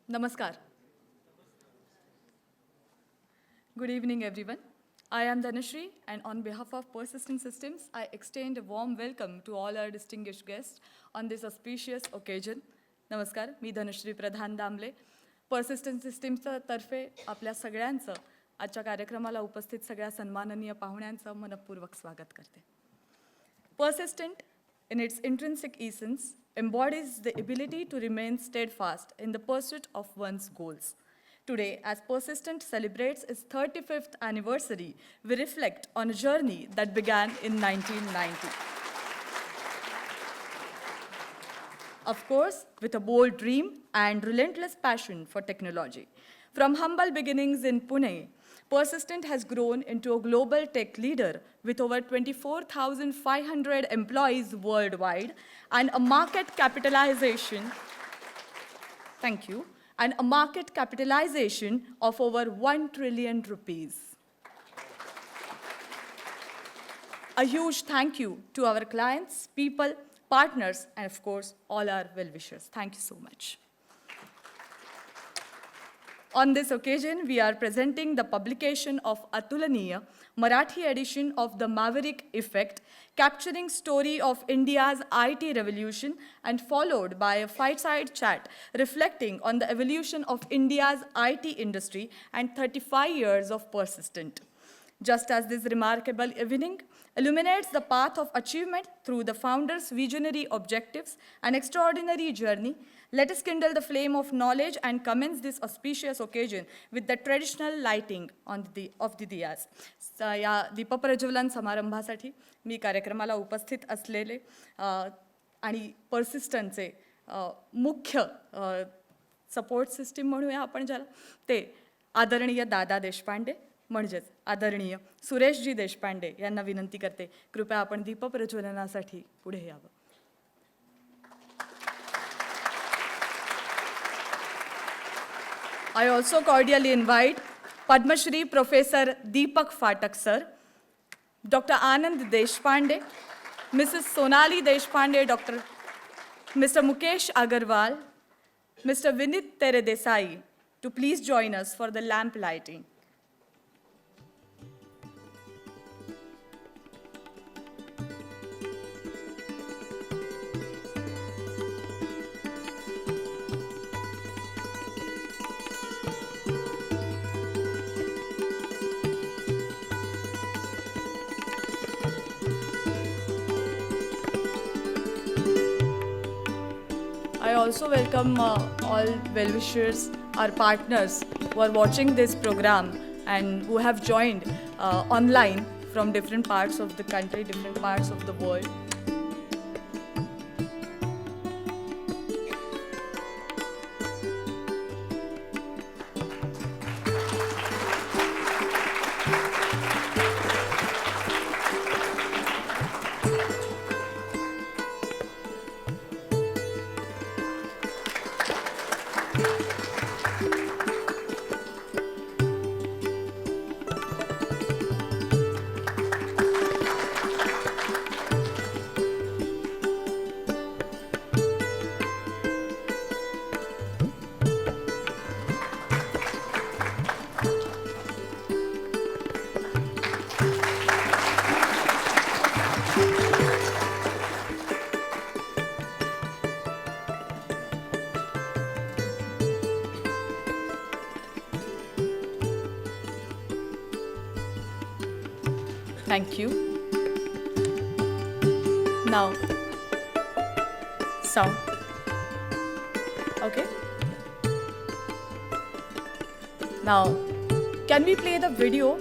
Namaskar. Good evening, everyone. I am Dhanashri, and on behalf of Persistent Systems, I extend a warm welcome to all our distinguished guests on this auspicious occasion. Namaskar, me Dhanashree Pradhan Damle. Persistent Systems तर्फे आपल्या सगळ्यांचं आजच्या कार्यक्रमाला उपस्थित सगळ्या सन्माननीय पाहुण्यांचं मनपूर्वक स्वागत करते. Persistent, in its intrinsic essence, embodies the ability to remain steadfast in the pursuit of one's goals. Today, as Persistent celebrates its 35th anniversary, we reflect on a journey that began in 1990. Of course, with a bold dream and relentless passion for technology. From humble beginnings in Pune, Persistent has grown into a global tech leader with over 24,500 employees worldwide and a market capitalization, of over 1 trillion rupees. A huge thank you to our clients, people, partners, and of course, all our well-wishers. Thank you so much. On this occasion, we are presenting the publication of Atulniya, Marathi edition of the Maverick Effect, capturing story of India's IT revolution, and followed by a fireside chat reflecting on the evolution of India's IT industry and 35 years of Persistent. Just as this remarkable evening illuminates the path of achievement through the founder's visionary objectives and extraordinary journey, let us kindle the flame of knowledge and commence this auspicious occasion with the traditional lighting of the diyas. या दीपप्रज्वलन समारंभासाठी मी कार्यक्रमाला उपस्थित असलेले आणि पर्सिस्टंटचे मुख्य support system म्हणूया आपण ज्याला, ते आदरणीय दादा देशपांडे म्हणजेच आदरणीय सुरेशजी देशपांडे यांना विनंती करते, कृपया आपण दीपप्रज्वलनासाठी पुढे यावं. I also cordially invite Padma Shri Professor Deepak Phatak sir, Dr. Anand Deshpande, Mrs. Sonali Deshpande, Mr. Mukesh Agarwal, Mr. Vinit Teredesai to please join us for the lamp lighting. I also welcome all well-wishers, our partners who are watching this program and who have joined online from different parts of the country, different parts of the world. Thank you. Now, sound. Okay. Now, can we play the video?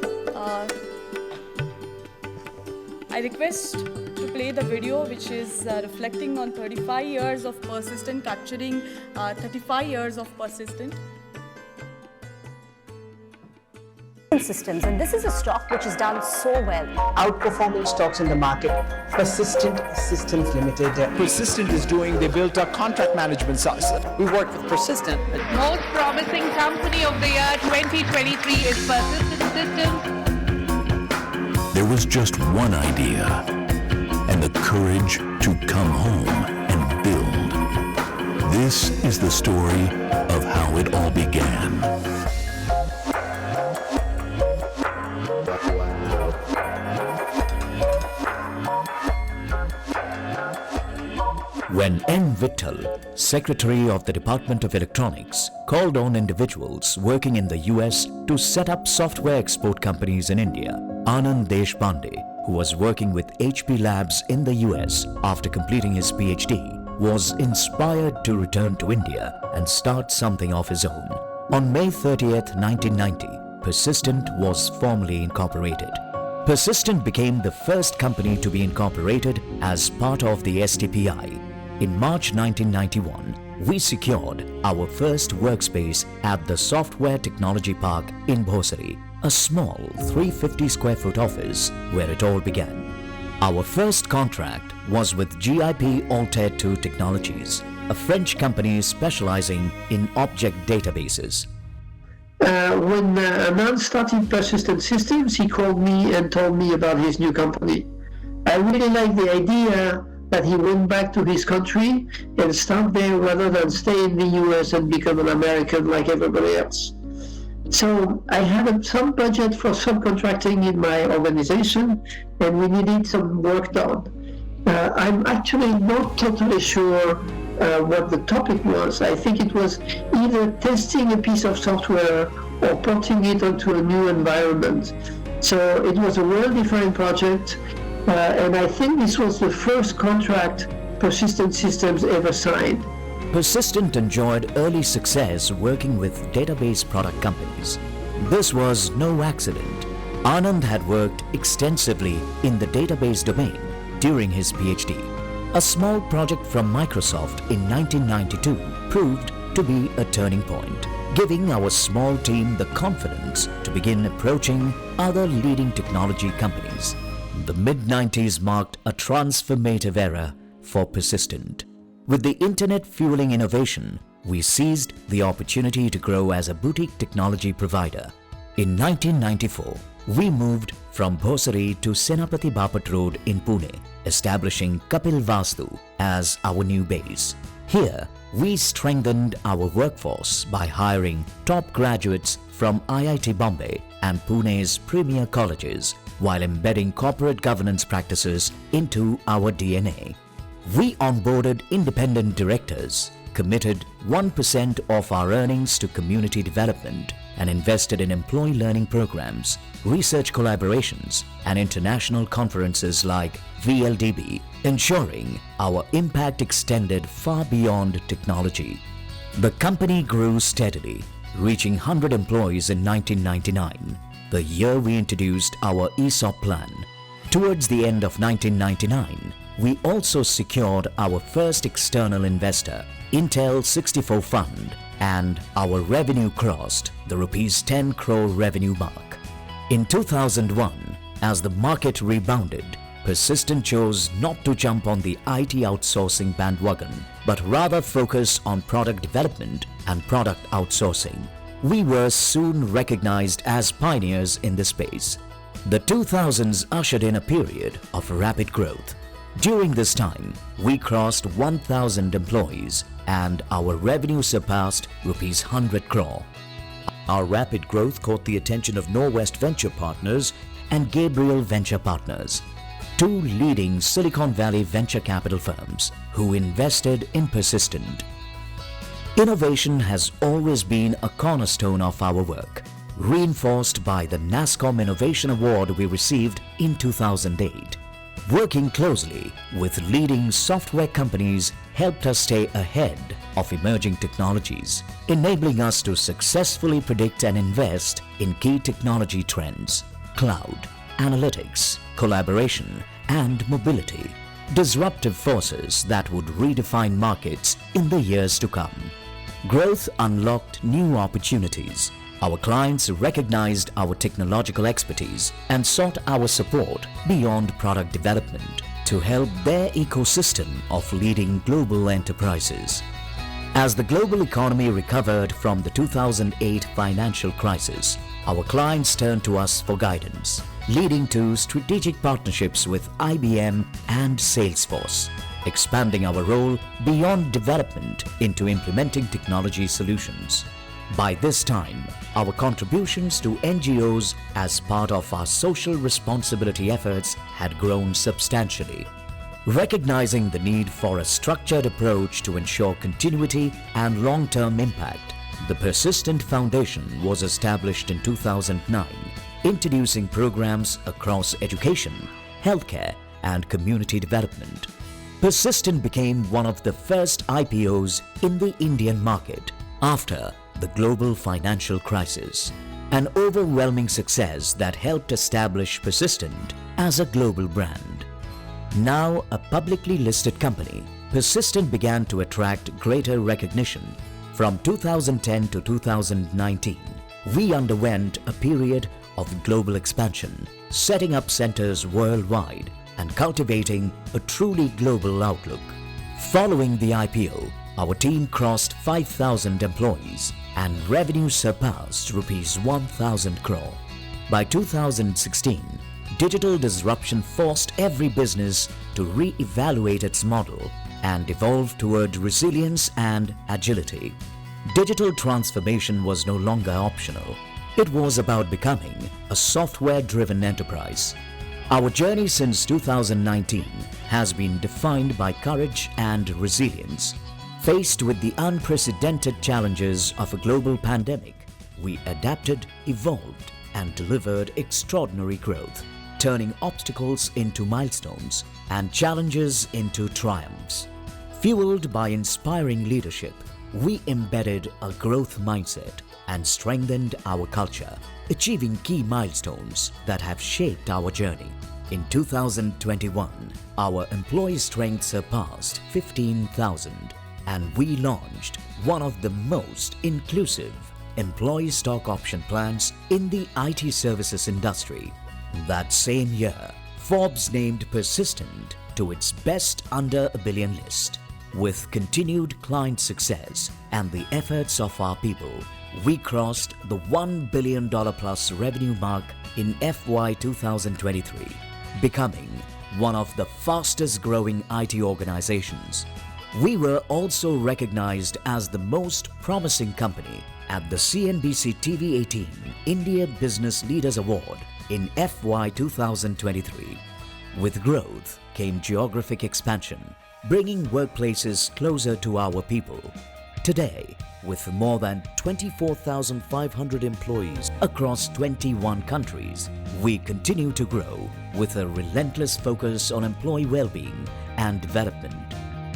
I request to play the video which is reflecting on 35 years of Persistent, capturing 35 years of Persistent. Systems, and this is a stock which has done so well. Outperforming stocks in the market, Persistent Systems Limited. Persistent is doing, they built a contract management software. We work with Persistent. Most promising company of the year 2023 is Persistent Systems. There was just one idea and the courage to come home and build. This This is the story of how it all began. When N. Vittal, Secretary of the Department of Electronics, called on individuals working in the US to set up software export companies in India, Anand Deshpande, who was working with HP Labs in the US after completing his PhD, was inspired to return to India and start something of his own. On May 30th, 1990, Persistent was formally incorporated. Persistent became the first company to be incorporated as part of the STPI. In March 1991, we secured our first workspace at the Software Technology Park in Bhosari, a small 350 square foot office where it all began. Our first contract was with GIP Altair 2 Technologies, a French company specializing in object databases. When Anand started Persistent Systems, he called me and told me about his new company. I really liked the idea that he went back to his country and start there rather than stay in the US and become an American like everybody else. So I had some budget for subcontracting in my organization, and we needed some work done. I'm actually not totally sure what the topic was. I think it was either testing a piece of software or porting it onto a new environment. So it was a well-defined project, and I think this was the first contract Persistent Systems ever signed. Persistent enjoyed early success working with database product companies. This was no accident. Anand had worked extensively in the database domain during his PhD. A small project from Microsoft in 1992 proved to be a turning point, giving our small team the confidence to begin approaching other leading technology companies. The mid-90s marked a transformative era for Persistent. With the internet fueling innovation, we seized the opportunity to grow as a boutique technology provider. In 1994, we moved from Bhosari to Senapati Bapat Road in Pune, establishing Kapil Vastu as our new base. Here, we strengthened our workforce by hiring top graduates from IIT Bombay and Pune's premier colleges, while embedding corporate governance practices into our DNA. We onboarded independent directors, committed 1% of our earnings to community development, and invested in employee learning programs, research collaborations, and international conferences like VLDB, ensuring our impact extended far beyond technology. The company grew steadily, reaching 100 employees in 1999, the year we introduced our ESOP plan. Towards the end of 1999, we also secured our first external investor, Intel 64 Fund, and our revenue crossed the Rs 10 crore revenue mark. In 2001, as the market rebounded, Persistent chose not to jump on the IT outsourcing bandwagon, but rather focus on product development and product outsourcing. We were soon recognized as pioneers in this space. The 2000s ushered in a period of rapid growth. During this time, we crossed 1,000 employees and our revenue surpassed Rs 100 crore. Our rapid growth caught the attention of Norwest Venture Partners and Gabriel Venture Partners, two leading Silicon Valley venture capital firms who invested in Persistent. Innovation has always been a cornerstone of our work, reinforced by the NASSCOM Innovation Award we received in 2008. Working closely with leading software companies helped us stay ahead of emerging technologies, enabling us to successfully predict and invest in key technology trends: cloud, analytics, collaboration, and mobility, disruptive forces that would redefine markets in the years to come. Growth unlocked new opportunities. Our clients recognized our technological expertise and sought our support beyond product development to help their ecosystem of leading global enterprises. As the global economy recovered from the 2008 financial crisis, our clients turned to us for guidance, leading to strategic partnerships with IBM and Salesforce. expanding our role beyond development into implementing technology solutions. By this time, our contributions to NGOs as part of our social responsibility efforts had grown substantially. Recognizing the need for a structured approach to ensure continuity and long-term impact, the Persistent Foundation was established in 2009, introducing programs across education, healthcare, and community development. Persistent became one of the first IPOs in the Indian market after the global financial crisis, an overwhelming success that helped establish Persistent as a global brand. Now a publicly listed company, Persistent began to attract greater recognition. From 2010 to 2019, we underwent a period of global expansion, setting up centers worldwide and cultivating a truly global outlook. Following the IPO, our team crossed 5,000 employees and revenue surpassed rupees 1,000 crore. By 2016, digital disruption forced every business to re-evaluate its model and evolve toward resilience and agility. Digital transformation was no longer optional. It was about becoming a software-driven enterprise. Our journey since 2019 has been defined by courage and resilience. Faced with the unprecedented challenges of a global pandemic, we adapted, evolved, and delivered extraordinary growth, turning obstacles into milestones and challenges into triumphs. Fueled by inspiring leadership, we embedded a growth mindset and strengthened our culture, achieving key milestones that have shaped our journey. In 2021, our employee strength surpassed 15,000, and we launched one of the most inclusive employee stock option plans in the IT services industry. That same year, Forbes named Persistent to its Best Under a Billion list. With continued client success and the efforts of our people, we crossed the $1 billion plus revenue mark in FY 2023, becoming one of the fastest growing IT organizations. We were also recognized as the most promising company at the CNBC TV 18 India Business Leaders Award in FY 2023. With growth came geographic expansion, bringing workplaces closer to our people. Today, with more than 24,500 employees across 21 countries, we continue to grow with a relentless focus on employee well-being and development.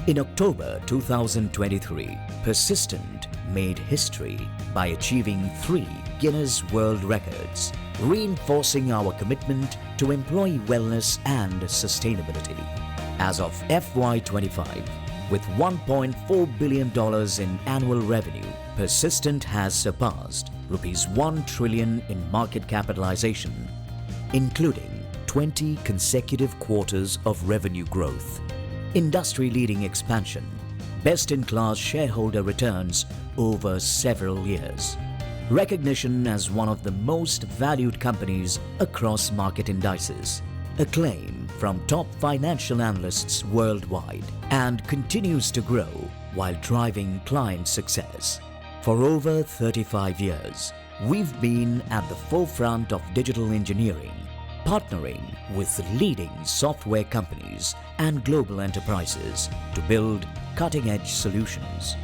In October 2023, Persistent made history by achieving 3 Guinness World Records, reinforcing our commitment to employee wellness and sustainability. As of FY25, with $1.4 billion in annual revenue, Persistent has surpassed rupees 1 trillion in market capitalization, including 20 consecutive quarters of revenue growth, industry-leading expansion, best-in-class shareholder returns over several years, recognition as one of the most valued companies across market indices, acclaim from top financial analysts worldwide, and continues to grow while driving client success. For over 35 years, we've been at the forefront of digital engineering, partnering with leading software companies and global enterprises to build cutting-edge solutions.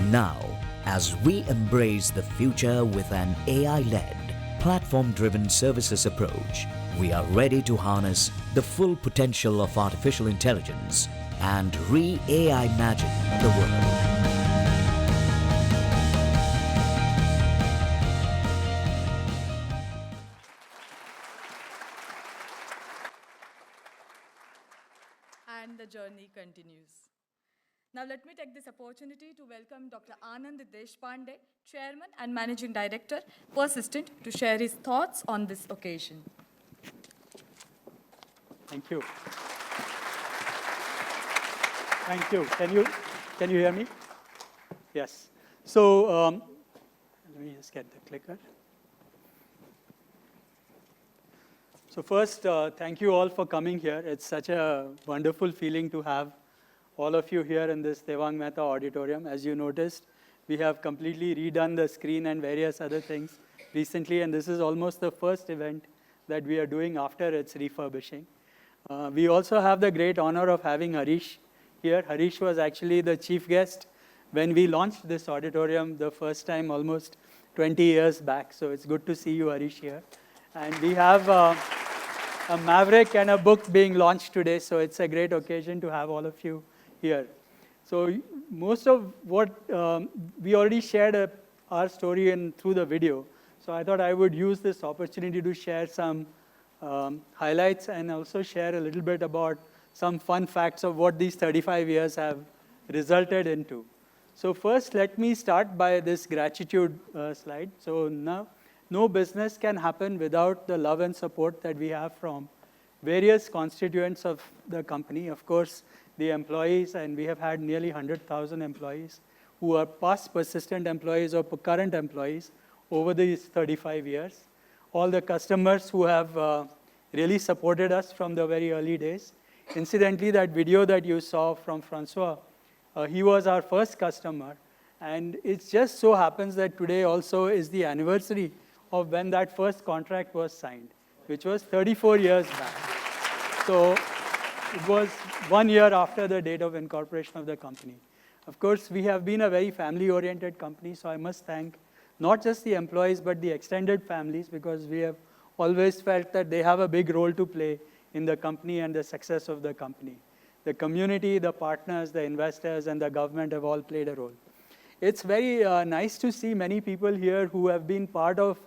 Now, as we embrace the future with an AI-led, platform-driven services approach, we are ready to harness the full potential of artificial intelligence and re-AI magic the world. And the journey continues. Now let me take this opportunity to welcome Dr. Anand Deshpande, Chairman and Managing Director, Persistent, to share his thoughts on this occasion. Thank you. Thank you. Can you hear me? Yes. So let me just get the clicker. So first, thank you all for coming here. It's such a wonderful feeling to have all of you here in this Devang Mehta auditorium. As you noticed, we have completely redone the screen and various other things recently, and this is almost the first event that we are doing after its refurbishing. We also have the great honor of having Harish here. Harish was actually the chief guest when we launched this auditorium the first time almost 20 years back. So it's good to see you, Harish, here. And we have a Maverick and a book being launched today, so it's a great occasion to have all of you here. So most of what we already shared our story through the video. So I thought I would use this opportunity to share some highlights and also share a little bit about some fun facts of what these 35 years have resulted into. So first, let me start by this gratitude slide. So now, no business can happen without the love and support that we have from various constituents of the company. Of course, the employees, and we have had nearly 100,000 employees who are past persistent employees or current employees over these 35 years. All the customers who have really supported us from the very early days. Incidentally, that video that you saw from Francois, he was our first customer. And it just so happens that today also is the anniversary of when that first contract was signed, which was 34 years back. So it was 1 year after the date of incorporation of the company. Of course, we have been a very family-oriented company, so I must thank not just the employees, but the extended families, because we have always felt that they have a big role to play in the company and the success of the company. The community, the partners, the investors, and the government have all played a role. It's very nice to see many people here who have been part of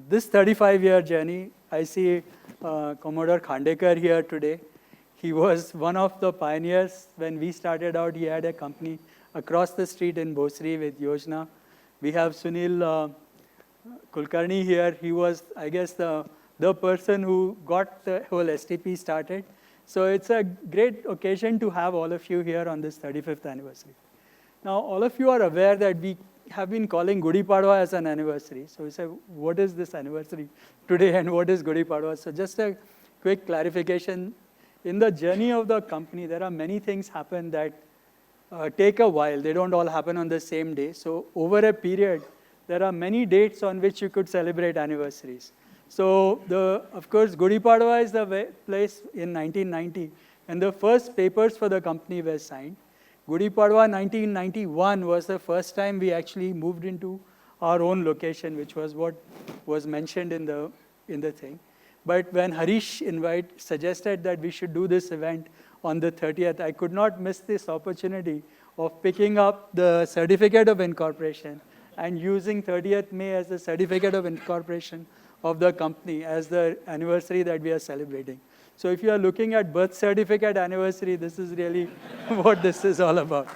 this 35-year journey. I see Commodore Khandekar here today. He was one of the pioneers. When we started out, he had a company across the street in Bhosri with Yojana. We have Sunil Kulkarni here. He was, I guess, the person who got the whole STP started. So it's a great occasion to have all of you here on this 35th anniversary. Now, all of you are aware that we have been calling Gudi Padwa as an anniversary. So we say, what is this anniversary today and what is Gudi Padwa? So just a quick clarification. In the journey of the company, there are many things happen that take a while. They don't all happen on the same day. So over a period, there are many dates on which you could celebrate anniversaries. So of course, Gudi Padwa is the place in 1990 when the first papers for the company were signed. Gudi Padwa 1991 was the first time we actually moved into our own location, which was what was mentioned in the thing. But when Harish suggested that we should do this event on the 30th, I could not miss this opportunity of picking up the certificate of incorporation and using 30th May as the certificate of incorporation of the company as the anniversary that we are celebrating. So if you are looking at birth certificate anniversary, this is really what this is all about.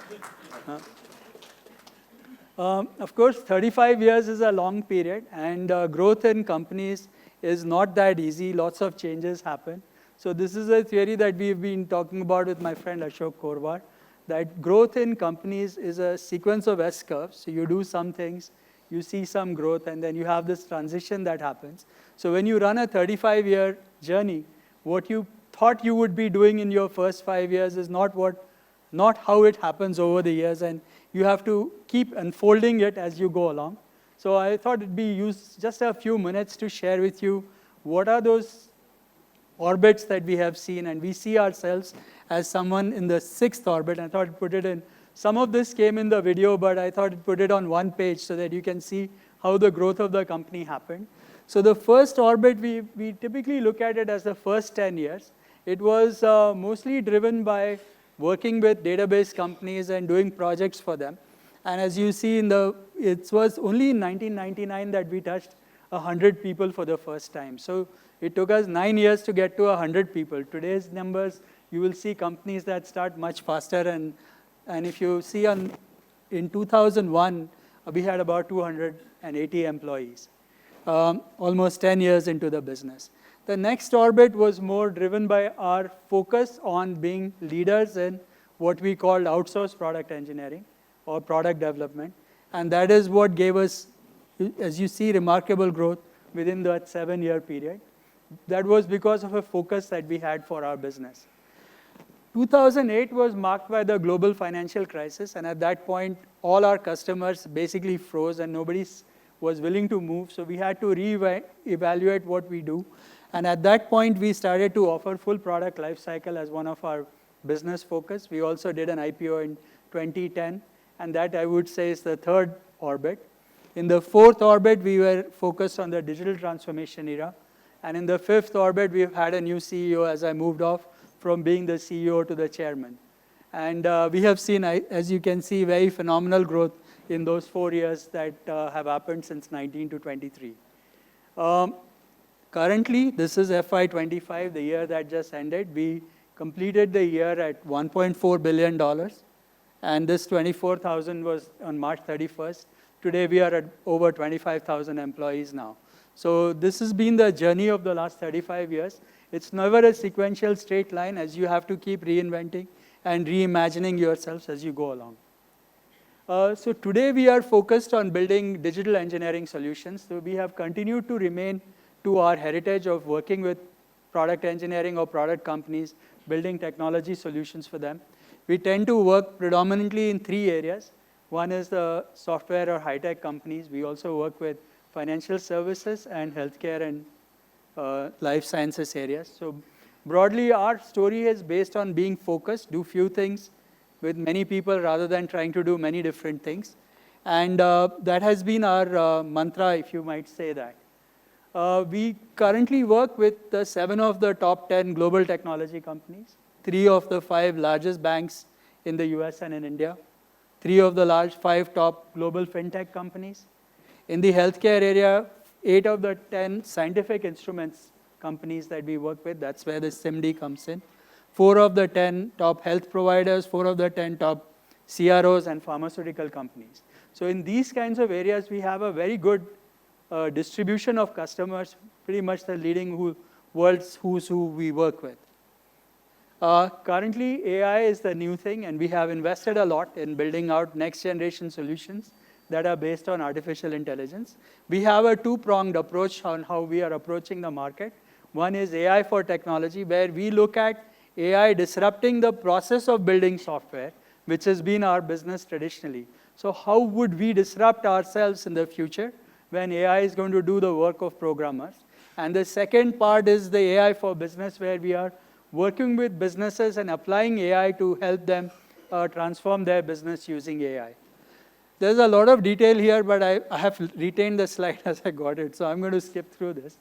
Of course, 35 years is a long period, and growth in companies is not that easy. Lots of changes happen. So this is a theory that we've been talking about with my friend Ashok Korwar, that growth in companies is a sequence of S-curves. So you do some things, you see some growth, and then you have this transition that happens. So when you run a 35-year journey, what you thought you would be doing in your first 5 years is not how it happens over the years, and you have to keep unfolding it as you go along. So I thought it'd be used just a few minutes to share with you what are those orbits that we have seen, and we see ourselves as someone in the 6th orbit. I thought I'd put it in. Some of this came in the video, but I thought I'd put it on one page so that you can see how the growth of the company happened. So the first orbit, we typically look at it as the first 10 years. It was mostly driven by working with database companies and doing projects for them. And as you see, it was only in 1999 that we touched 100 people for the first time. So it took us 9 years to get to 100 people. Today's numbers, you will see companies that start much faster. And if you see in 2001, we had about 280 employees, almost 10 years into the business. The next orbit was more driven by our focus on being leaders in what we called outsourced product engineering or product development. And that is what gave us, as you see, remarkable growth within that 7-year period. That was because of a focus that we had for our business. 2008 was marked by the global financial crisis, and at that point, all our customers basically froze and nobody was willing to move, so we had to re-evaluate what we do. And at that point, we started to offer full product lifecycle as one of our business focus. We also did an IPO in 2010, and that I would say is the third orbit. In the fourth orbit, we were focused on the digital transformation era. And in the fifth orbit, we've had a new CEO as I moved off from being the CEO to the chairman. And we have seen, as you can see, very phenomenal growth in those 4 years that have happened since 19 to 23. Currently, this is FY25, the year that just ended. We completed the year at $1.4 billion. And this 24,000 was on March 31st. Today, we are at over 25,000 employees now. So this has been the journey of the last 35 years. It's never a sequential straight line, as you have to keep reinventing and reimagining yourselves as you go along. So today we are focused on building digital engineering solutions. So we have continued to remain to our heritage of working with product engineering or product companies, building technology solutions for them. We tend to work predominantly in 3 areas. One is the software or high-tech companies. We also work with financial services and healthcare and life sciences areas. So broadly, our story is based on being focused, do few things with many people rather than trying to do many different things. And that has been our mantra, if you might say that. We currently work with 7 of the top 10 global technology companies, 3 of the 5 largest banks in the US and in India, 3 of the 5 top global fintech companies. In the healthcare area, 8 of the 10 scientific instruments companies that we work with, that's where the SIMD comes in. 4 of the 10 top health providers, 4 of the 10 top CROs and pharmaceutical companies. So in these kinds of areas, we have a very good distribution of customers, pretty much the leading world's who's who we work with. Currently, AI is the new thing, and we have invested a lot in building out next generation solutions that are based on artificial intelligence. We have a 2-pronged approach on how we are approaching the market. One is AI for technology, where we look at AI disrupting the process of building software, which has been our business traditionally. So how would we disrupt ourselves in the future when AI is going to do the work of programmers? And the second part is the AI for business, where we are working with businesses and applying AI to help them transform their business using AI. There's a lot of detail here, but I have retained the slide as I got it, so I'm going to skip through this.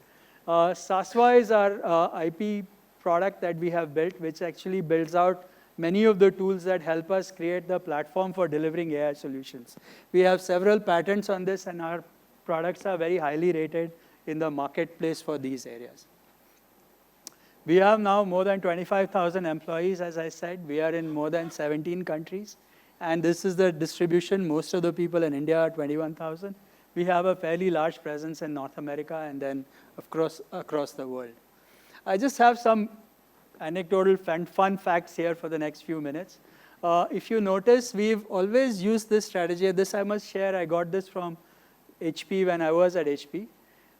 Sasva is our IP product that we have built, which actually builds out many of the tools that help us create the platform for delivering AI solutions. We have several patents on this, and our products are very highly rated in the marketplace for these areas. We have now more than 25,000 employees, as I said. We are in more than 17 countries. And this is the distribution. Most of the people in India are 21,000. We have a fairly large presence in North America and then across the world. I just have some anecdotal fun facts here for the next few minutes. If you notice, we've always used this strategy. This I must share. I got this from HP when I was at HP.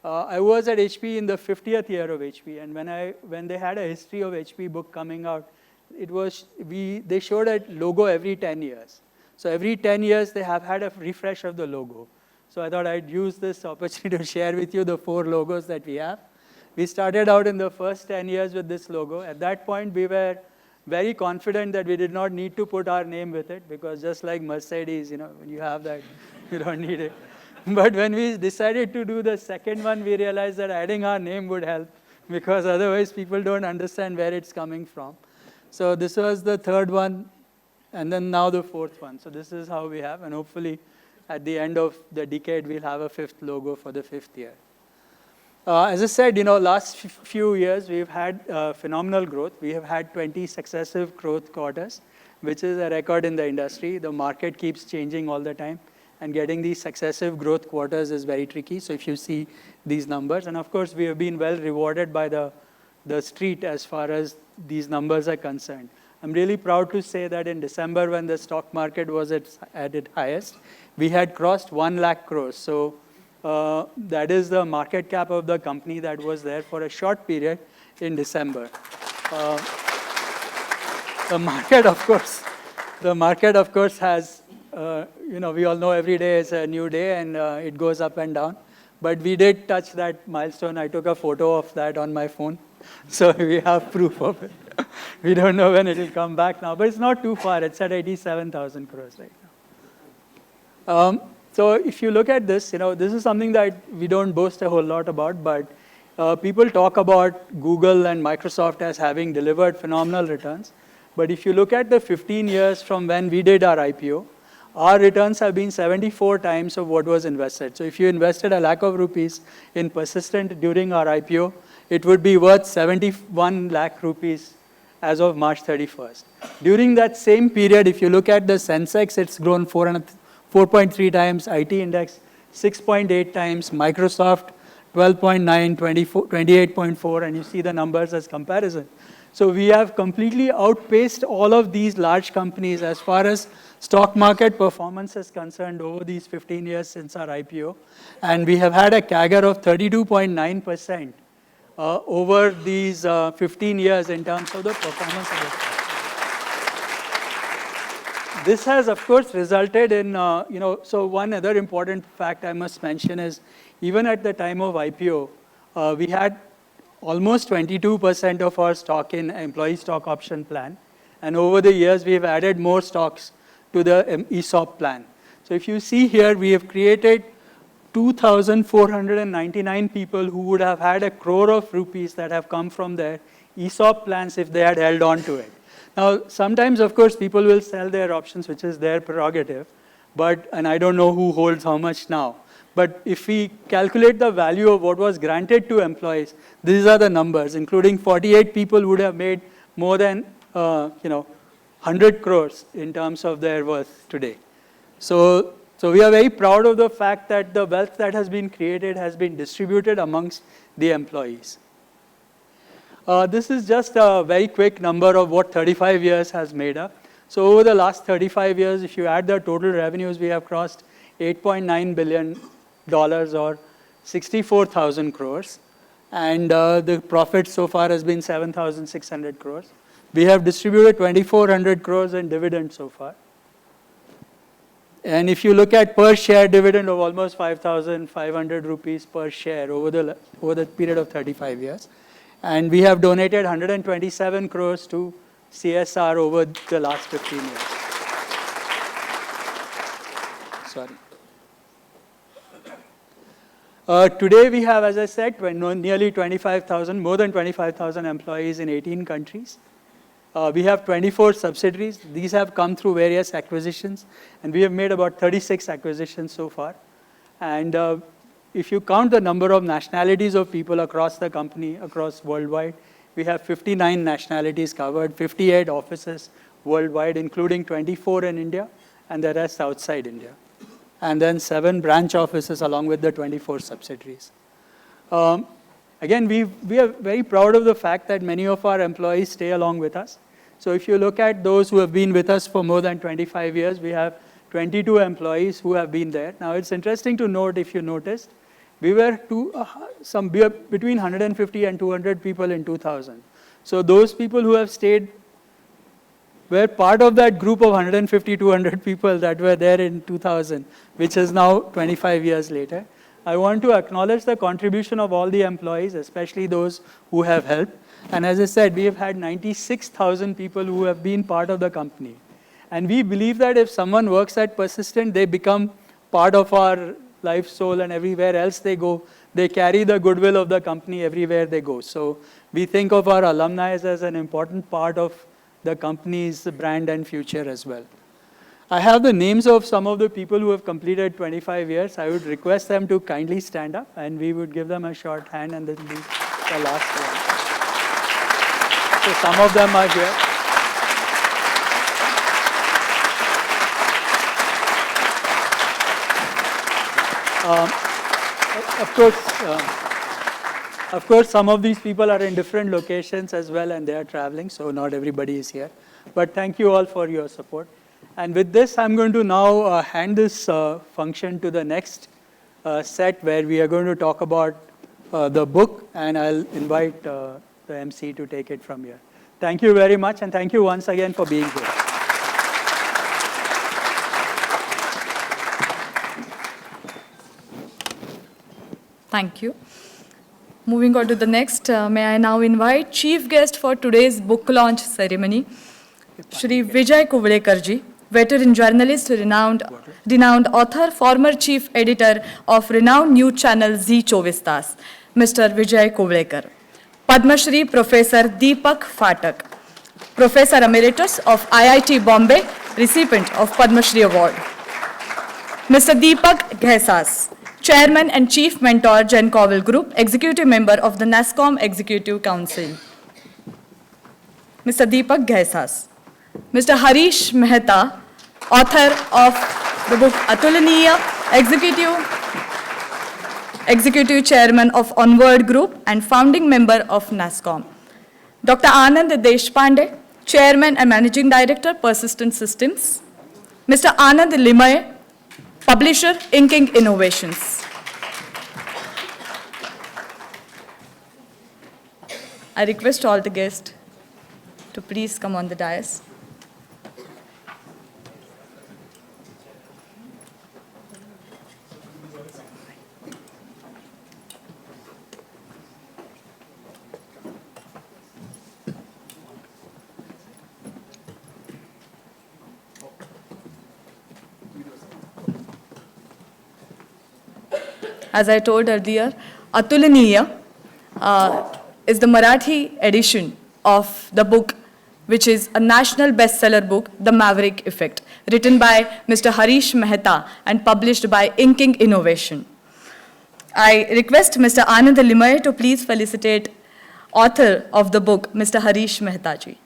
I was at HP in the 50th year of HP. And when they had a history of HP book coming out, they showed a logo every 10 years. So every 10 years, they have had a refresh of the logo. So I thought I'd use this opportunity to share with you the 4 logos that we have. We started out in the first 10 years with this logo. At that point, we were very confident that we did not need to put our name with it, because just like Mercedes, when you have that, you don't need it. But when we decided to do the second one, we realized that adding our name would help, because otherwise people don't understand where it's coming from. So this was the third one, and then now the 4th one. So this is how we have, and hopefully at the end of the decade, we'll have a 5th logo for the 5th year. As I said, last few years, we've had phenomenal growth. We have had 20 successive growth quarters, which is a record in the industry. The market keeps changing all the time, and getting these successive growth quarters is very tricky. So if you see these numbers, and of course, we have been well rewarded by the street as far as these numbers are concerned. I'm really proud to say that in December, when the stock market was at its highest, we had crossed 1 lakh crores. So that is the market cap of the company that was there for a short period in December. the market, of course, has, we all know every day is a new day and it goes up and down. But we did touch that milestone. I took a photo of that on my phone. So we have proof of it. We don't know when it will come back now, but it's not too far. It's at 87,000 crores right now. So if you look at this, this is something that we don't boast a whole lot about, but people talk about Google and Microsoft as having delivered phenomenal returns. But if you look at the 15 years from when we did our IPO, our returns have been 74 times of what was invested. So if you invested a lakh of rupees in Persistent during our IPO, it would be worth 71 lakh rupees as of March 31st. During that same period, if you look at the Sensex, it's grown 4.3 times, IT index 6.8 times, Microsoft 12.9, 28.4, and you see the numbers as comparison. So we have completely outpaced all of these large companies as far as stock market performance is concerned over these 15 years since our IPO. And we have had a CAGR of 32.9% over these 15 years in terms of the performance of the stock. This has, of course, resulted in, so one other important fact I must mention is, even at the time of IPO, we had almost 22% of our stock in employee stock option plan. And over the years, we have added more stocks to the ESOP plan. So if you see here, we have created 2,499 people who would have had a crore of rupees that have come from their ESOP plans if they had held on to it. Now, sometimes, of course, people will sell their options, which is their prerogative, and I don't know who holds how much now. But if we calculate the value of what was granted to employees, these are the numbers, including 48 people would have made more than 100 crores in terms of their worth today. So we are very proud of the fact that the wealth that has been created has been distributed amongst the employees. This is just a very quick number of what 35 years has made up. So over the last 35 years, if you add the total revenues, we have crossed $8.9 billion or 64,000 crores. And the profit so far has been 7,600 crores. We have distributed 2,400 crores in dividends so far. And if you look at per share dividend of almost 5,500 rupees per share over the period of 35 years. And we have donated 127 crores to CSR over the last 15 years. Sorry. Today we have, as I said, nearly 25,000, more than 25,000 employees in 18 countries. We have 24 subsidiaries. These have come through various acquisitions, and we have made about 36 acquisitions so far. And if you count the number of nationalities of people across the company, across worldwide, we have 59 nationalities covered, 58 offices worldwide, including 24 in India, and the rest outside India. And then 7 branch offices along with the 24 subsidiaries. Again, we are very proud of the fact that many of our employees stay along with us. So if you look at those who have been with us for more than 25 years, we have 22 employees who have been there. Now, it's interesting to note, if you noticed, we were between 150 and 200 people in 2000. So those people who have stayed were part of that group of 150, 200 people that were there in 2000, which is now 25 years later. I want to acknowledge the contribution of all the employees, especially those who have helped. And as I said, we have had 96,000 people who have been part of the company. And we believe that if someone works at Persistent, they become part of our life, soul, and everywhere else they go, they carry the goodwill of the company everywhere they go. So we think of our alumni as an important part of the company's brand and future as well. I have the names of some of the people who have completed 25 years. I would request them to kindly stand up, and we would give them a short hand, and then be the last one. So some of them are here. Of course, some of these people are in different locations as well, and they are traveling, so not everybody is here. But thank you all for your support. And with this, I'm going to now hand this function to the next set, where we are going to talk about the book, and I'll invite the MC to take it from here. Thank you very much, and thank you once again for being here. Thank you. Moving on to the next, may I now invite chief guest for today's book launch ceremony, Shri Vijay Kuvlekarji, veteran journalist, renowned author, former chief editor of renowned news channel Z 24 Tas, Mr. Vijay Kuvlekar. Padma Shri Professor Deepak Phatak, Professor Emeritus of IIT Bombay, recipient of Padma Shri Award. Mr. Deepak Ghaisas, Chairman and Chief Mentor, Gen Cowell Group, Executive Member of the NASSCOM Executive Council. Mr. Deepak Ghaisas. Mr. Harish Mehta, author of the book Atulniya, Executive Chairman of Onward Group and Founding Member of NASSCOM. Dr. Anand Deshpande, Chairman and Managing Director, Persistent Systems. Mr. Anand Deshpande, Publisher, Inking Innovations. I request all the guests to please come on the dais. As I told earlier, Atulniya is the Marathi edition of the book, which is a national bestseller book, The Maverick Effect, written by Mr. Harish Mehta and published by Inking Innovation. I request Mr. Anand Deshpande to please felicitate author of the book, Mr. Harish Mehta ji.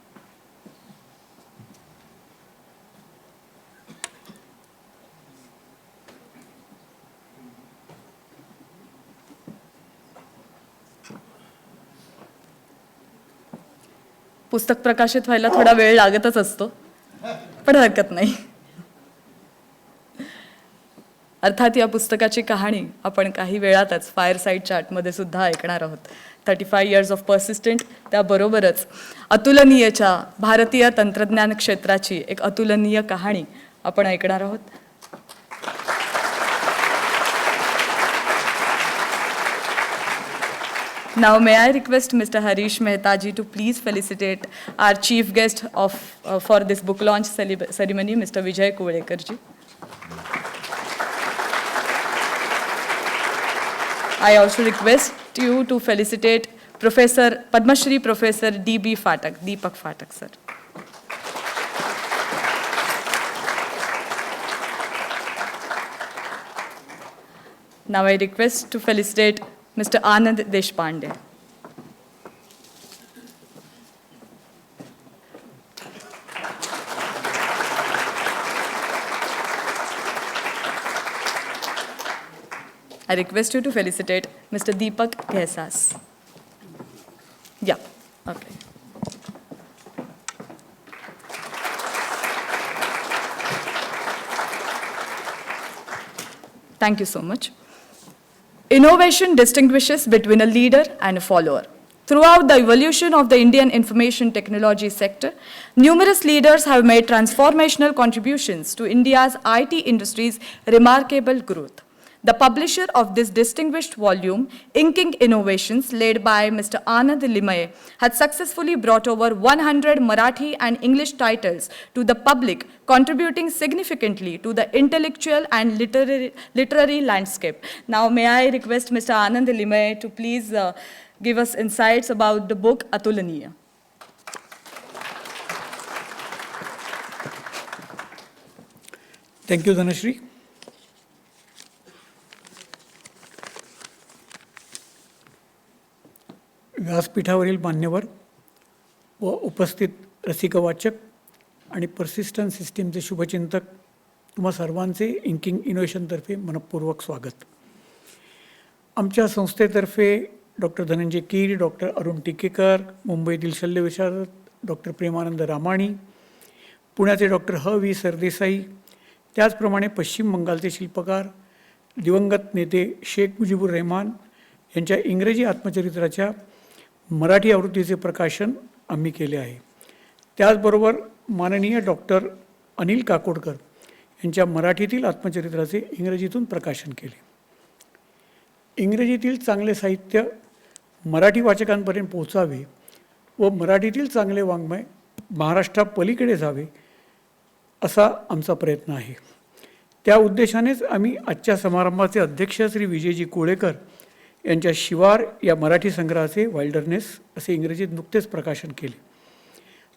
पुस्तक प्रकाशित व्हायला थोडा वेळ लागतच असतो, पण हरकत नाही. अर्थात या पुस्तकाची कहाणी आपण काही वेळातच फायरसाइड चॅटमध्ये सुद्धा ऐकणार आहोत. 35 years of persistent, त्याबरोबरच अतुलनीयच्या भारतीय तंत्रज्ञान क्षेत्राची एक अतुलनीय कहाणी आपण ऐकणार आहोत. Now, may I request Mr. Harish Mehta ji to please felicitate our chief guest for this book launch ceremony, Mr. Vijay Kuvlekar ji. I also request you to felicitate Padma Shri Professor D.B. Phatak, Deepak Phatak, sir. Now I request to felicitate Mr. Anand Deshpande. I request you to felicitate Mr. Deepak Ghaisas. Yeah, okay. Thank you so much. Innovation distinguishes between a leader and a follower. Throughout the evolution of the Indian information technology sector, numerous leaders have made transformational contributions to India's IT industry's remarkable growth. The publisher of this distinguished volume, Inking Innovations, led by Mr. Anand Deshpande, had successfully brought over 100 Marathi and English titles to the public, contributing significantly to the intellectual and literary landscape. Now, may I request Mr. Anand Deshpande to please give us insights about the book Atulniya. Thank you, Dhanashri. व्यासपीठावरील मान्यवर व उपस्थित रसिक वाचक आणि persistent सिस्टीमचे शुभचिंतक तुम्हा सर्वांचे inking इनोव्हेशनतर्फे मनपूर्वक स्वागत. आमच्या संस्थेतर्फे डॉक्टर धनंजय कीर, डॉक्टर अरुण टिकेकर, मुंबईतील शल्यविशारद डॉक्टर प्रेमानंद रामाणी, पुण्याचे डॉक्टर ह.व्ही. सरदेसाई, त्याचप्रमाणे पश्चिम बंगालचे शिल्पकार दिवंगत नेते शेख मुजीबुर रहमान यांच्या इंग्रजी आत्मचरित्राच्या मराठी आवृत्तीचे प्रकाशन आम्ही केले आहे. त्याचबरोबर माननीय डॉक्टर अनिल काकोडकर यांच्या मराठीतील आत्मचरित्राचे इंग्रजीतून प्रकाशन केले. इंग्रजीतील चांगले साहित्य मराठी वाचकांपर्यंत पोहोचावे व मराठीतील चांगले वाङ्मय महाराष्ट्रापलीकडे जावे असा आमचा प्रयत्न आहे. त्या उद्देशानेच आम्ही आजच्या समारंभाचे अध्यक्ष श्री विजयजी कोळेकर यांच्या शिवार या मराठी संग्रहाचे वाइल्डरनेस असे इंग्रजीत नुकतेच प्रकाशन केले.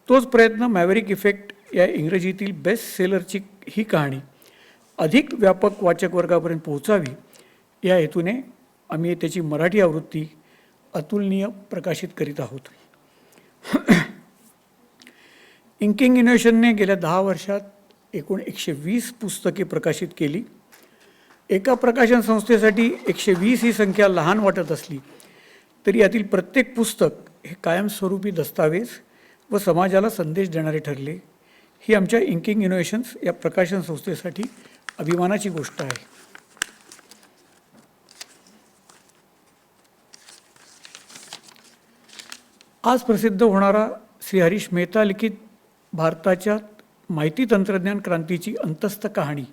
तोच प्रयत्न मॅव्हरिक इफेक्ट या इंग्रजीतील बेस्ट सेलरची ही कहाणी अधिक व्यापक वाचक वर्गापर्यंत पोहोचावी या हेतूने आम्ही त्याची मराठी आवृत्ती अतुलनीय प्रकाशित करीत आहोत. इंकिंग इनोव्हेशनने गेल्या 10 वर्षात एकूण 120 पुस्तके प्रकाशित केली. एका प्रकाशन संस्थेसाठी 120 ही संख्या लहान वाटत असली तरी यातील प्रत्येक पुस्तक हे कायमस्वरूपी दस्तावेज व समाजाला संदेश देणारे ठरले. ही आमच्या इंकिंग इनोव्हेशन्स या प्रकाशन संस्थेसाठी अभिमानाची गोष्ट आहे. आज प्रसिद्ध होणारा श्री हरीश मेहता लिखित भारताच्या माहिती तंत्रज्ञान क्रांतीची अंतस्थ कहाणी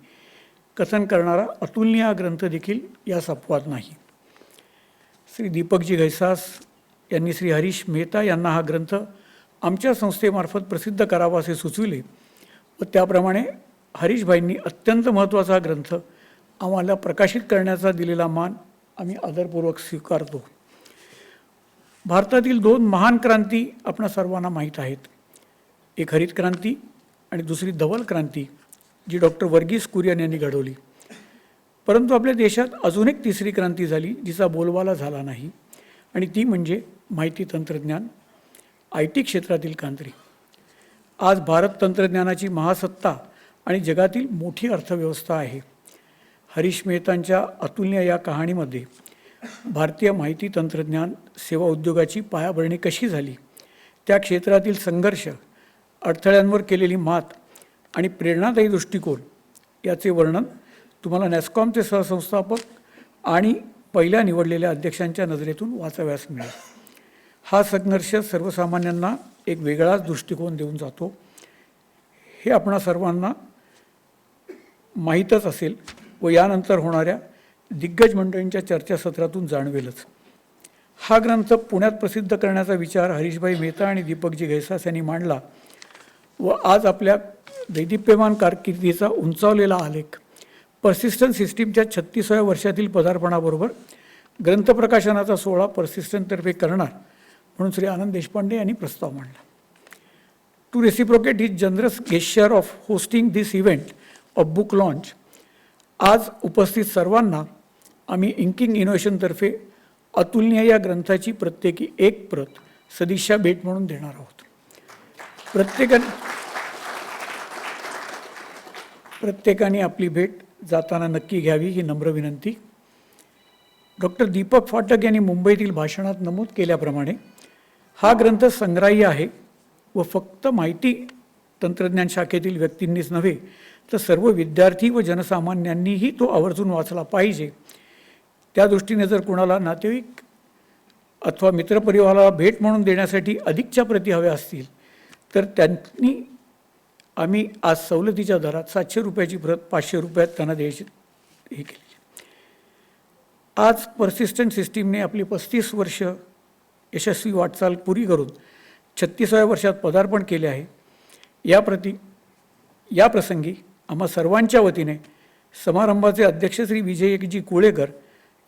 कथन करणारा अतुलनीय हा ग्रंथ देखील यास अपवाद नाही. श्री दीपकजी घैसास यांनी श्री हरीश मेहता यांना हा ग्रंथ आमच्या संस्थेमार्फत प्रसिद्ध करावा असे सुचविले व त्याप्रमाणे हरीशभाईंनी अत्यंत महत्त्वाचा ग्रंथ आम्हाला प्रकाशित करण्याचा दिलेला मान आम्ही आदरपूर्वक स्वीकारतो. भारतातील 2 महान क्रांती आपणा सर्वांना माहीत आहेत. एक हरित क्रांती आणि दुसरी धवल क्रांती जी डॉक्टर वर्गीस कुरियन यांनी घडवली. परंतु आपल्या देशात अजून एक तिसरी क्रांती झाली जिचा बोलबाला झाला नाही आणि ती म्हणजे माहिती तंत्रज्ञान IT क्षेत्रातील क्रांती. आज भारत तंत्रज्ञानाची महासत्ता आणि जगातील मोठी अर्थव्यवस्था आहे. हरीश मेहतांच्या अतुलनीय या कहाणीमध्ये भारतीय माहिती तंत्रज्ञान सेवा उद्योगाची पायाभरणी कशी झाली, त्या क्षेत्रातील संघर्ष, अडथळ्यांवर केलेली मात आणि प्रेरणादायी दृष्टिकोन याचे वर्णन तुम्हाला नॅस्कॉमचे सहसंस्थापक आणि पहिल्या निवडलेल्या अध्यक्षांच्या नजरेतून वाचाव्यास मिळेल. हा संघर्ष सर्वसामान्यांना एक वेगळाच दृष्टिकोन देऊन जातो हे आपणा सर्वांना माहीतच असेल व यानंतर होणाऱ्या दिग्गज मंडळींच्या चर्चासत्रातून जाणवेलच. हा ग्रंथ पुण्यात प्रसिद्ध करण्याचा विचार हरीशभाई मेहता आणि दीपकजी घैसास यांनी मांडला व आज आपल्या दैदिप्यमान कारकिर्दीचा उंचावलेला आलेख पर्सिस्टंट सिस्टीमच्या 36व्या वर्षातील पदार्पणाबरोबर ग्रंथप्रकाशनाचा सोहळा पर्सिस्टंटतर्फे करणार म्हणून श्री आनंद देशपांडे यांनी प्रस्ताव मांडला. To reciprocate his generous gesture of hosting this event of book launch, आज उपस्थित सर्वांना आम्ही इंकिंग इनोव्हेशनतर्फे अतुलनीय या ग्रंथाची प्रत्येकी एक प्रत सदिच्छा भेट म्हणून देणार आहोत. प्रत्येकाने आपली भेट जाताना नक्की घ्यावी ही नम्र विनंती. डॉक्टर दीपक फाटक यांनी मुंबईतील भाषणात नमूद केल्याप्रमाणे हा ग्रंथ संग्राह्य आहे व फक्त माहिती तंत्रज्ञान शाखेतील व्यक्तींनीच नव्हे तर सर्व विद्यार्थी व जनसामान्यांनीही तो आवर्जून वाचला पाहिजे. त्या दृष्टीने जर कोणाला नातेवाईक अथवा मित्रपरिवाराला भेट म्हणून देण्यासाठी अधिकच्या प्रती हव्या असतील तर त्यांनी आम्ही आज सवलतीच्या दरात 700 रुपयाची प्रत 500 रुपयात त्यांना द्यायची हे केली. आज पर्सिस्टंट सिस्टीमने आपली 35 वर्ष यशस्वी वाटचाल पुरी करून 36व्या वर्षात पदार्पण केले आहे. या प्रसंगी आम्हा सर्वांच्या वतीने समारंभाचे अध्यक्ष श्री विजयजी कोळेकर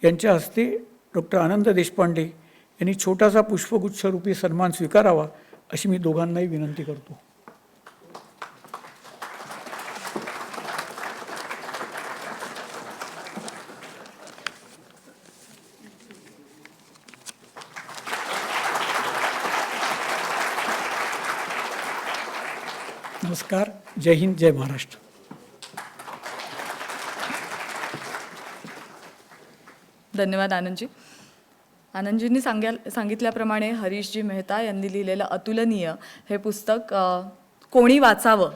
यांच्या हस्ते डॉक्टर आनंद देशपांडे यांनी छोटासा पुष्पगुच्छ रूपी सन्मान स्वीकारावा अशी मी दोघांनाही विनंती करतो. नमस्कार. जय हिंद, जय महाराष्ट्र. धन्यवाद आनंदजी. आनंदजींनी सांगितल्याप्रमाणे हरीशजी मेहता यांनी लिहिलेलं अतुलनीय हे पुस्तक कोणी वाचावं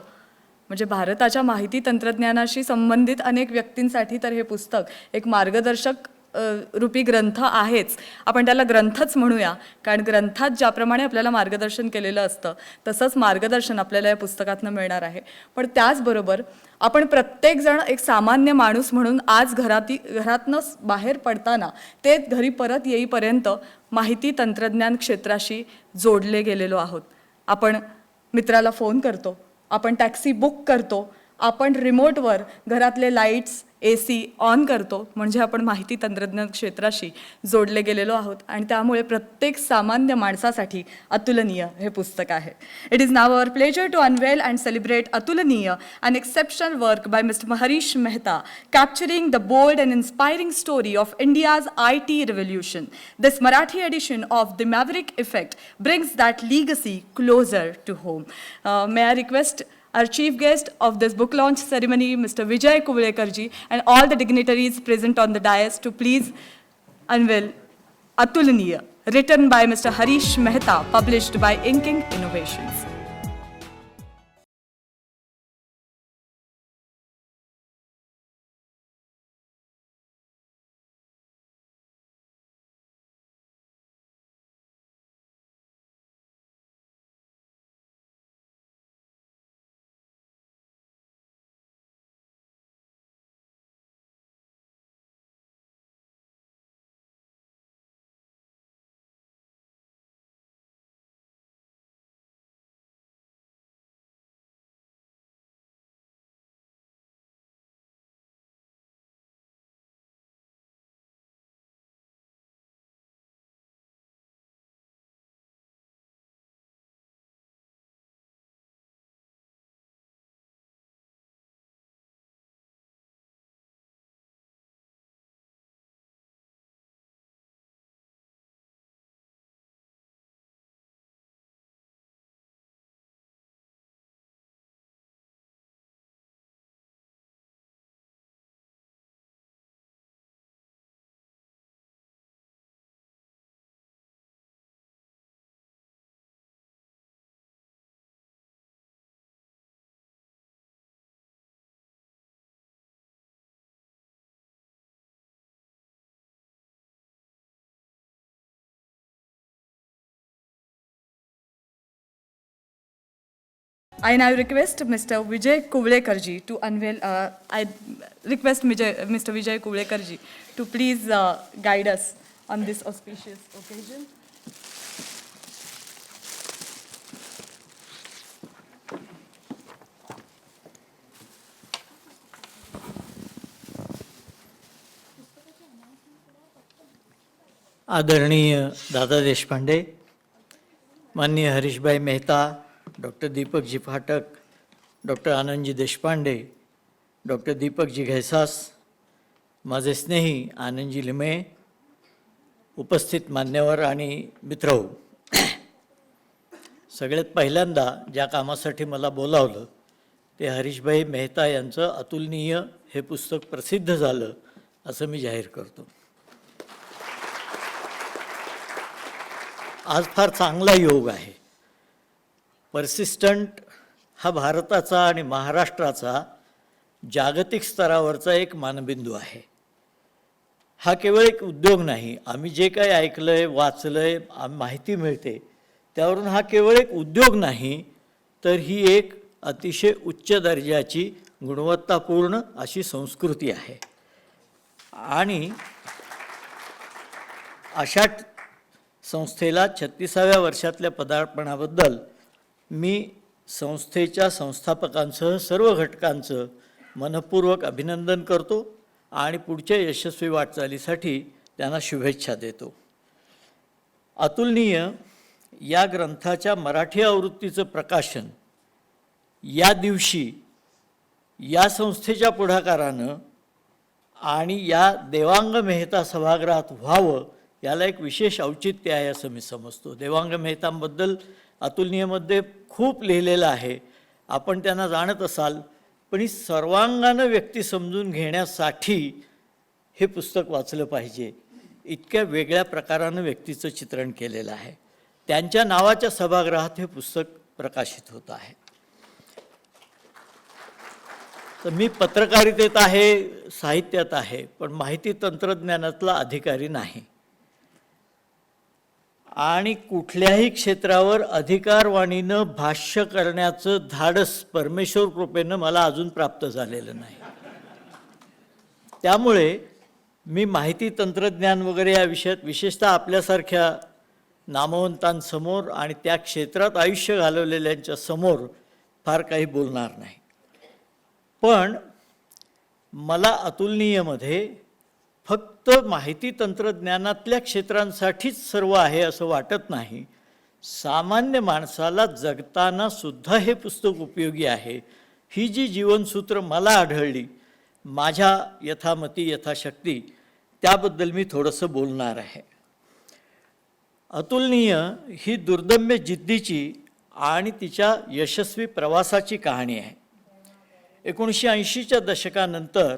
म्हणजे भारताच्या माहिती तंत्रज्ञानाशी संबंधित अनेक व्यक्तींसाठी तर हे पुस्तक एक मार्गदर्शक रूपी ग्रंथ आहेच, आपण त्याला ग्रंथच म्हणूया, कारण ग्रंथात ज्याप्रमाणे आपल्याला मार्गदर्शन केलेलं असतं तसंच मार्गदर्शन आपल्याला या पुस्तकातनं मिळणार आहे. पण त्याचबरोबर आपण प्रत्येकजण एक सामान्य माणूस म्हणून आज घरातनं बाहेर पडताना ते घरी परत येईपर्यंत माहिती तंत्रज्ञान क्षेत्राशी जोडले गेलेलो आहोत. आपण मित्राला फोन करतो, आपण टॅक्सी बुक करतो, आपण रिमोटवर घरातले लाईट्स AC ऑन करतो, म्हणजे आपण माहिती तंत्रज्ञान क्षेत्राशी जोडले गेलेलो आहोत. आणि त्यामुळे प्रत्येक सामान्य माणसासाठी अतुलनीय हे पुस्तक आहे. It is now our pleasure to unveil and celebrate Atulniya, an exceptional work by Mr. Harish Mehta, capturing the bold and inspiring story of India's IT revolution. This Marathi edition of the Maverick Effect brings that legacy closer to home. May I request our chief guest of this book launch ceremony, Mr. Vijay Kuvlekarji, and all the dignitaries present on the dais to please unveil Atulniya, written by Mr. Harish Mehta, published by Inking Innovations. I now request Mr. Vijay Kuvlekarji to unveil. I request Mr. Vijay Kuvlekarji to please guide us on this auspicious occasion. आदरणीय दादा देशपांडे, माननीय हरीशभाई Mehta, doctor Deepakji फाटक, doctor Anandji Deshpande, doctor Deepakji Ghaisas, माझे स्नेही आनंदजी लिमे, उपस्थित मान्यवर आणि मित्रहो, सगळ्यात पहिल्यांदा ज्या कामासाठी मला बोलावलं ते हरीशभाई मेहता यांचं अतुलनीय हे पुस्तक प्रसिद्ध झालं असं मी जाहीर करतो. आज फार चांगला योग आहे. पर्सिस्टंट हा भारताचा आणि महाराष्ट्राचा जागतिक स्तरावरचा एक मानबिंदू आहे. हा केवळ एक उद्योग नाही. आम्ही जे काही ऐकलंय, वाचलंय, माहिती मिळते त्यावरून हा केवळ एक उद्योग नाही, तर ही एक अतिशय उच्च दर्जाची गुणवत्तापूर्ण अशी संस्कृती आहे. आणि अशा संस्थेला 36व्या वर्षातल्या पदार्पणाबद्दल मी संस्थेच्या संस्थापकांसह सर्व घटकांचं मनपूर्वक अभिनंदन करतो आणि पुढच्या यशस्वी वाटचालीसाठी त्यांना शुभेच्छा देतो. अतुलनीय या ग्रंथाच्या मराठी आवृत्तीचं प्रकाशन या दिवशी या संस्थेच्या पुढाकारानं आणि या देवांग मेहता सभागृहात व्हावं याला एक विशेष औचित्य आहे असं मी समजतो. देवांग मेहतांबद्दल अतुलनीयमध्ये खूप लिहिलेलं आहे, आपण त्यांना जाणत असाल, पण ही सर्वांगानं व्यक्ती समजून घेण्यासाठी हे पुस्तक वाचलं पाहिजे. इतक्या वेगळ्या प्रकारानं व्यक्तीचं चित्रण केलेलं आहे. त्यांच्या नावाच्या सभागृहात हे पुस्तक प्रकाशित होत आहे. तर मी पत्रकारितेत आहे, साहित्यात आहे, पण माहिती तंत्रज्ञानातला अधिकारी नाही. आणि कुठल्याही क्षेत्रावर अधिकारवाणीनं भाष्य करण्याचं धाडस परमेश्वर कृपेनं मला अजून प्राप्त झालेलं नाही. त्यामुळे मी माहिती तंत्रज्ञान वगैरे या विषयात विशेषतः आपल्यासारख्या नामवंतांसमोर आणि त्या क्षेत्रात आयुष्य घालवलेल्यांच्या समोर फार काही बोलणार नाही. पण मला अतुलनीयमध्ये फक्त माहिती तंत्रज्ञानातल्या क्षेत्रांसाठीच सर्व आहे असं वाटत नाही. सामान्य माणसाला जगताना सुद्धा हे पुस्तक उपयोगी आहे. ही जी जीवनसूत्र मला आढळली माझ्या यथामती यथाशक्ती, त्याबद्दल मी थोडंसं बोलणार आहे. अतुलनीय ही दुर्दम्य जिद्दीची आणि तिच्या यशस्वी प्रवासाची कहाणी आहे. 1980च्या दशकानंतर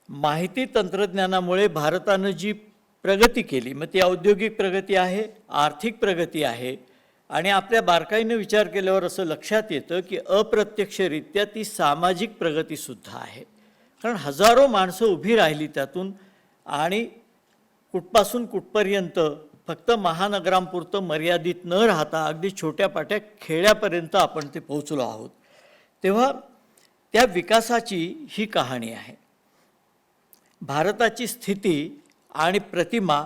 माहिती तंत्रज्ञानामुळे भारतानं जी प्रगती केली, मग ती औद्योगिक प्रगती आहे, आर्थिक प्रगती आहे, आणि आपल्या बारकाईनं विचार केल्यावर असं लक्षात येतं की अप्रत्यक्षरित्या ती सामाजिक प्रगतीसुद्धा आहे. कारण हजारो माणसं उभी राहिली त्यातून, आणि कुठपासून कुठपर्यंत फक्त महानगरांपुरतं मर्यादित न राहता अगदी छोट्यापाट्या खेड्यापर्यंत आपण ते पोहोचलो आहोत. तेव्हा त्या विकासाची ही कहाणी आहे. भारताची स्थिती आणि प्रतिमा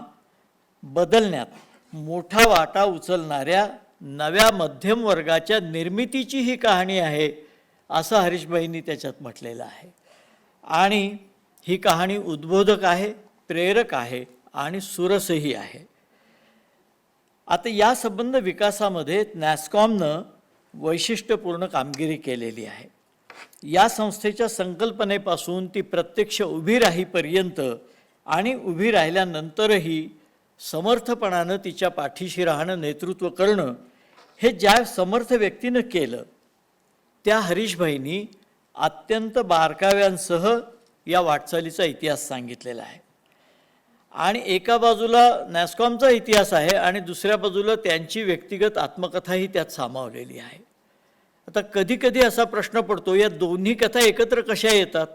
बदलण्यात मोठा वाटा उचलणाऱ्या नव्या मध्यम वर्गाच्या निर्मितीची ही कहाणी आहे असं हरीश भाईंनी त्याच्यात म्हटलेलं आहे. आणि ही कहाणी उद्बोधक आहे, प्रेरक आहे आणि सुरसही आहे. आता या संबंध विकासामध्ये नॅस्कॉमनं वैशिष्ट्यपूर्ण कामगिरी केलेली आहे. या संस्थेच्या संकल्पनेपासून ती प्रत्यक्ष उभी राहीपर्यंत आणि उभी राहिल्यानंतरही समर्थपणानं तिच्या पाठीशी राहणं, नेतृत्व करणं, हे ज्या समर्थ व्यक्तीनं केलं त्या हरीश भाईंनी अत्यंत बारकाव्यांसह या वाटचालीचा इतिहास सांगितलेला आहे. आणि एका बाजूला नॅस्कॉमचा इतिहास आहे आणि दुसऱ्या बाजूला त्यांची व्यक्तिगत आत्मकथाही त्यात सामावलेली आहे. आता कधी कधी असा प्रश्न पडतो, या दोन्ही कथा एकत्र कशा येतात?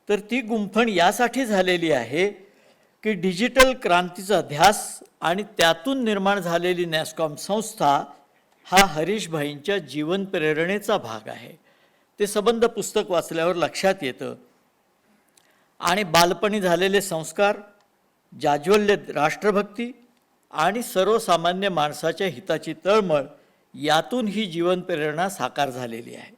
तर ती गुंफण यासाठी झालेली आहे की डिजिटल क्रांतीचा ध्यास आणि त्यातून निर्माण झालेली नॅस्कॉम संस्था हा हरीश भाईंच्या जीवन प्रेरणेचा भाग आहे. ते संबंध पुस्तक वाचल्यावर लक्षात येतं. आणि बालपणी झालेले संस्कार, जाज्वल्य राष्ट्रभक्ती आणि सर्वसामान्य माणसाच्या हिताची तळमळ, यातून ही जीवन प्रेरणा साकार झालेली आहे.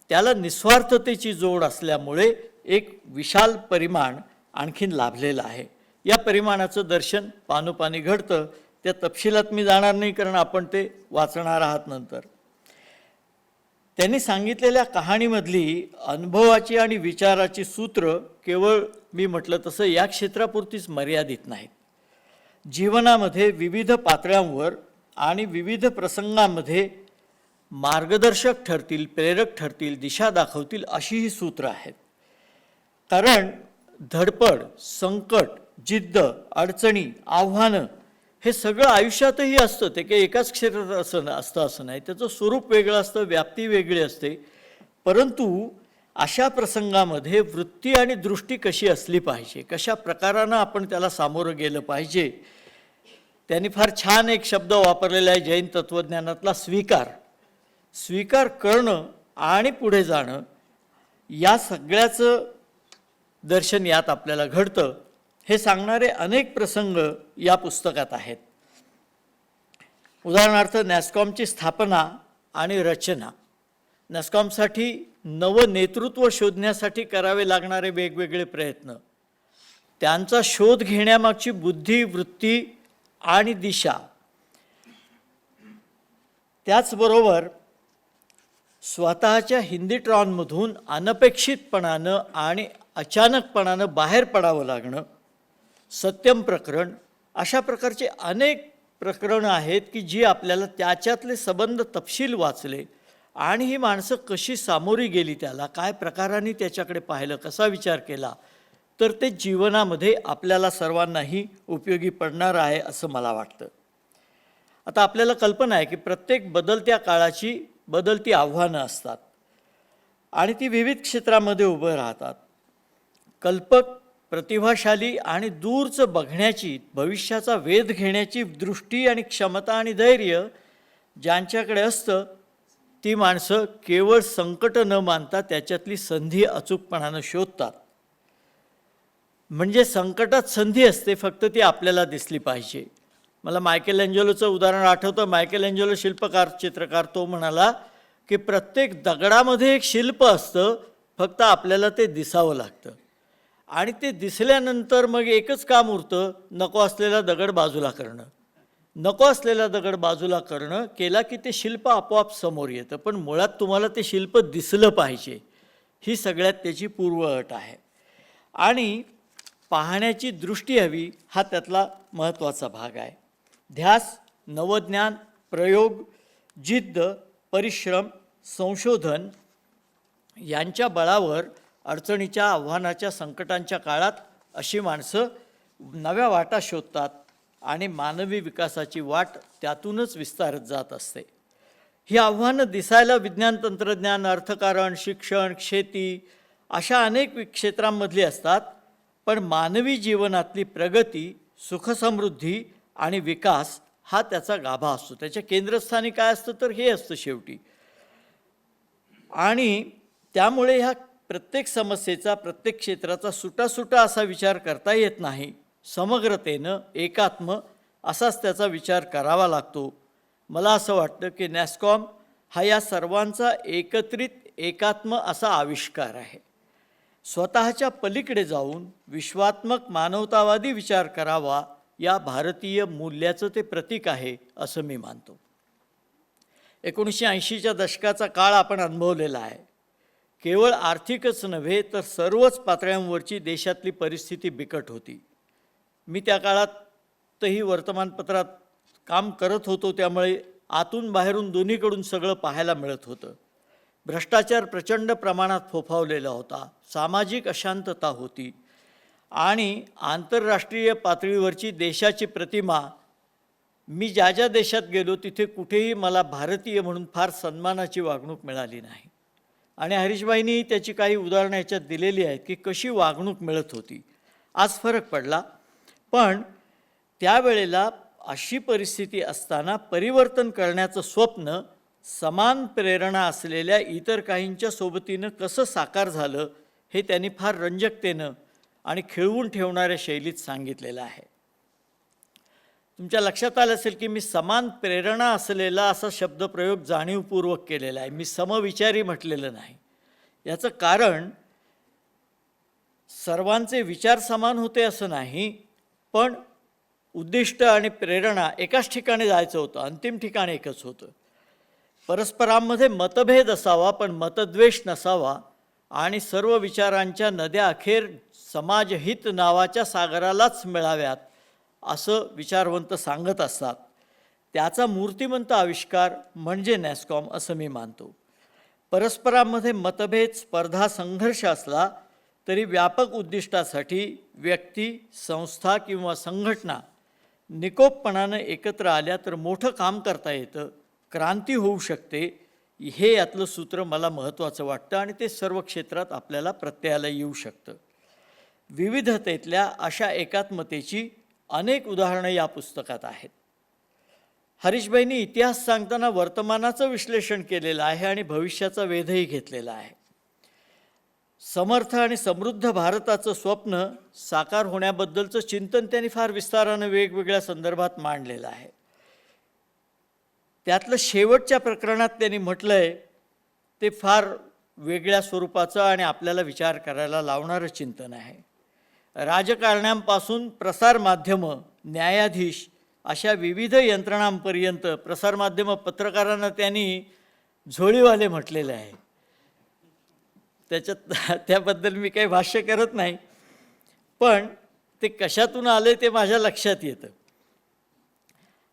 त्याला निस्वार्थतेची जोड असल्यामुळे एक विशाल परिमाण आणखीन लाभलेलं आहे. या परिमाणाचं दर्शन पानोपानी घडतं. त्या तपशिलात मी जाणार नाही, कारण आपण ते वाचणार आहात नंतर. त्यांनी सांगितलेल्या कहाणीमधली अनुभवाची आणि विचाराची सूत्र केवळ मी म्हटलं तसं या क्षेत्रापुरतीच मर्यादित नाहीत. जीवनामध्ये विविध पातळ्यांवर आणि विविध प्रसंगांमध्ये मार्गदर्शक ठरतील, प्रेरक ठरतील, दिशा दाखवतील अशी ही सूत्र आहेत. कारण धडपड, संकट, जिद्द, अडचणी, आव्हानं हे सगळं आयुष्यातही असतं. ते काही एकाच क्षेत्रात असतं असं नाही. त्याचं स्वरूप वेगळं असतं, व्याप्ती वेगळी असते. परंतु अशा प्रसंगामध्ये वृत्ती आणि दृष्टी कशी असली पाहिजे, कशा प्रकारानं आपण त्याला सामोरं गेलं पाहिजे. त्यांनी फार छान एक शब्द वापरलेला आहे जैन तत्त्वज्ञानातला, स्वीकार. स्वीकार करणं आणि पुढे जाणं, या सगळ्याचं दर्शन यात आपल्याला घडतं. हे सांगणारे अनेक प्रसंग या पुस्तकात आहेत. उदाहरणार्थ नॅस्कॉमची स्थापना आणि रचना, नॅस्कॉमसाठी नवं नेतृत्व शोधण्यासाठी करावे लागणारे वेगवेगळे प्रयत्न, त्यांचा शोध घेण्यामागची बुद्धी, वृत्ती आणि दिशा. त्याचबरोबर स्वतःच्या हिंदीट्रॉनमधून अनपेक्षितपणानं आणि अचानकपणानं बाहेर पडावं लागणं, सत्यम प्रकरण, अशा प्रकारचे अनेक प्रकरणं आहेत की जी आपल्याला त्याच्यातले संबंध तपशील वाचले आणि ही माणसं कशी सामोरी गेली, त्याला काय प्रकाराने त्याच्याकडे पाहिलं, कसा विचार केला, तर ते जीवनामध्ये आपल्याला सर्वांनाही उपयोगी पडणार आहे असं मला वाटतं. आता आपल्याला कल्पना आहे की प्रत्येक बदलत्या काळाची बदलती आव्हानं असतात आणि ती विविध क्षेत्रामध्ये उभं राहतात. कल्पक, प्रतिभाशाली आणि दूरचं बघण्याची, भविष्याचा वेध घेण्याची दृष्टी आणि क्षमता आणि धैर्य ज्यांच्याकडे असतं ती माणसं केवळ संकट न मानता त्याच्यातली संधी अचूकपणानं शोधतात. म्हणजे संकटात संधी असते, फक्त ती आपल्याला दिसली पाहिजे. मला मायकेल एंजेलोचं उदाहरण आठवतं. मायकेल एंजेलो शिल्पकार, चित्रकार, तो म्हणाला की प्रत्येक दगडामध्ये एक शिल्प असतं, फक्त आपल्याला ते दिसावं लागतं. आणि ते दिसल्यानंतर मग एकच काम उरतं, नको असलेला दगड बाजूला करणं. नको असलेला दगड बाजूला करणं केला की ते शिल्प आपोआप समोर येतं. पण मुळात तुम्हाला ते शिल्प दिसलं पाहिजे, ही सगळ्यात त्याची पूर्वअट आहे. आणि पाहण्याची दृष्टी हवी, हा त्यातला महत्त्वाचा भाग आहे. ध्यास, नवज्ञान, प्रयोग, जिद्द, परिश्रम, संशोधन यांच्या बळावर अडचणीच्या, आव्हानाच्या, संकटांच्या काळात अशी माणसं नव्या वाटा शोधतात आणि मानवी विकासाची वाट त्यातूनच विस्तारत जात असते. ही आव्हानं दिसायला विज्ञान, तंत्रज्ञान, अर्थकारण, शिक्षण, शेती अशा अनेक क्षेत्रांमधली असतात. पण मानवी जीवनातली प्रगती, सुखसमृद्धी आणि विकास हा त्याचा गाभा असतो. त्याच्या केंद्रस्थानी काय असतं तर हे असतं शेवटी. आणि त्यामुळे ह्या प्रत्येक समस्येचा, प्रत्येक क्षेत्राचा सुटासुटा असा विचार करता येत नाही. समग्रतेनं, एकात्म असाच त्याचा विचार करावा लागतो. मला असं वाटतं की नॅस्कॉम हा या सर्वांचा एकत्रित एकात्म असा आविष्कार आहे. स्वतःच्या पलीकडे जाऊन विश्वात्मक, मानवतावादी विचार करावा, या भारतीय मूल्याचं ते प्रतीक आहे असं मी मानतो. 1980च्या दशकाचा काळ आपण अनुभवलेला आहे. केवळ आर्थिकच नव्हे तर सर्वच पातळ्यांवरची देशातली परिस्थिती बिकट होती. मी त्या काळातही वर्तमानपत्रात काम करत होतो, त्यामुळे आतून बाहेरून दोन्हीकडून सगळं पाहायला मिळत होतं. भ्रष्टाचार प्रचंड प्रमाणात फोफावलेला होता, सामाजिक अशांतता होती आणि आंतरराष्ट्रीय पातळीवरची देशाची प्रतिमा, मी ज्या ज्या देशात गेलो तिथे कुठेही मला भारतीय म्हणून फार सन्मानाची वागणूक मिळाली नाही. आणि हरीशबाईंनी त्याची काही उदाहरणं याच्यात दिलेली आहेत की कशी वागणूक मिळत होती. आज फरक पडला, पण त्यावेळेला अशी परिस्थिती असताना परिवर्तन करण्याचं स्वप्न समान प्रेरणा असलेल्या इतर काहींच्या सोबतीनं कसं साकार झालं हे त्यांनी फार रंजकतेनं आणि खिळवून ठेवणाऱ्या शैलीत सांगितलेलं आहे. तुमच्या लक्षात आलं असेल की मी समान प्रेरणा असलेला असा शब्दप्रयोग जाणीवपूर्वक केलेला आहे. मी समविचारी म्हटलेलं नाही. याचं कारण सर्वांचे विचार समान होते असं नाही, पण उद्दिष्ट आणि प्रेरणा एकाच ठिकाणी जायचं होतं, अंतिम ठिकाण एकच होतं. परस्परांमध्ये मतभेद असावा पण मतद्वेष नसावा आणि सर्व विचारांच्या नद्या अखेर समाजहित नावाच्या सागरालाच मिळाव्यात असं विचारवंत सांगत असतात. त्याचा मूर्तिमंत आविष्कार म्हणजे नॅस्कॉम असं मी मानतो. परस्परांमध्ये मतभेद, स्पर्धा, संघर्ष असला तरी व्यापक उद्दिष्टासाठी व्यक्ती, संस्था किंवा संघटना निकोपपणानं एकत्र आल्या तर मोठं काम करता येतं, क्रांती होऊ शकते. हे यातलं सूत्र मला महत्त्वाचं वाटतं आणि ते सर्व क्षेत्रात आपल्याला प्रत्ययाला येऊ शकतं. विविधतेतल्या अशा एकात्मतेची अनेक उदाहरणं या पुस्तकात आहेत. हरीशबाईंनी इतिहास सांगताना वर्तमानाचं विश्लेषण केलेलं आहे आणि भविष्याचा वेधही घेतलेला आहे. समर्थ आणि समृद्ध भारताचं स्वप्न साकार होण्याबद्दलचं चिंतन त्यांनी फार विस्तारानं वेगवेगळ्या संदर्भात मांडलेलं आहे. त्यातलं शेवटच्या प्रकरणात त्यांनी म्हटलं आहे ते फार वेगळ्या स्वरूपाचं आणि आपल्याला विचार करायला लावणारं चिंतन आहे. राजकारण्यांपासून प्रसारमाध्यमं, न्यायाधीश अशा विविध यंत्रणांपर्यंत प्रसारमाध्यमं, पत्रकारांना त्यांनी झोळीवाले म्हटलेले आहे. त्याबद्दल मी काही भाष्य करत नाही, पण ते कशातून आले ते माझ्या लक्षात येतं.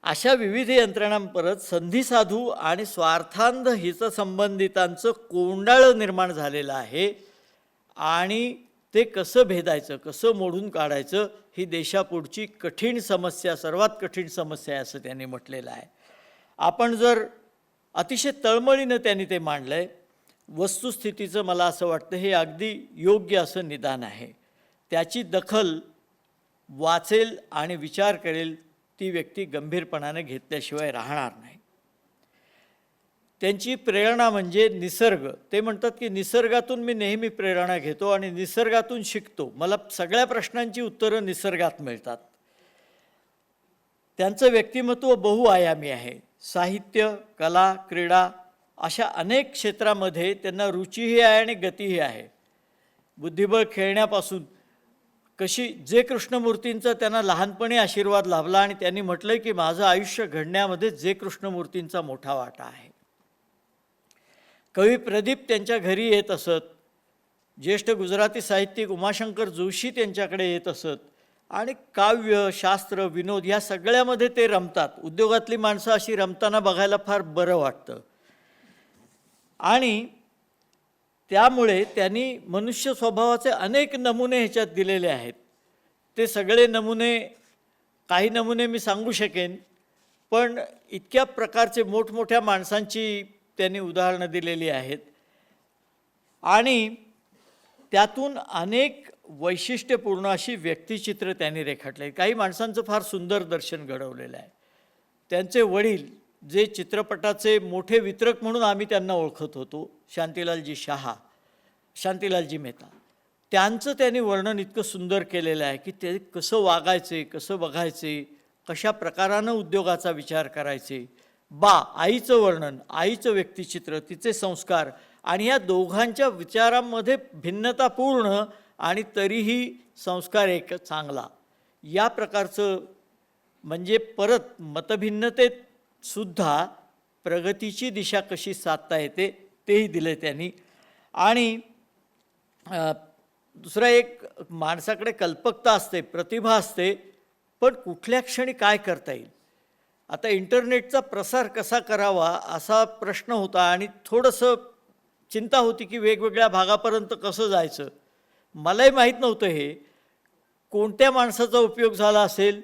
अशा विविध यंत्रणांपरत संधिसाधू आणि स्वार्थांध हितसंबंधितांचं कोंडाळं निर्माण झालेलं आहे आणि ते कसं भेदायचं, कसं मोडून काढायचं ही देशापुढची कठीण समस्या, सर्वात कठीण समस्या आहे असं त्यांनी म्हटलेलं आहे. आपण जर अतिशय तळमळीनं त्यांनी ते मांडलं आहे. वस्तुस्थितीचं मला असं वाटतं हे अगदी योग्य असं निदान आहे. त्याची दखल वाचेल आणि विचार करेल ती व्यक्ती गंभीरपणाने घेतल्याशिवाय राहणार नाही. त्यांची प्रेरणा म्हणजे निसर्ग. ते म्हणतात की निसर्गातून मी नेहमी प्रेरणा घेतो आणि निसर्गातून शिकतो. मला सगळ्या प्रश्नांची उत्तरं निसर्गात मिळतात. त्यांचं व्यक्तिमत्व बहुआयामी आहे. साहित्य, कला, क्रीडा अशा अनेक क्षेत्रामध्ये त्यांना रुचीही आहे आणि गतीही आहे. बुद्धिबळ खेळण्यापासून कशी जे कृष्णमूर्तींचा त्यांना लहानपणी आशीर्वाद लाभला आणि त्यांनी म्हटलं की माझं आयुष्य घडण्यामध्ये जे कृष्णमूर्तींचा मोठा वाटा आहे. कवी प्रदीप त्यांच्या घरी येत असत. ज्येष्ठ गुजराती साहित्यिक उमाशंकर जोशी त्यांच्याकडे येत असत आणि काव्य, शास्त्र, विनोद या सगळ्यामध्ये ते रमतात. उद्योगातली माणसं अशी रमताना बघायला फार बरं वाटतं. आणि त्यामुळे त्यांनी मनुष्य स्वभावाचे अनेक नमुने ह्याच्यात दिलेले आहेत. ते सगळे नमुने, काही नमुने मी सांगू शकेन, पण इतक्या प्रकारचे मोठमोठ्या माणसांची त्यांनी उदाहरणं दिलेली आहेत आणि त्यातून अनेक वैशिष्ट्यपूर्ण अशी व्यक्तिचित्र त्यांनी रेखाटले. काही माणसांचं फार सुंदर दर्शन घडवलेलं आहे. त्यांचे वडील जे चित्रपटाचे मोठे वितरक म्हणून आम्ही त्यांना ओळखत होतो, शांतीलालजी मेहता, त्यांचं त्यांनी वर्णन इतकं सुंदर केलेलं आहे की ते कसं वागायचे, कसं बघायचे, कशा प्रकारानं उद्योगाचा विचार करायचे. आईचं वर्णन, आईचं व्यक्तिचित्र, तिचे संस्कार आणि या दोघांच्या विचारांमध्ये भिन्नतापूर्ण आणि तरीही संस्कार एक चांगला, या प्रकारचं म्हणजे परत मतभिन्नतेत सुद्धा प्रगतीची दिशा कशी साधता येते तेही दिले त्यांनी. आणि दुसरा एक, माणसाकडे कल्पकता असते, प्रतिभा असते, पण कुठल्या क्षणी काय करता येईल. आता इंटरनेटचा प्रसार कसा करावा असा प्रश्न होता आणि थोडंसं चिंता होती की वेगवेगळ्या भागापर्यंत कसं जायचं. मलाही माहीत नव्हतं हे. कोणत्या माणसाचा उपयोग झाला असेल?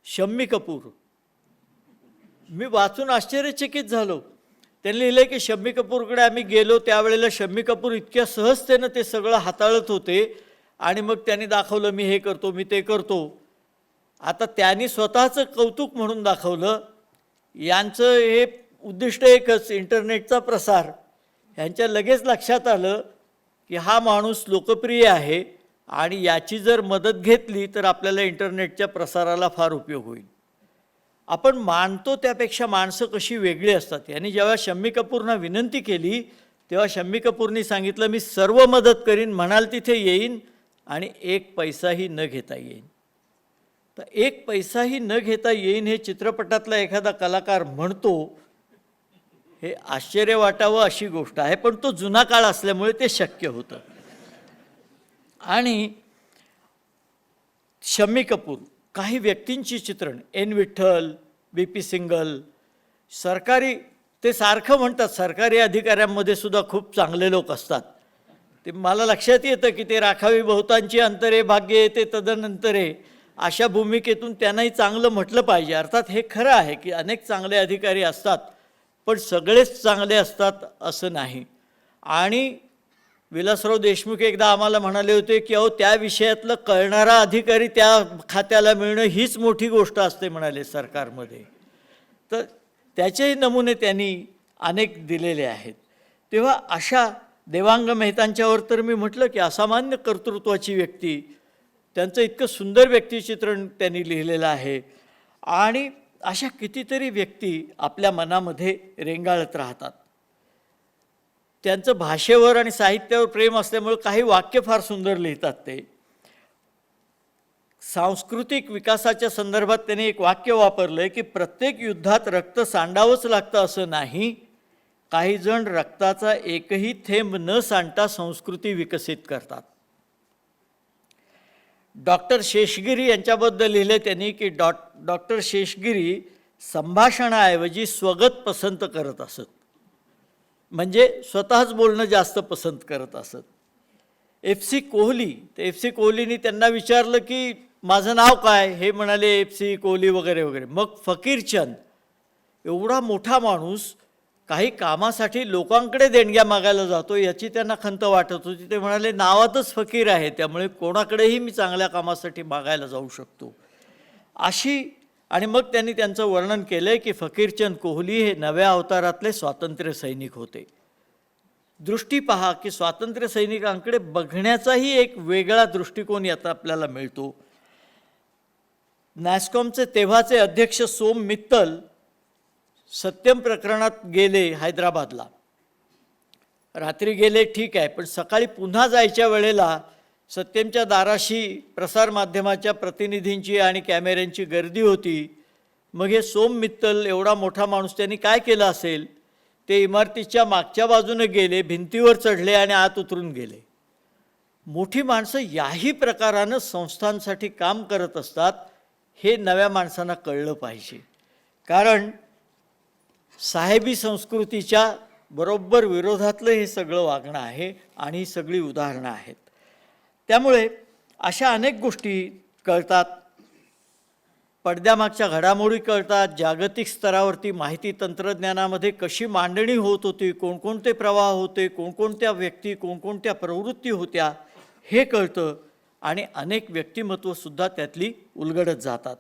शम्मी कपूर. मी वाचून आश्चर्यचकित झालो. त्यांनी लिहिलं की शम्मी कपूरकडे आम्ही गेलो, त्यावेळेला शम्मी कपूर इतक्या सहजतेनं ते सगळं हाताळत होते आणि मग त्यांनी दाखवलं मी हे करतो, मी ते करतो. आता त्यांनी स्वतःचं कौतुक म्हणून दाखवलं. यांचं हे उद्दिष्ट एकच, इंटरनेटचा प्रसार. ह्यांच्या लगेच लक्षात आलं की हा माणूस लोकप्रिय आहे आणि याची जर मदत घेतली तर आपल्याला इंटरनेटच्या प्रसाराला फार उपयोग होईल. आपण मानतो त्यापेक्षा माणसं कशी वेगळी असतात. यांनी जेव्हा शम्मी कपूरना विनंती केली तेव्हा शम्मी कपूरनी सांगितलं मी सर्व मदत करीन, म्हणाल तिथे येईन आणि एक पैसाही न घेता येईन. तर एक पैसाही न घेता येईन हे चित्रपटातला एखादा कलाकार म्हणतो हे आश्चर्य वाटावं अशी गोष्ट आहे, पण तो जुना काळ असल्यामुळे ते शक्य होतं. आणि शम्मी कपूर, काही व्यक्तींची चित्रण, एन विठ्ठल, BP सिंगल, सरकारी, ते सारखं म्हणतात सरकारी अधिकाऱ्यांमध्ये सुद्धा खूप चांगले लोक असतात. ते मला लक्षात येतं की ते राखावी बहुतांची अंतरे, भाग्य येते तदनंतरे, अशा भूमिकेतून त्यांनाही चांगलं म्हटलं पाहिजे. अर्थात हे खरं आहे की अनेक चांगले अधिकारी असतात, पण सगळेच चांगले असतात असं नाही. आणि विलासराव देशमुख एकदा आम्हाला म्हणाले होते की अहो त्या विषयातलं कळणारा अधिकारी त्या खात्याला मिळणं हीच मोठी गोष्ट असते म्हणाले सरकारमध्ये. तर त्याचेही नमुने त्यांनी अनेक दिलेले आहेत. तेव्हा अशा देवांग मेहतांच्यावर तर मी म्हटलं की असामान्य कर्तृत्वाची व्यक्ती, त्यांचं इतकं सुंदर व्यक्तिचित्रण त्यांनी लिहिलेलं आहे. आणि अशा कितीतरी व्यक्ती आपल्या मनामध्ये रेंगाळत राहतात. त्यांचं भाषेवर आणि साहित्यावर प्रेम असल्यामुळे काही वाक्य फार सुंदर लिहितात. ते सांस्कृतिक विकासाच्या संदर्भात त्यांनी एक वाक्य वापरलं आहे की प्रत्येक युद्धात रक्त सांडावंच लागतं असं नाही, काही जण रक्ताचा एकही थेंब न सांडता संस्कृती विकसित करतात. डॉक्टर शेषगिरी यांच्याबद्दल लिहिले त्यांनी की डॉक्टर शेषगिरी संभाषणाऐवजी स्वगत पसंत करत असत, म्हणजे स्वतःच बोलणं जास्त पसंत करत असत. FC कोहली, ते FC कोहलीनी त्यांना विचारलं की माझं नाव काय, हे म्हणाले FC कोहली वगैरे वगैरे. मग फकीरचंद, एवढा मोठा माणूस काही कामासाठी लोकांकडे देणग्या मागायला जातो याची त्यांना खंत वाटत होती. ते म्हणाले नावातच फकीर आहे, त्यामुळे कोणाकडेही मी चांगल्या कामासाठी मागायला जाऊ शकतो अशी. आणि मग त्यांनी त्यांचं वर्णन केलं की फकीरचंद कोहली हे नव्या अवतारातले स्वातंत्र्य सैनिक होते. दृष्टी पहा की स्वातंत्र्य सैनिकांकडे बघण्याचाही एक वेगळा दृष्टिकोन याचा आपल्याला मिळतो. नॅस्कॉमचे तेव्हाचे अध्यक्ष सोम मित्तल सत्यम प्रकरणात गेले हैदराबादला. रात्री गेले ठीक आहे, पण सकाळी पुन्हा जायच्या वेळेला सत्यमच्या दाराशी प्रसारमाध्यमाच्या प्रतिनिधींची आणि कॅमेऱ्यांची गर्दी होती. मग हे सोम मित्तल एवढा मोठा माणूस त्यांनी काय केलं असेल, ते इमारतीच्या मागच्या बाजूने गेले, भिंतीवर चढले आणि आत उतरून गेले. मोठी माणसं याही प्रकारानं संस्थांसाठी काम करत असतात हे नव्या माणसांना कळलं पाहिजे. कारण साहेबी संस्कृतीच्या बरोबर विरोधातलं हे सगळं वागणं आहे आणि ही सगळी उदाहरणं आहेत. त्यामुळे अशा अनेक गोष्टी कळतात, पडद्यामागच्या घडामोडी कळतात, जागतिक स्तरावरती माहिती तंत्रज्ञानामध्ये कशी मांडणी होत होती, कोणकोणते प्रवाह होते, कोणकोणत्या व्यक्ती, कोणकोणत्या प्रवृत्ती होत्या हे कळतं आणि अनेक व्यक्तिमत्वसुद्धा त्यातली उलगडत जातात.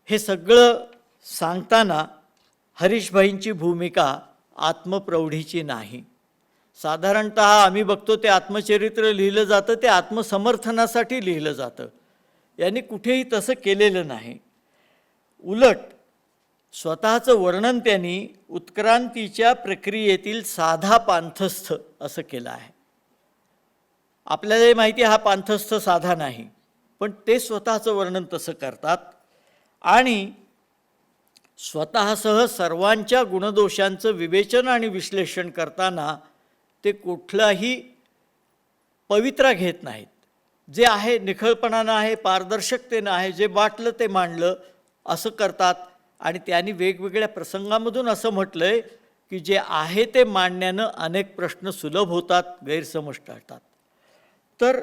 हे सगळं सांगताना हरीशभाईंची भूमिका आत्मप्रौढीची नाही. साधारणतः आम्ही बघतो ते आत्मचरित्र लिहिलं जातं ते आत्मसमर्थनासाठी लिहिलं जातं. यांनी कुठेही तसं केलेलं नाही. उलट स्वतःचं वर्णन त्यांनी उत्क्रांतीच्या प्रक्रियेतील साधा पांथस्थ असं केलं आहे. आपल्याला माहिती हा पांथस्थ साधा नाही, पण ते स्वतःचं वर्णन तसं करतात आणि स्वतःसह सर्वांच्या गुणदोषांचं विवेचन आणि विश्लेषण करताना ते कुठलाही पवित्रा घेत नाहीत. जे आहे निखळपणानं आहे, पारदर्शकतेनं आहे, जे वाटलं ते मांडलं असं करतात. आणि त्यांनी वेगवेगळ्या प्रसंगामधून असं म्हटलं आहे की जे आहे ते मांडण्यानं अनेक प्रश्न सुलभ होतात, गैरसमज टाळतात. तर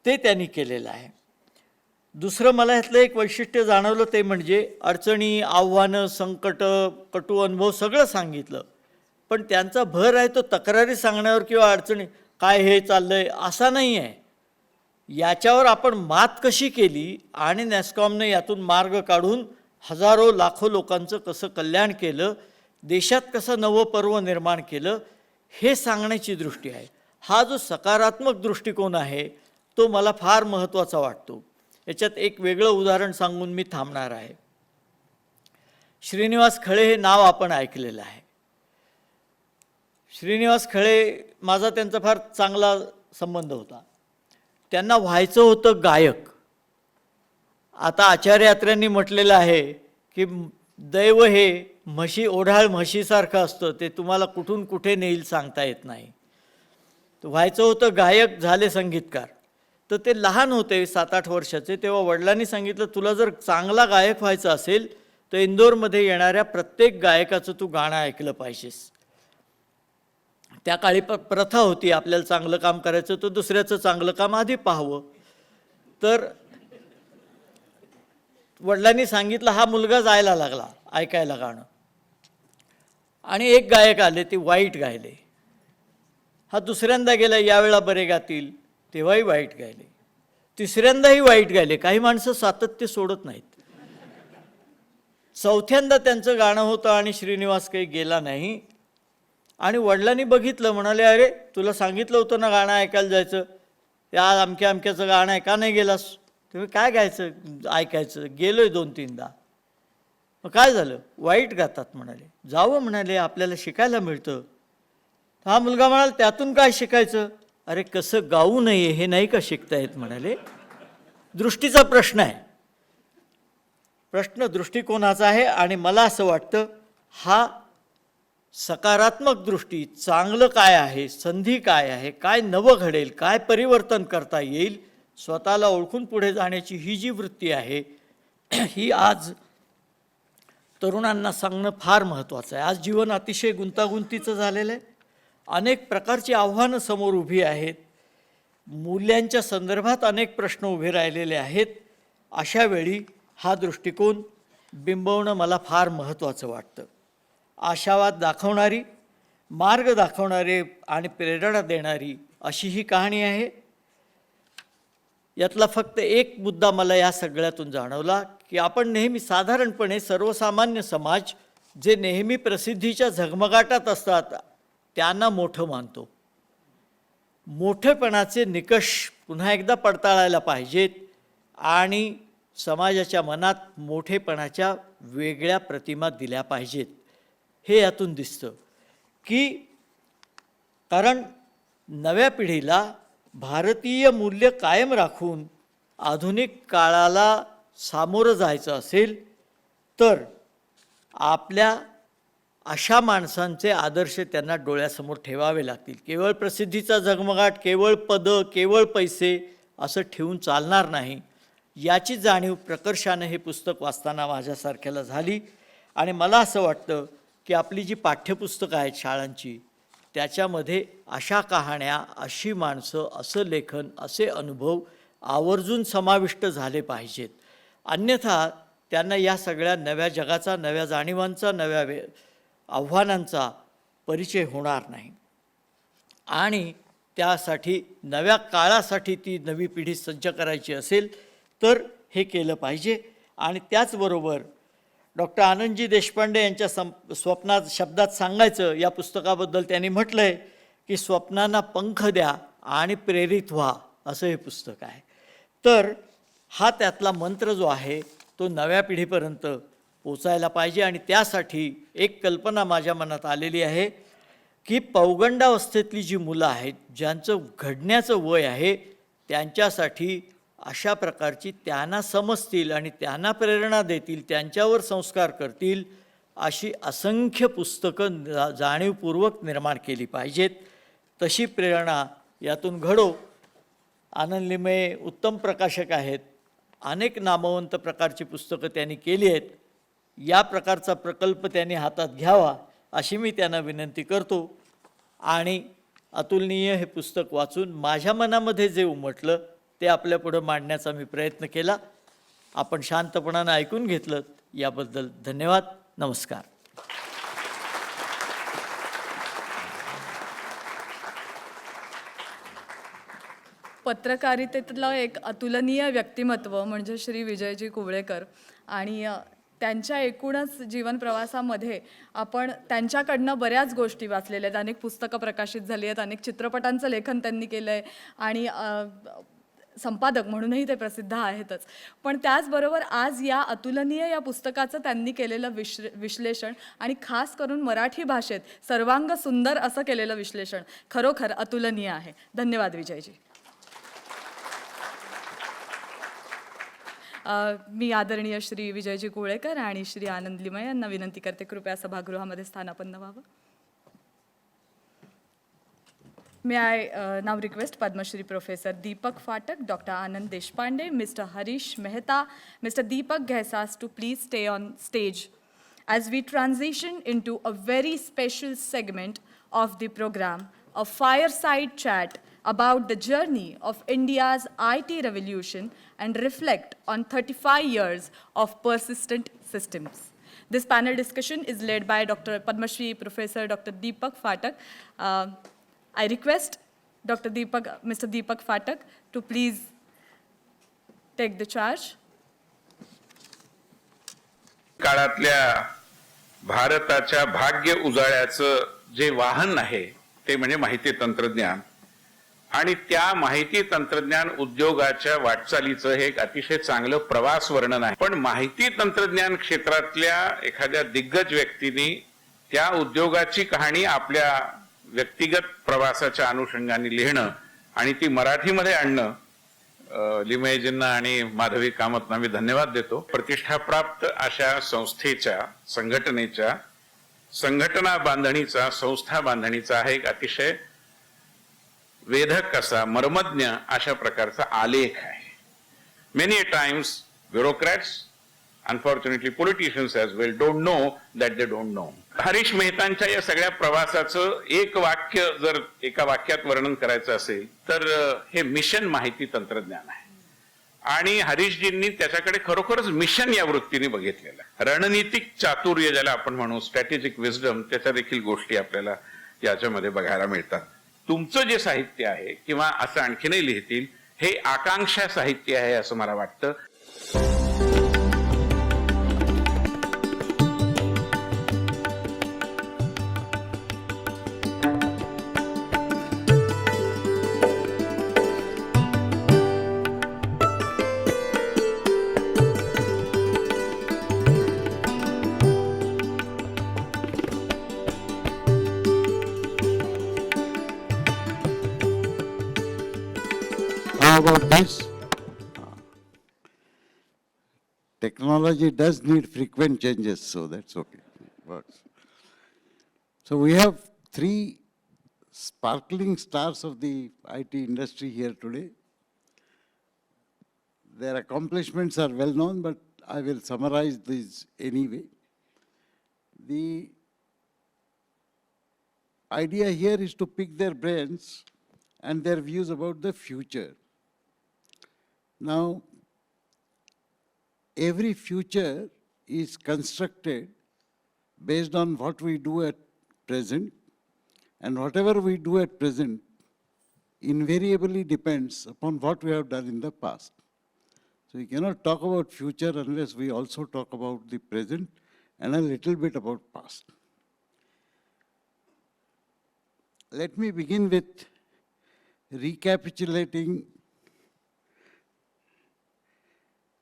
ते त्यांनी केलेलं आहे. दुसरं मला ह्यातलं एक वैशिष्ट्य जाणवलं ते म्हणजे अडचणी, आव्हानं, संकट, कटू अनुभव सगळं सांगितलं. पण त्यांचा भर आहे तो तक्रारी सांगण्यावर किंवा अडचणी काय हे चाललंय असा नाही आहे. याच्यावर आपण मात कशी केली आणि नॅस्कॉमने यातून मार्ग काढून हजारो लाखो लोकांचं कसं कल्याण केलं, देशात कसं नवं पर्व निर्माण केलं हे सांगण्याची दृष्टी आहे. हा जो सकारात्मक दृष्टिकोन आहे तो मला फार महत्त्वाचा वाटतो. याच्यात एक वेगळं उदाहरण सांगून मी थांबणार आहे. श्रीनिवास खळे हे नाव आपण ऐकलेलं आहे. श्रीनिवास खळे माझा त्यांचा फार चांगला संबंध होता. त्यांना व्हायचं होतं गायक. आता आचार्यात्र्यांनी म्हटलेलं आहे की दैव हे म्हशी ओढाळ म्हशीसारखं असतं, ते तुम्हाला कुठून कुठे नेईल सांगता येत नाही. तर व्हायचं होतं गायक, झाले संगीतकार. तर ते लहान होते 7-8 वर्षाचे, तेव्हा वडिलांनी सांगितलं तुला जर चांगला गायक व्हायचं असेल तर इंदोरमध्ये येणाऱ्या प्रत्येक गायकाचं तू गाणं ऐकलं पाहिजेस. त्या काळी प्रथा होती आपल्याला चांगलं काम करायचं तर दुसऱ्याचं चांगलं काम आधी पाहावं. तर वडिलांनी सांगितलं, हा मुलगा जायला लागला ऐकायला गाणं. आणि एक गायक आले, ते वाईट गायले. हा दुसऱ्यांदा गेला, यावेळा बरे गातील, तेव्हाही वाईट गायले. तिसऱ्यांदाही वाईट गायले. काही माणसं सातत्य सोडत नाहीत. चौथ्यांदा त्यांचं गाणं होतं आणि श्रीनिवास काही गेला नाही. आणि वडिलांनी बघितलं, म्हणाले अरे तुला सांगितलं होतं ना गाणं ऐकायला जायचं, या अमक्या अमक्याचं गाणं आहे का नाही गेलास, तुम्ही काय गायचं ऐकायचं, गेलोय 2-3दा. मग काय झालं, वाईट गातात म्हणाले. जावं म्हणाले, आपल्याला शिकायला मिळतं. हा मुलगा म्हणाला त्यातून काय शिकायचं, अरे कसं गाऊ नये हे नाही का शिकता येत म्हणाले. दृष्टीचा प्रश्न आहे, प्रश्न दृष्टिकोनाचा आहे. आणि मला असं वाटतं हा सकारात्मक दृष्टी, चांगलं काय आहे, संधी काय आहे, काय नवं घडेल, काय परिवर्तन करता येईल, स्वतःला ओळखून पुढे जाण्याची ही जी वृत्ती आहे ही आज तरुणांना सांगणं फार महत्त्वाचं आहे. आज जीवन अतिशय गुंतागुंतीचं झालेलं आहे. अनेक प्रकारची आव्हानं समोर उभी आहेत. मूल्यांच्या संदर्भात अनेक प्रश्न उभे राहिलेले आहेत. अशा वेळी हा दृष्टिकोन बिंबवणं मला फार महत्त्वाचं वाटतं. आशावाद दाखवणारी, मार्ग दाखवणारे आणि प्रेरणा देणारी अशी ही कहाणी आहे. यातला फक्त एक मुद्दा मला या सगळ्यातून जाणवला की आपण नेहमी साधारणपणे सर्वसामान्य समाज जे नेहमी प्रसिद्धीच्या झगमगाटात असतात त्यांना मोठं मानतो. मोठेपणाचे निकष पुन्हा एकदा पडताळायला पाहिजेत आणि समाजाच्या मनात मोठेपणाच्या वेगळ्या प्रतिमा दिल्या पाहिजेत. हे यातून दिसतं की कारण नव्या पिढीला भारतीय मूल्य कायम राखून आधुनिक काळाला सामोरं जायचं असेल तर आपल्या अशा माणसांचे आदर्श त्यांना डोळ्यासमोर ठेवावे लागतील. केवळ प्रसिद्धीचा झगमगाट, केवळ पदं, केवळ पैसे असं ठेवून चालणार नाही. याची जाणीव प्रकर्षानं हे पुस्तक वाचताना माझ्यासारख्याला झाली. आणि मला असं वाटतं की आपली जी पाठ्यपुस्तकं आहेत शाळांची त्याच्यामध्ये अशा कहाण्या, अशी माणसं, असं लेखन, असे अनुभव आवर्जून समाविष्ट झाले पाहिजेत. अन्यथा त्यांना या सगळ्या नव्या जगाचा, नव्या जाणीवांचा, नव्या आव्हानांचा परिचय होणार नाही. आणि त्यासाठी नव्या काळासाठी ती नवी पिढी सज्ज करायची असेल तर हे केलं पाहिजे. आणि त्याचबरोबर डॉक्टर आनंदजी देशपांडे यांच्या स्वप्नात शब्दात सांगायचं या पुस्तकाबद्दल त्यांनी म्हटलं आहे की स्वप्नांना पंख द्या आणि प्रेरित व्हा, असं हे पुस्तक आहे. तर हा त्यातला मंत्र जो आहे तो नव्या पिढीपर्यंत पोचायला पाहिजे. आणि त्यासाठी एक कल्पना माझ्या मनात आलेली आहे की पौगंडावस्थेतली जी मुलं आहेत, ज्यांचं घडण्याचं वय आहे, त्यांच्यासाठी अशा प्रकारची त्यांना समजतील आणि त्यांना प्रेरणा देतील, त्यांच्यावर संस्कार करतील अशी असंख्य पुस्तकं जाणीवपूर्वक निर्माण केली पाहिजेत. तशी प्रेरणा यातून घडो. आनंद लिमये उत्तम प्रकाशक आहेत. अनेक नामवंत प्रकारची पुस्तकं त्यांनी केली आहेत. या प्रकारचा प्रकल्प त्यांनी हातात घ्यावा अशी मी त्यांना विनंती करतो. आणि अतुलनीय हे पुस्तक वाचून माझ्या मनामध्ये जे उमटलं ते आपल्यापुढं मांडण्याचा मी प्रयत्न केला. आपण शांतपणानं ऐकून घेतलं याबद्दल धन्यवाद. नमस्कार. पत्रकारितेतलं एक अतुलनीय व्यक्तिमत्व म्हणजे श्री विजयजी कुवळेकर. आणि त्यांच्या एकूणच जीवन प्रवासामध्ये आपण त्यांच्याकडनं बऱ्याच गोष्टी वाचलेल्या आहेत. अनेक पुस्तकं प्रकाशित झाली आहेत, अनेक चित्रपटांचं लेखन त्यांनी केलं आहे आणि संपादक म्हणूनही ते प्रसिद्ध आहेतच. पण त्याचबरोबर आज या अतुलनीय या पुस्तकाचं त्यांनी केलेलं विश्लेषण आणि खास करून मराठी भाषेत सर्वांग सुंदर असं केलेलं विश्लेषण खरोखर अतुलनीय आहे. धन्यवाद विजयजी. मी आदरणीय श्री विजयजी कुवळेकर आणि श्री आनंद लिमये यांना विनंती करते कृपया सभागृहामध्ये स्थानापन्न व्हावं. May I now request Padma Shri Professor Deepak Phatak, Dr. Anand Deshpande, Mr. Harish Mehta, Mr. Deepak Ghaisas to please stay on stage as we transition into a very special segment of the program, a fireside chat about the journey of India's IT revolution and reflect on 35 years of persistent systems. This panel discussion is led by Dr. Padma Shri Professor Dr. Deepak Phatak. I request Mr. Deepak Phatak to please take the charge. काळातल्या भारताच्या भाग्य उजाळ्याचं जे वाहन आहे ते म्हणजे माहिती तंत्रज्ञान आणि त्या माहिती तंत्रज्ञान उद्योगाच्या वाटचालीचं हे एक अतिशय चांगलं प्रवास वर्णन आहे. पण माहिती तंत्रज्ञान क्षेत्रातल्या एखाद्या दिग्गज व्यक्तीने त्या उद्योगाची कहाणी आपल्या व्यक्तिगत प्रवासाच्या अनुषंगाने लिहिणं आणि ती मराठीमध्ये आणणं लिमयेजींना आणि माधवी कामतना मी धन्यवाद देतो. प्रतिष्ठाप्राप्त अशा संस्थेच्या संघटनेच्या संघटना बांधणीचा संस्था बांधणीचा हा एक अतिशय वेधक असा मर्मज्ञ अशा प्रकारचा आलेख आहे. Many times ब्युरोक्रॅट्स unfortunately politicians as well don't know that they don't know. Harish मेहतांच्या या सगळ्या प्रवासाचं एक वाक्य जर एका वाक्यात वर्णन करायचं असेल तर हे मिशन माहिती तंत्रज्ञान आहे. आणि हरीशजींनी त्याच्याकडे खरोखरच मिशन या वृत्तीने बघितलेलं आहे. रणनीतिक चातुर्य ज्याला आपण म्हणू, स्ट्रॅटेजिक विजडम, त्याच्या देखील गोष्टी आपल्याला याच्यामध्ये बघायला मिळतात. तुमचं जे साहित्य आहे किंवा असं आणखीनही लिहितील, हे आकांक्षा साहित्य आहे असं मला वाटतं. How about this? Technology does need frequent changes, so that's okay. Works. So we have three sparkling stars of the IT industry here today. Their accomplishments are well known, but I will summarize these anyway. The idea here is to pick their brains and their views about the future. Now, every future is constructed based on what we do at present, and whatever we do at present invariably depends upon what we have done in the past. So we cannot talk about future unless we also talk about the present and a little bit about past. Let me begin with recapitulating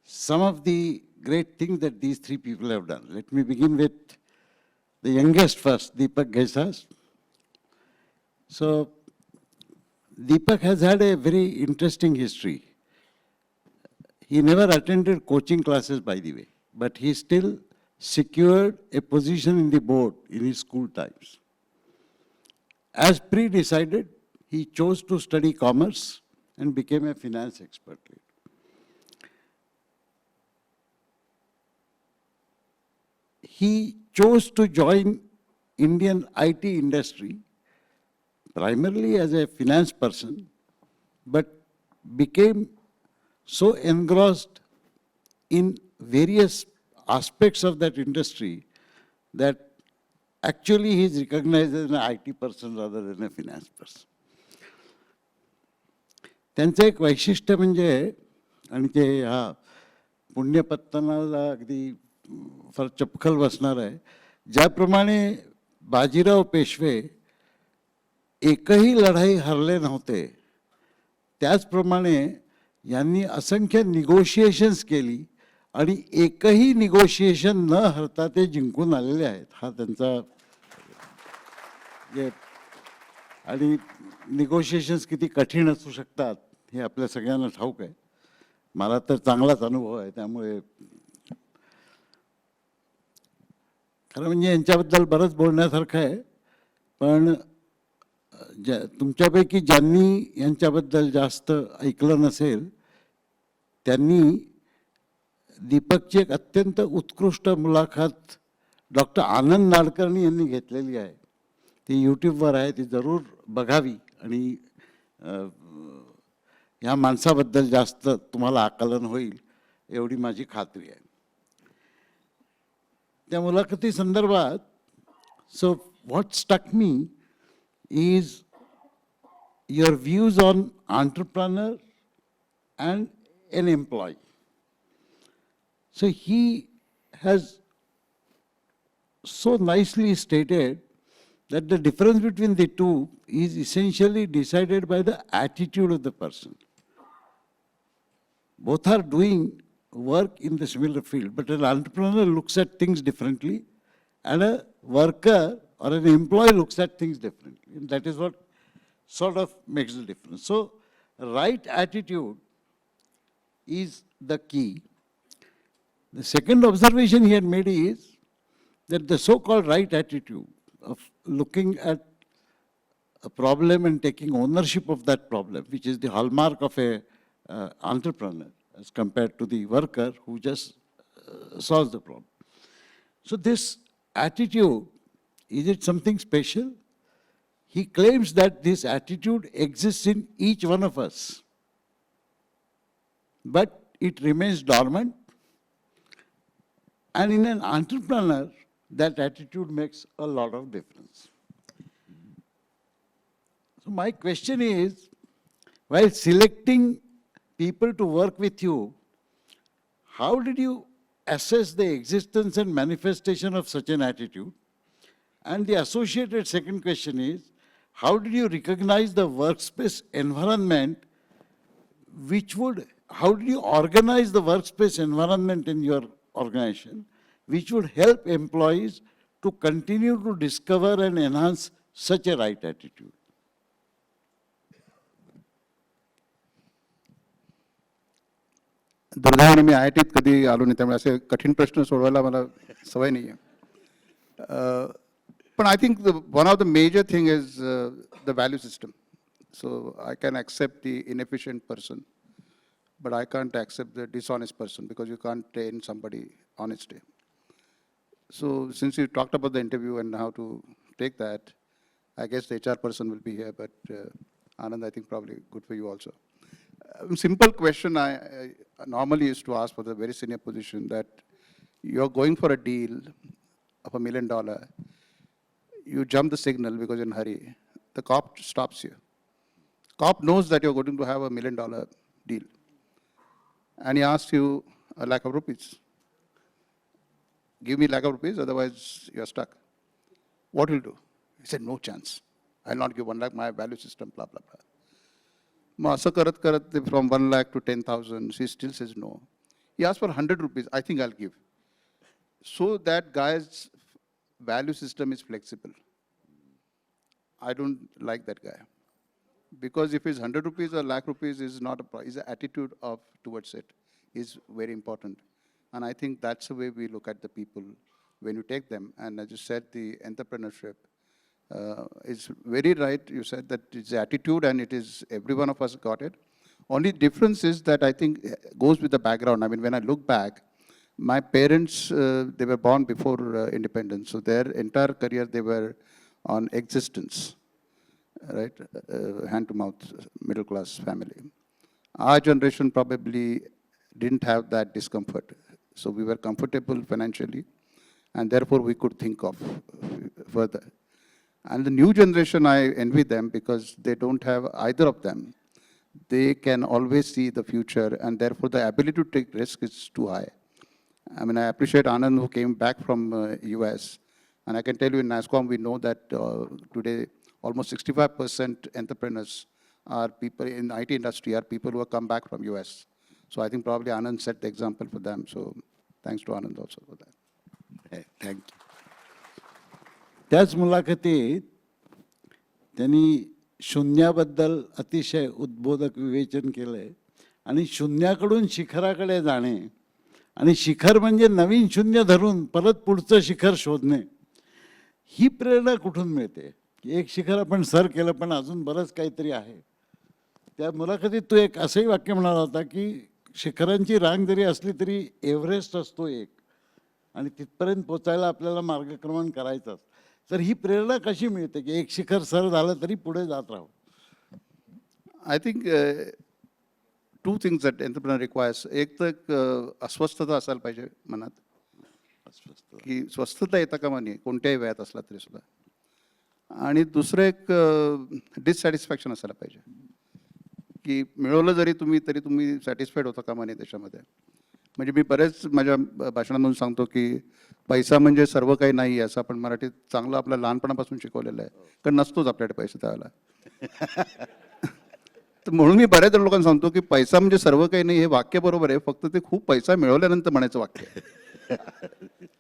some of the great things that these three people have done. Let me begin with the youngest first, Deepak Ghaisas. So, Deepak has had a very interesting history. He never attended coaching classes, by the way, but he still secured a position in the board in his school times. As pre-decided, he chose to study commerce and became a finance expert later. He chose to join Indian IT industry primarily as a finance person, but became so engrossed in various aspects of that industry that actually he is recognized as an IT person rather than a finance person. त्यांचं एक वैशिष्ट्य म्हणजे, आणि ते ह्या पुण्यपत्तनाला अगदी फार चपखल बसणार आहे, ज्याप्रमाणे बाजीराव पेशवे एकही लढाई हरले नव्हते, त्याचप्रमाणे यांनी असंख्य निगोशिएशन्स केली आणि एकही निगोशिएशन न हरता ते जिंकून आलेले आहेत. हा त्यांचा आणि निगोशिएशन्स किती कठीण असू शकतात हे आपल्या सगळ्यांना ठाऊक आहे. मला तर चांगलाच अनुभव आहे, त्यामुळे खरं म्हणजे यांच्याबद्दल बरंच बोलण्यासारखं आहे. पण तुमच्यापैकी ज्यांनी यांच्याबद्दल जास्त ऐकलं नसेल त्यांनी दीपकची एक अत्यंत उत्कृष्ट मुलाखत डॉक्टर आनंद नाडकर्णी यांनी घेतलेली आहे. ती यूट्यूबवर आहे, ती जरूर बघावी आणि ह्या माणसाबद्दल जास्त तुम्हाला आकलन होईल एवढी माझी खात्री आहे. त्या मुलाखती संदर्भात so what stuck me is your views on entrepreneur and an employee. So he has so nicely stated that the difference between the two is essentially decided by the attitude of the person. Both are doing work in the similar field, but an entrepreneur looks at things differently and a worker or an employee looks at things differently. And that is what sort of makes the difference. So, right attitude is the key. The second observation he had made is that the so-called right attitude of looking at a problem and taking ownership of that problem, which is the hallmark of a entrepreneur as compared to the worker who just solves the problem. So this attitude, is it something special? He claims that this attitude exists in each one of us. But it remains dormant. And in an entrepreneur, that attitude makes a lot of difference. So my question is, while selecting people to work with you, how did you assess the existence and manifestation of such an attitude? And the associated second question is, how did you recognize the workspace environment how did you organize the workspace environment in your organization which would help employees to continue to discover and enhance such a right attitude? दुर्दैवाने मी IITत कधी आलो नाही, त्यामुळे असे कठीण प्रश्न सोडवायला मला सवय नाही आहे. पण I think one of the major thing is the value system. So I can accept the inefficient person, but I can't accept the dishonest person because you can't train somebody honestly. So since you talked about the interview and how to take that, I guess the HR person will be here, but Anand, I think probably good for you also. Simple question I normally used to ask for the very senior position, that you're going for a deal of $1 million, you jump the signal because you're in a hurry, the cop stops you. Cop knows that you're going to have $1 million deal. And he asks you $1 lakh. Give me $1 lakh, otherwise you're stuck. What will you do? He said, no chance. I'll not give 1 lakh, my value system, blah, blah, blah. मग असं करत करत from 1 lakh to 10,000, he still says no. He asks for $100, I think I'll give. So that guy's value system is flexible. I don't like that guy. Because if it's $100 or $1 lakh is not a problem, his attitude towards it is very important. And I think that's the way we look at the people when you take them. And as you said, the entrepreneurship is very right. You said that it's the attitude and it is, every one of us got it. Only difference is that I think goes with the background. I mean, when I look back, my parents, they were born before independence. So their entire career, they were on existence. Right, hand to mouth, middle class family. Our generation probably didn't have that discomfort. So we were comfortable financially, and therefore we could think of further. And the new generation, I envy them because they don't have either of them. They can always see the future, and therefore the ability to take risk is too high. I mean, I appreciate Anand who came back from US, and I can tell you in NASSCOM we know that today almost 65% entrepreneurs are people in IT industry, are people who have come back from US. So I think probably Anand set the example for them. So thanks to Anand also for that. Hey, thank you. त्याच मुलाखतीत त्यांनी शून्याबद्दल अतिशय उद्बोधक विवेचन केलंय आणि शून्याकडून शिखराकडे जाणे आणि शिखर म्हणजे नवीन शून्य धरून परत पुढचं शिखर शोधणे, ही प्रेरणा कुठून मिळते? एक शिखर आपण सर केलं पण अजून बरंच काहीतरी आहे. त्या मुलाखतीत तू एक असंही वाक्य म्हणाला होता की शिखरांची रांग जरी असली तरी एव्हरेस्ट असतो एक, आणि तिथपर्यंत पोचायला आपल्याला मार्गक्रमण करायचंच. तर ही प्रेरणा कशी मिळते की एक शिखर सर झालं तरी पुढे जात राहू? I think two things that entrepreneur requires. एक तर अस्वस्थता असायला पाहिजे मनात, की स्वस्थता येता कामा नये कोणत्याही वयात असला तरी सुद्धा. आणि दुसरं एक डिससॅटिस्फॅक्शन असायला पाहिजे, की मिळवलं जरी तुम्ही तरी तुम्ही सॅटिस्फाईड होता कामा नये त्याच्यामध्ये. म्हणजे मी बरेच माझ्या भाषणामधून सांगतो की पैसा म्हणजे सर्व काही नाही, असं आपण मराठीत चांगलं आपल्या लहानपणापासून शिकवलेलं आहे, कारण नसतोच आपल्याकडे पैसे त्यावेळेला. तर म्हणून मी बऱ्याच लोकांना सांगतो की पैसा म्हणजे सर्व काही नाही, हे वाक्य बरोबर आहे, फक्त ते खूप पैसा मिळवल्यानंतर म्हणायचं वाक्य आहे.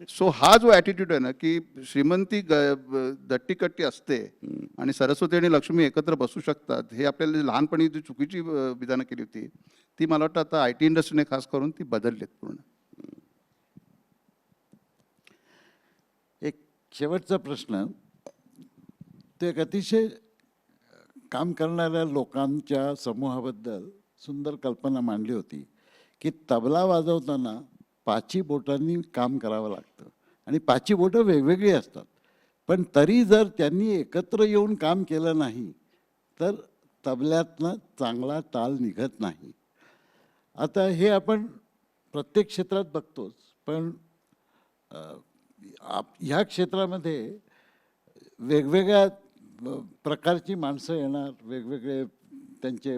सो हा जो ॲटिट्यूड आहे ना, की श्रीमंती दट्टीकट्टी असते आणि सरस्वती आणि लक्ष्मी एकत्र बसू शकतात, हे आपल्याला लहानपणी जी चुकीची विधानं केली होती ती मला वाटतं आता IT इंडस्ट्रीने खास करून ती बदललीत पूर्ण. एक शेवटचा प्रश्न, ते एक अतिशय काम करणाऱ्या लोकांच्या समूहाबद्दल सुंदर कल्पना मांडली होती की तबला वाजवताना 5 बोटांनी काम करावं लागतं आणि 5 बोटं वेगवेगळी असतात, पण तरी जर त्यांनी एकत्र येऊन काम केलं नाही तर तबल्यातनं चांगला ताल निघत नाही. आता हे आपण प्रत्येक क्षेत्रात बघतोच, पण ह्या क्षेत्रामध्ये वेगवेगळ्या प्रकारची माणसं येणार, वेगवेगळे त्यांचे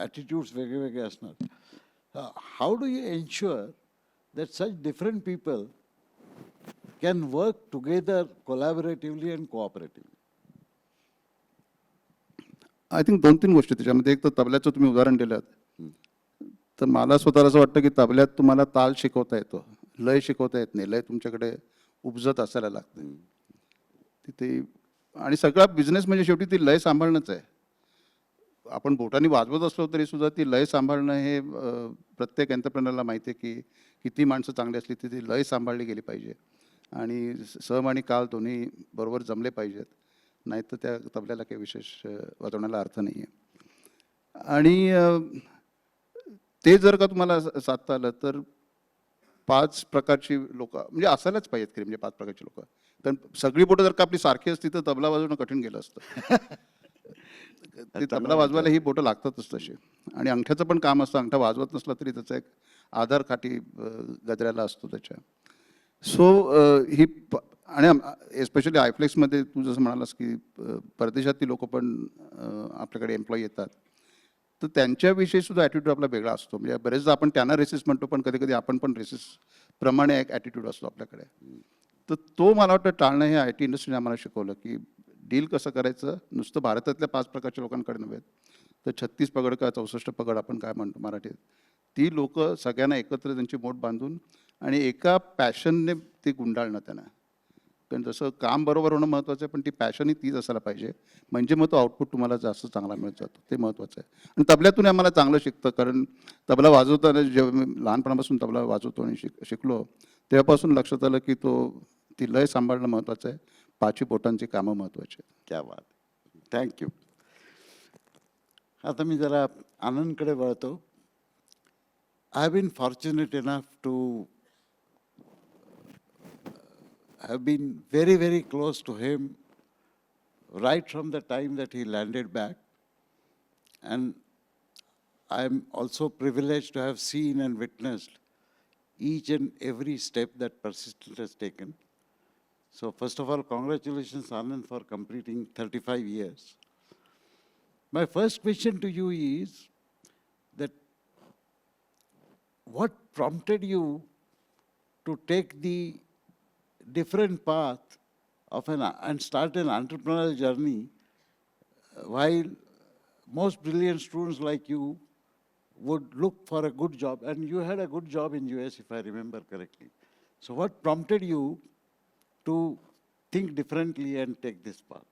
ॲटिट्यूड्स वेगवेगळे असणार. How do you ensure that such different people can work together collaboratively and cooperatively? I think 2-3 गोष्टी त्याच्यामध्ये. एक तर तबल्याचं तुम्ही उदाहरण दिलं, तर मला स्वतःला असं वाटतं की तबल्यात तुम्हाला ताल शिकवता येतो, लय शिकवता येत नाही. लय तुमच्याकडे उपजत असायला लागते तिथे. आणि सगळा बिझनेस म्हणजे शेवटी ती लय सांभाळणंच आहे. आपण बोटाने वाजवत असलो तरी सुद्धा ती लय सांभाळणं हे प्रत्येक एंटरप्रेनरला माहिती आहे की किती माणसं चांगली असली ती लय सांभाळली गेली पाहिजे आणि सम आणि काल दोन्ही बरोबर जमले पाहिजेत, नाही तर त्या तबल्याला काही विशेष वाजवण्याला अर्थ नाही आहे. आणि ते जर का तुम्हाला साधता आलं तर 5 प्रकारची लोक म्हणजे असायलाच पाहिजेत खरी, म्हणजे 5 प्रकारची लोक. तर सगळी बोटं जर का आपली सारखी असती तर तबला वाजवणं कठीण गेलं असतं. ती तबला वाजवायला ही बोटं लागतातच तशी. आणि अंगठ्याचं पण काम असतं, अंगठा वाजवत नसला तरी त्याचा एक आधार खाटी गजऱ्याला असतो त्याच्या. सो ही आणि एस्पेशली आयफ्लेक्समध्ये तू जसं म्हणालास की परदेशातली लोक पण आपल्याकडे एम्प्लॉई येतात, तर त्यांच्याविषयी सुद्धा ॲटिट्यूड आपला वेगळा असतो. म्हणजे बरेचदा आपण त्यांना रेसिस्ट म्हणतो, पण कधी कधी आपण पण रेसिस्ट प्रमाणे एक ॲटिट्यूड असतो आपल्याकडे. तर तो मला वाटतं टाळणं हे IT इंडस्ट्रीने आम्हाला शिकवलं की डील कसं करायचं. नुसतं भारतातल्या 5 प्रकारच्या लोकांकडे नव्हे, तर 36 पगड का 64 पगड आपण काय म्हणतो मराठीत, ती लोक सगळ्यांना एकत्र त्यांची मोठ बांधून आणि एका पॅशनने ते गुंडाळणं त्यांना. कारण जसं काम बरोबर होणं महत्त्वाचं आहे, पण ती पॅशनही तीच असायला पाहिजे, म्हणजे मग तो आउटपुट तुम्हाला जास्त चांगला मिळत जातो. ते महत्त्वाचं आहे. आणि तबल्यातून आम्हाला चांगलं शिकतं, कारण तबला वाजवताना जेव्हा मी लहानपणापासून तबला वाजवतो आणि शिकलो तेव्हापासून लक्षात आलं की ती लय सांभाळणं महत्त्वाचं आहे, 5 बोटांची कामं महत्त्वाची आहेत. क्या बात, थँक्यू. आता मी जरा आनंदकडे वळतो. I have been fortunate enough to have been very, very close to him right from the time that he landed back. And I'm also privileged to have seen and witnessed each and every step that Persistent has taken. So first of all, congratulations, Anand, for completing 35 years. My first question to you is that what prompted you to take the different path of and start an entrepreneurial journey while most brilliant students like you would look for a good job, and you had a good job in US if I remember correctly. So what prompted you to think differently and take this path?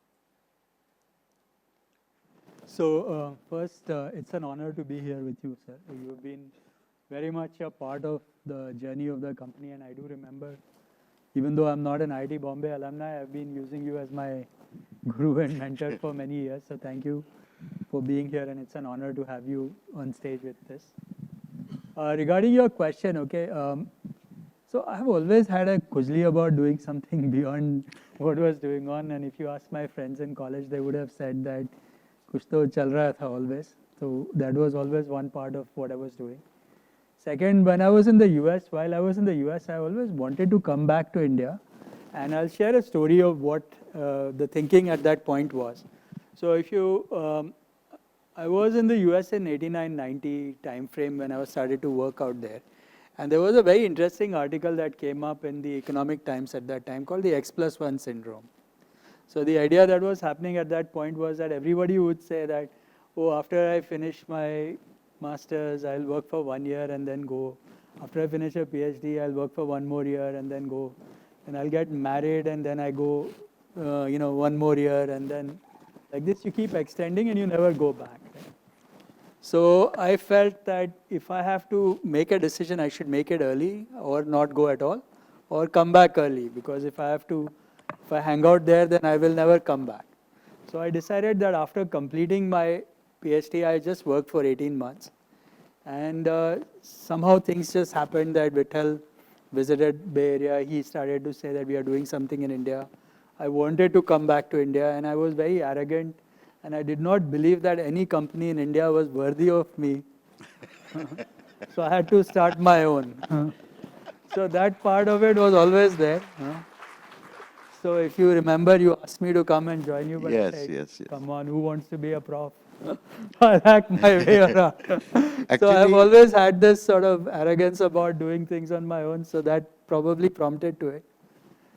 So first, it's an honor to be here with you, sir. You've been very much a part of the journey of the company, and I do remember, even though I'm not an IIT Bombay alumni, I've been using you as my guru and mentor for many years. So thank you for being here, and it's an honor to have you on stage with this. Regarding your question, okay, so I've always had a khujli about doing something beyond what was going on. And if you ask my friends in college, they would have said that kuch to chal raha tha always. So that was always one part of what I was doing. Second, when I was in the US, while I was in the US, I always wanted to come back to India. And I'll share a story of what the thinking at that point was. So if you, I was in the US in 89-90 time frame when I was started to work out there. And there was a very interesting article that came up in the Economic Times at that time called the X+1 syndrome. So the idea that was happening at that point was that everybody would say that, oh, after I finish my master's, I'll work for 1 year and then go. After I finish a PhD, I'll work for 1 more year and then go. And I'll get married and then I go, 1 more year, and then like this you keep extending and you never go back. Right? So I felt that if I have to make a decision, I should make it early or not go at all, or come back early, because if I hang out there, then I will never come back. So I decided that after completing my PhD, I just worked for 18 months. And somehow things just happened that Vittal visited Bay Area. He started to say that we are doing something in India. I wanted to come back to India, and I was very arrogant. And I did not believe that any company in India was worthy of me So I had to start my own. So that part of it was always there. So if you remember, you asked me to come and join you, but I said, come on, who wants to be a prof? I hacked my way around. So I've always had this sort of arrogance about doing things on my own, so that probably prompted to it.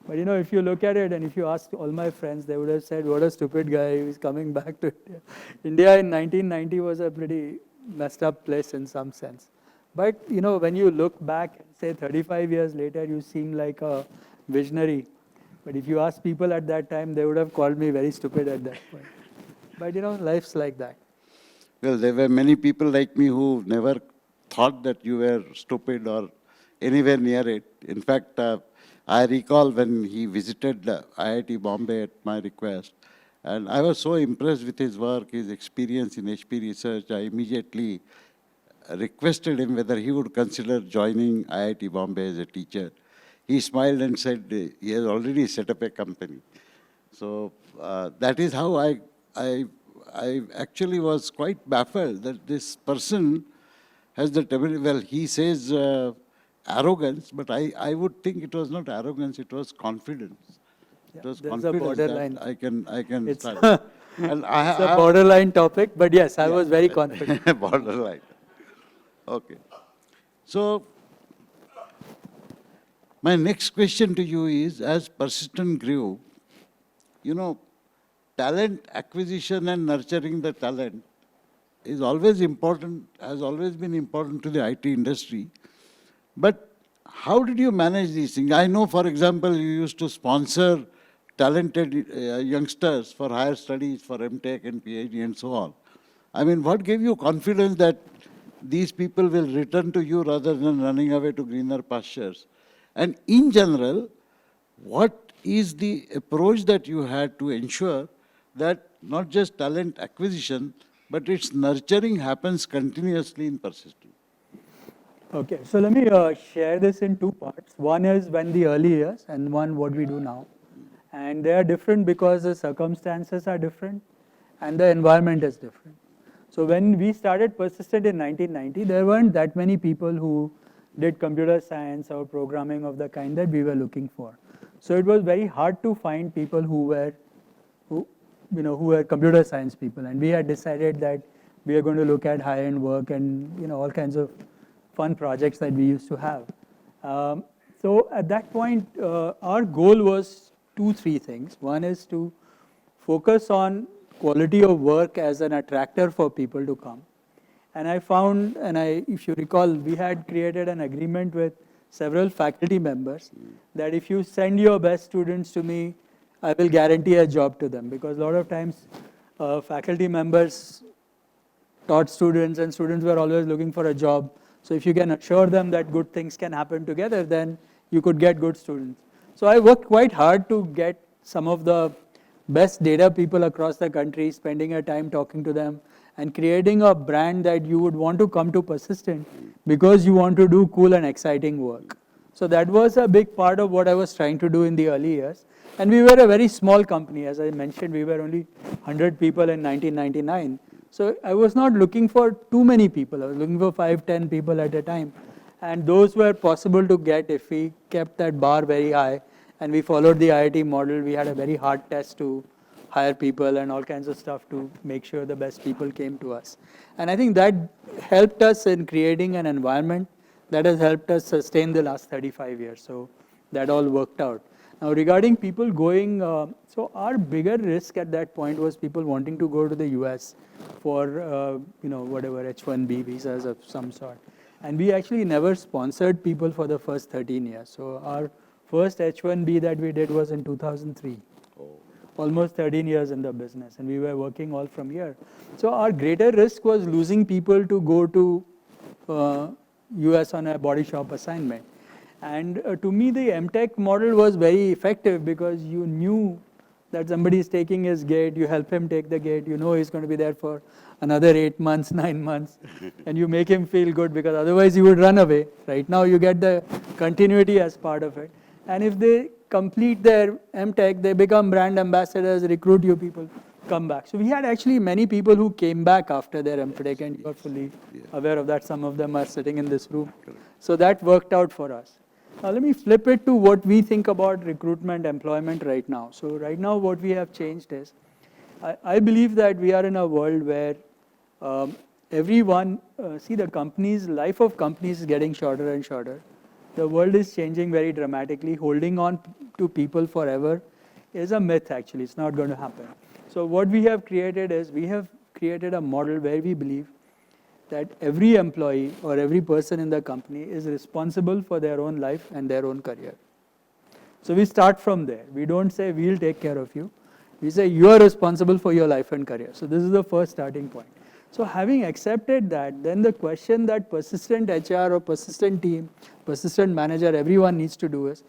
But you know, if you look at it and if you ask all my friends, they would have said, what a stupid guy, he's coming back to India. India in 1990 was a pretty messed up place in some sense. But you know, when you look back, say 35 years later, you seem like a visionary. But if you ask people at that time, they would have called me very stupid at that point. But you know, life's like that. Well, there were many people like me who never thought that you were stupid or anywhere near it. In fact, I recall when he visited IIT Bombay at my request, and I was so impressed with his work, his experience in HP research, I immediately requested him whether he would consider joining IIT Bombay as a teacher. He smiled and said he has already set up a company. So that is how I actually was quite baffled that this person has the ability. Well, he says arrogance, but I would think it was not arrogance, it was confidence. Yeah, it was there's confidence a borderline. that I can It's, start. And it's a borderline topic, but yes, I was very confident. Borderline. Okay. So, my next question to you is, as Persistent grew, you know, talent acquisition and nurturing the talent is always important, has always been important to the IT industry. But how did you manage these things? I know, for example, you used to sponsor talented youngsters for higher studies, for MTech and PhD and so on. I mean, what gave you confidence that these people will return to you rather than running away to greener pastures? And in general, what is the approach that you had to ensure that not just talent acquisition, but its nurturing happens continuously in Persistent? Okay, so let me share this in two parts. One is when the early years and one what we do now. And they are different because the circumstances are different and the environment is different. So when we started Persistent in 1990, there weren't that many people who did computer science or programming of the kind that we were looking for. So it was very hard to find people who were computer science people. And we had decided that we are going to look at high-end work and all kinds of fun projects that we used to have. So at that point, our goal was 2-3 things. One is to focus on quality of work as an attractor for people to come. And I found, if you recall, we had created an agreement with several faculty members that if you send your best students to me, I will guarantee a job to them. Because a lot of times, faculty members taught students and students were always looking for a job. So if you can assure them that good things can happen together, then you could get good students. So I worked quite hard to get some of the best data people across the country, spending a time talking to them and creating a brand that you would want to come to Persistent because you want to do cool and exciting work. So that was a big part of what I was trying to do in the early years. And we were a very small company. As I mentioned, we were only 100 people in 1999. So I was not looking for too many people. I was looking for 5-10 people at a time. And those were possible to get if we kept that bar very high and we followed the IIT model. We had a very hard test to hire people and all kinds of stuff to make sure the best people came to us. And I think that helped us in creating an environment that has helped us sustain the last 35 years. So that all worked out. Now regarding people going, so our bigger risk at that point was people wanting to go to the US for whatever H-1B visas of some sort. And we actually never sponsored people for the first 13 years. So our first H-1B that we did was in 2003. Almost 13 years in the business, and we were working all from here. So our greater risk was losing people to go to US on a body shop assignment. And to me, the MTech model was very effective because you knew that somebody is taking his gate, you help him take the gate, you know he's going to be there for another 8 months, 9 months, and you make him feel good because otherwise he would run away. Right now you get the continuity as part of it. And if they complete their MTech, they become brand ambassadors, recruit you people come back. So we had actually many people who came back after their MPhD, and you are fully aware of that. Some of them are sitting in this room. So that worked out for us. Now let me flip it to what we think about recruitment, employment right now. So right now what we have changed is, I believe that we are in a world where everyone, see the companies, life of companies is getting shorter and shorter. The world is changing very dramatically. Holding on to people forever is a myth actually, it's not going to happen. So what we have created is, we have created a model where we believe that every employee or every person in the company is responsible for their own life and their own career. So we start from there. We don't say we'll take care of you. We say you are responsible for your life and career. So this is the first starting point. So having accepted that, then the question that persistent HR or persistent team, persistent manager, everyone needs to do is,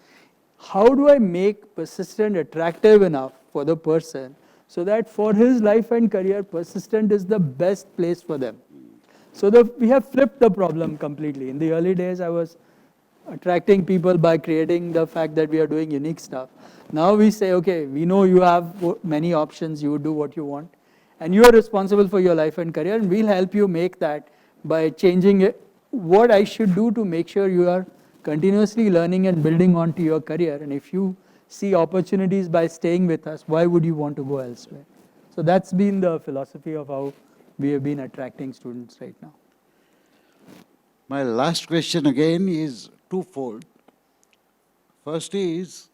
how do I make persistent attractive enough for the person so that for his life and career, persistent is the best place for them? So we have flipped the problem completely. In the early days, I was attracting people by creating the fact that we are doing unique stuff. Now we say, okay, we know you have many options, you do what you want, and you are responsible for your life and career, and we'll help you make that by changing it, what I should do to make sure you are continuously learning and building onto your career. And if you see opportunities by staying with us, why would you want to go elsewhere? So that's been the philosophy of how we have been attracting students right now. My last question again is twofold. First is,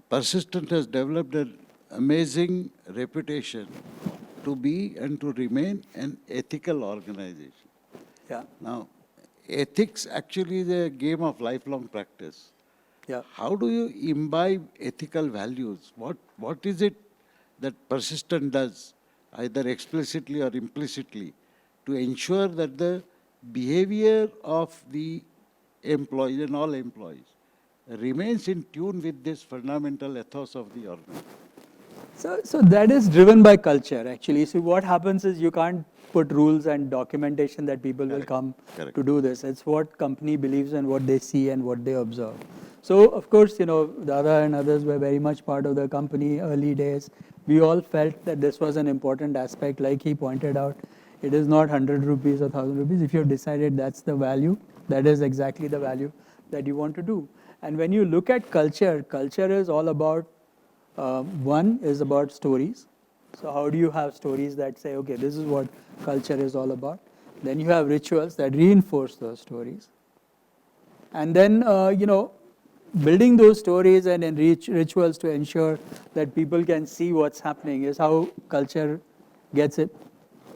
Persistent has developed an amazing reputation to be and to remain an ethical organization. Yeah. Now, ethics actually is a game of lifelong practice. Yeah. How do you imbibe ethical values? What is it that Persistent does, either explicitly or implicitly, to ensure that the behavior of the employees and all employees remains in tune with this fundamental ethos of the organization? So that is driven by culture actually. So what happens is, you can't put rules and documentation that people will come to do this. It's what company believes and what they see and what they observe. So of course, Dada and others were very much part of the company early days. We all felt that this was an important aspect. Like he pointed out, it is not 100 rupees or 1,000 rupees. If you have decided that's the value, that is exactly the value that you want to do. And when you look at culture, culture is all about, one is about stories. So how do you have stories that say, okay, this is what culture is all about. Then you have rituals that reinforce those stories. And then, building those stories and rituals to ensure that people can see what's happening is how culture gets it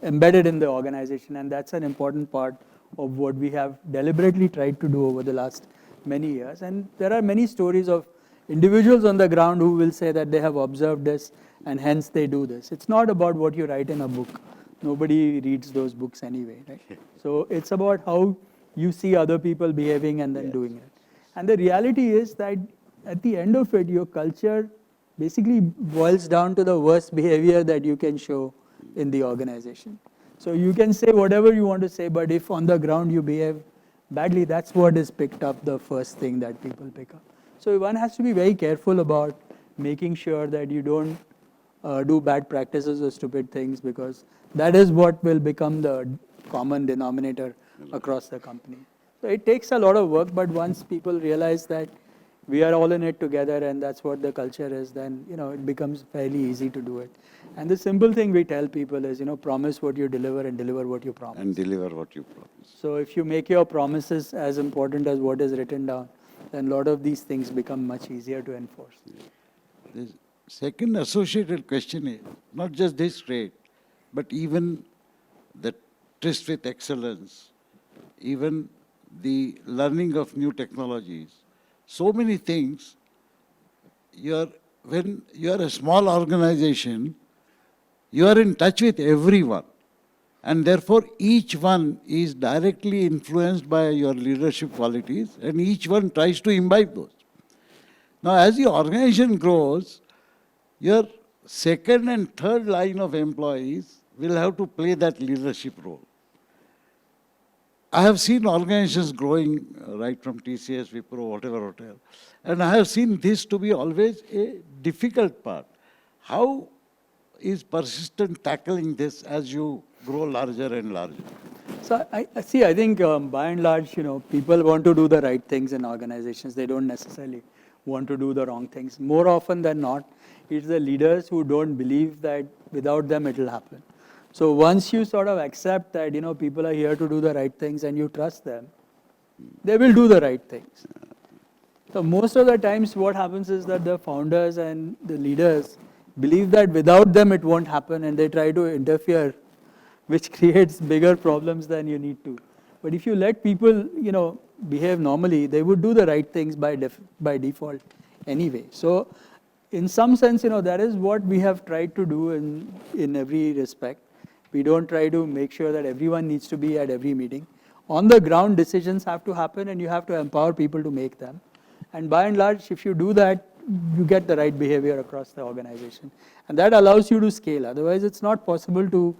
embedded in the organization. And that's an important part of what we have deliberately tried to do over the last many years. And there are many stories of individuals on the ground who will say that they have observed this and hence they do this. It's not about what you write in a book. Nobody reads those books anyway, right? So it's about how you see other people behaving and then doing it. And the reality is that at the end of it, your culture basically boils down to the worst behavior that you can show in the organization. So you can say whatever you want to say, but if on the ground you behave badly, that's what is picked up, the first thing that people pick up. So one has to be very careful about making sure that you don't do bad practices or stupid things, because that is what will become the common denominator across the company. So it takes a lot of work, but once people realize that we are all in it together and that's what the culture is, then it becomes fairly easy to do it. And the simple thing we tell people is, promise what you deliver and deliver what you promise. And deliver what you promise. So if you make your promises as important as what is written down, then a lot of these things become much easier to enforce. The second associated question is, not just this trait, but even the tryst with excellence, even the learning of new technologies. So many things, when you are a small organization, you are in touch with everyone. And therefore, each one is directly influenced by your leadership qualities, and each one tries to imbibe those. Now, as the organization grows, your second and third line of employees will have to play that leadership role. I have seen organizations growing right from TCS, Wipro, whatever. And I have seen this to be always a difficult part. How is persistent tackling this as you grow larger and larger? So I see, I think by and large, people want to do the right things in organizations. They don't necessarily want to do the wrong things. More often than not, it's the leaders who don't believe that without them it will happen. So once you sort of accept that, people are here to do the right things and you trust them, they will do the right things. So most of the times what happens is that the founders and the leaders believe that without them it won't happen, and they try to interfere, which creates bigger problems than you need to. But if you let people, behave normally, they would do the right things by default anyway. So in some sense, that is what we have tried to do in every respect. We don't try to make sure that everyone needs to be at every meeting. On the ground, decisions have to happen, and you have to empower people to make them. And by and large, if you do that, you get the right behavior across the organization. And that allows you to scale. Otherwise, it's not possible to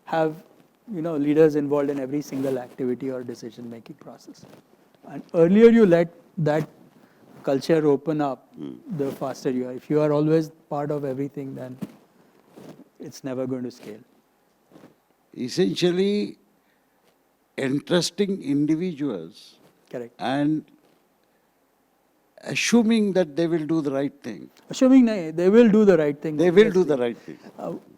have leaders involved in every single activity or decision-making process. And earlier you let that culture open up, the faster you are. If you are always part of everything, then it's never going to scale. Essentially, entrusting individuals. Correct. And assuming that they will do the right thing. Assuming they will do the right thing. They will do the right thing.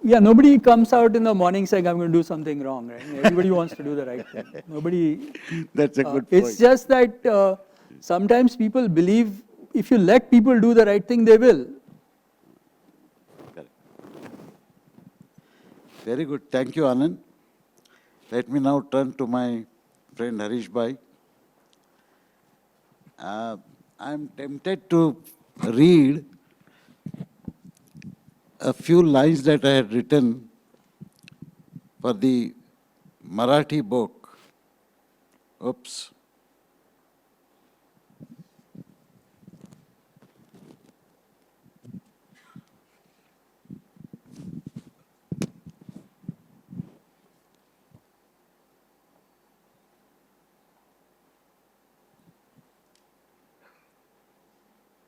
Nobody comes out in the morning saying, I'm going to do something wrong, right? Everybody wants to do the right thing. Nobody. That's a good point. It's just that sometimes people believe if you let people do the right thing, they will. Correct. Very good. Thank you, Anand. Let me now turn to my friend Harish Bhai. I'm tempted to read a few lines that I had written for the Marathi book. Oops.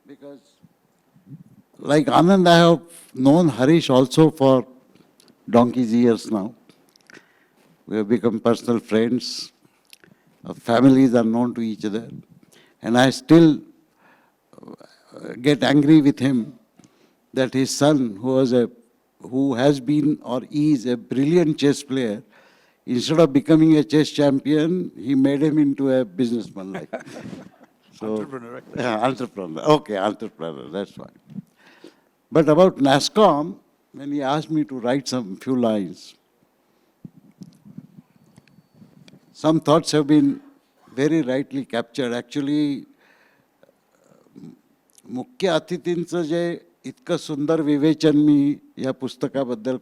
Because like Anand, I have known Harish also for donkey's years now. We have become personal friends. Our families are known to each other. And I still get angry with him that his son, who has been or is a brilliant chess player, instead of becoming a chess champion, he made him into a businessman. So, entrepreneur, right? Yeah, entrepreneur. Okay, entrepreneur, that's fine. But about NASSCOM, when he asked me to write some few lines, some thoughts have been very rightly captured. Actually, मुख्य अतिथींचं जे इतकं सुंदर विवेचन मी या पुस्तकाबद्दल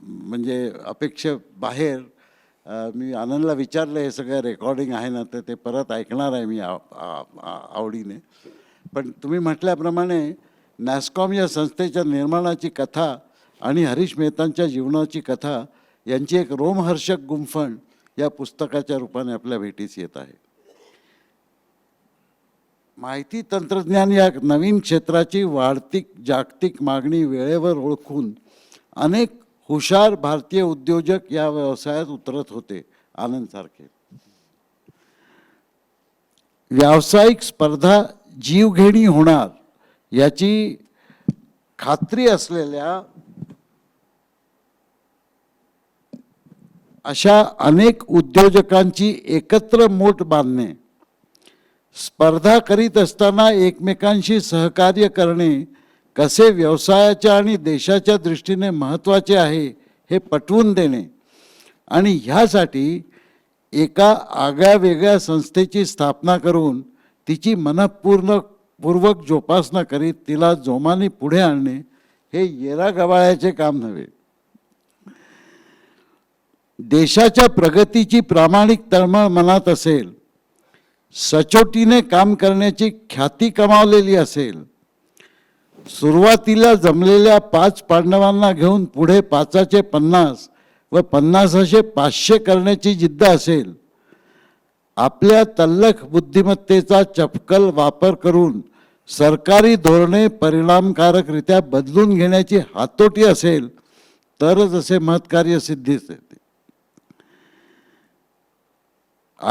म्हणजे अपेक्षा बाहेर मी आनंदला विचारलं हे सगळं रेकॉर्डिंग आहे ना तर ते परत ऐकणार आहे मी आवडीने. पण तुम्ही म्हटल्याप्रमाणे नॅस्कॉम या संस्थेच्या निर्माणाची कथा आणि हरीश मेहतांच्या जीवनाची कथा यांची एक रोमहर्षक गुंफण या पुस्तकाच्या रूपाने आपल्या भेटीस येत आहे. माहिती तंत्रज्ञान या नवीन क्षेत्राची वाढती जागतिक मागणी वेळेवर ओळखून अनेक हुशार भारतीय उद्योजक या व्यवसायात उतरत होते. आनंदसारखे व्यावसायिक स्पर्धा जीवघेणी होणार याची खात्री असलेल्या अशा अनेक उद्योजकांची एकत्र मोट बांधणे, स्पर्धा करीत असताना एकमेकांशी सहकार्य करणे कसे व्यवसायाच्या आणि देशाच्या दृष्टीने महत्त्वाचे आहे हे पटवून देणे आणि ह्यासाठी एका आगळ्यावेगळ्या संस्थेची स्थापना करून तिची मनपूर्वक जोपासना करीत तिला जोमाने पुढे आणणे हे येरागवाळ्याचे काम नव्हे. देशाच्या प्रगतीची प्रामाणिक तळमळ मनात असेल, सचोटीने काम करण्याची ख्याती कमावलेली असेल, सुरुवातीला जमलेल्या 5 पांडवांना घेऊन पुढे 5चे 50 व 50चे 500 करण्याची जिद्द असेल, आपल्या तल्लख बुद्धिमत्तेचा चपकल वापर करून सरकारी धोरणे परिणामकारकरित्या बदलून घेण्याची हातोटी असेल तरच असे महत्कार्य सिद्धीस येते.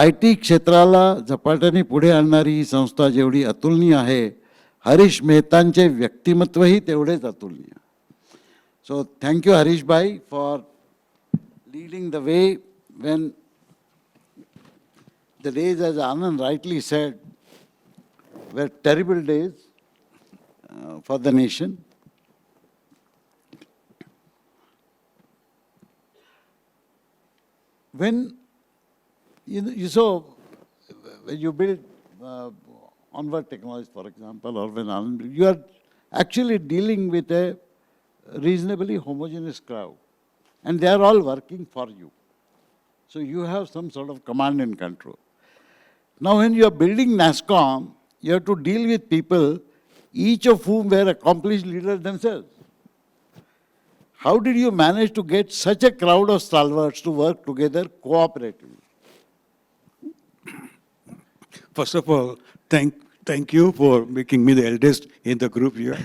IT क्षेत्राला झपाट्याने पुढे आणणारी ही संस्था जेवढी अतुलनीय आहे, हरीश मेहतांचे व्यक्तिमत्वही तेवढेच अतुलनीय. So thank you Harish bhai for leading the way when the days, as Anand rightly said, were terrible days for the nation. When you saw, when you build onward technologies, for example, or when Anand, you are actually dealing with a reasonably homogeneous crowd, and they are all working for you. So you have some sort of command and control. Now, when you are building NASSCOM, you have to deal with people, each of whom were accomplished leaders themselves. How did you manage to get such a crowd of stalwarts to work together cooperatively? First of all, thank you for making me the eldest in the group here.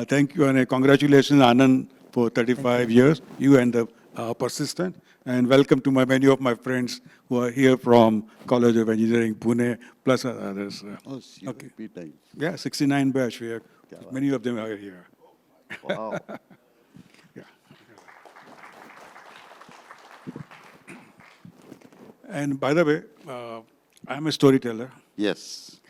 Thank you and congratulations, Anand, for 35 years. You and the persistent. And welcome to many of my friends who are here from College of Engineering, Pune, plus others. Oh, okay. Nice. Yeah, 69 batch here. Many of them are here. Wow. Yeah. And by the way, I'm a storyteller. Yes.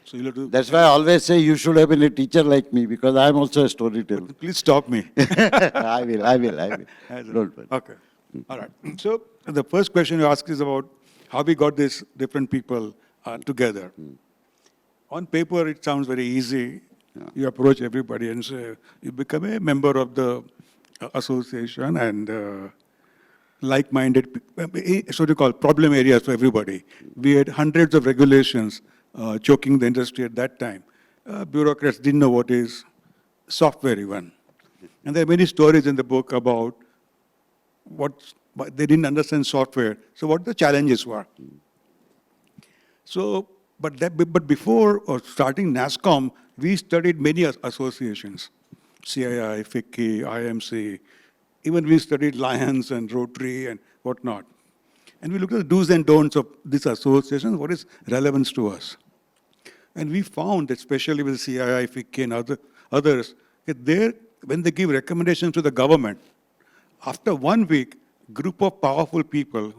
So you'll have to. That's why I always say you should have been a teacher like me, because I'm also a storyteller. Please stop me. I will. Don't worry. Okay. All right. So the first question you ask is about how we got these different people together. On paper, it sounds very easy. Yeah. You approach everybody and say, you become a member of the association and like-minded, so to call problem areas for everybody. We had hundreds of regulations choking the industry at that time. Bureaucrats didn't know what is software even. And there are many stories in the book about they didn't understand software. So what the challenges were. So, but before starting NASSCOM, we studied many associations, CII, FICCI, IMC. Even we studied Lions and Rotary and whatnot. And we looked at the do's and don'ts of these associations, what is relevance to us. And we found, especially with CII, FICCI and others, that when they give recommendations to the government, after 1 week, group of powerful people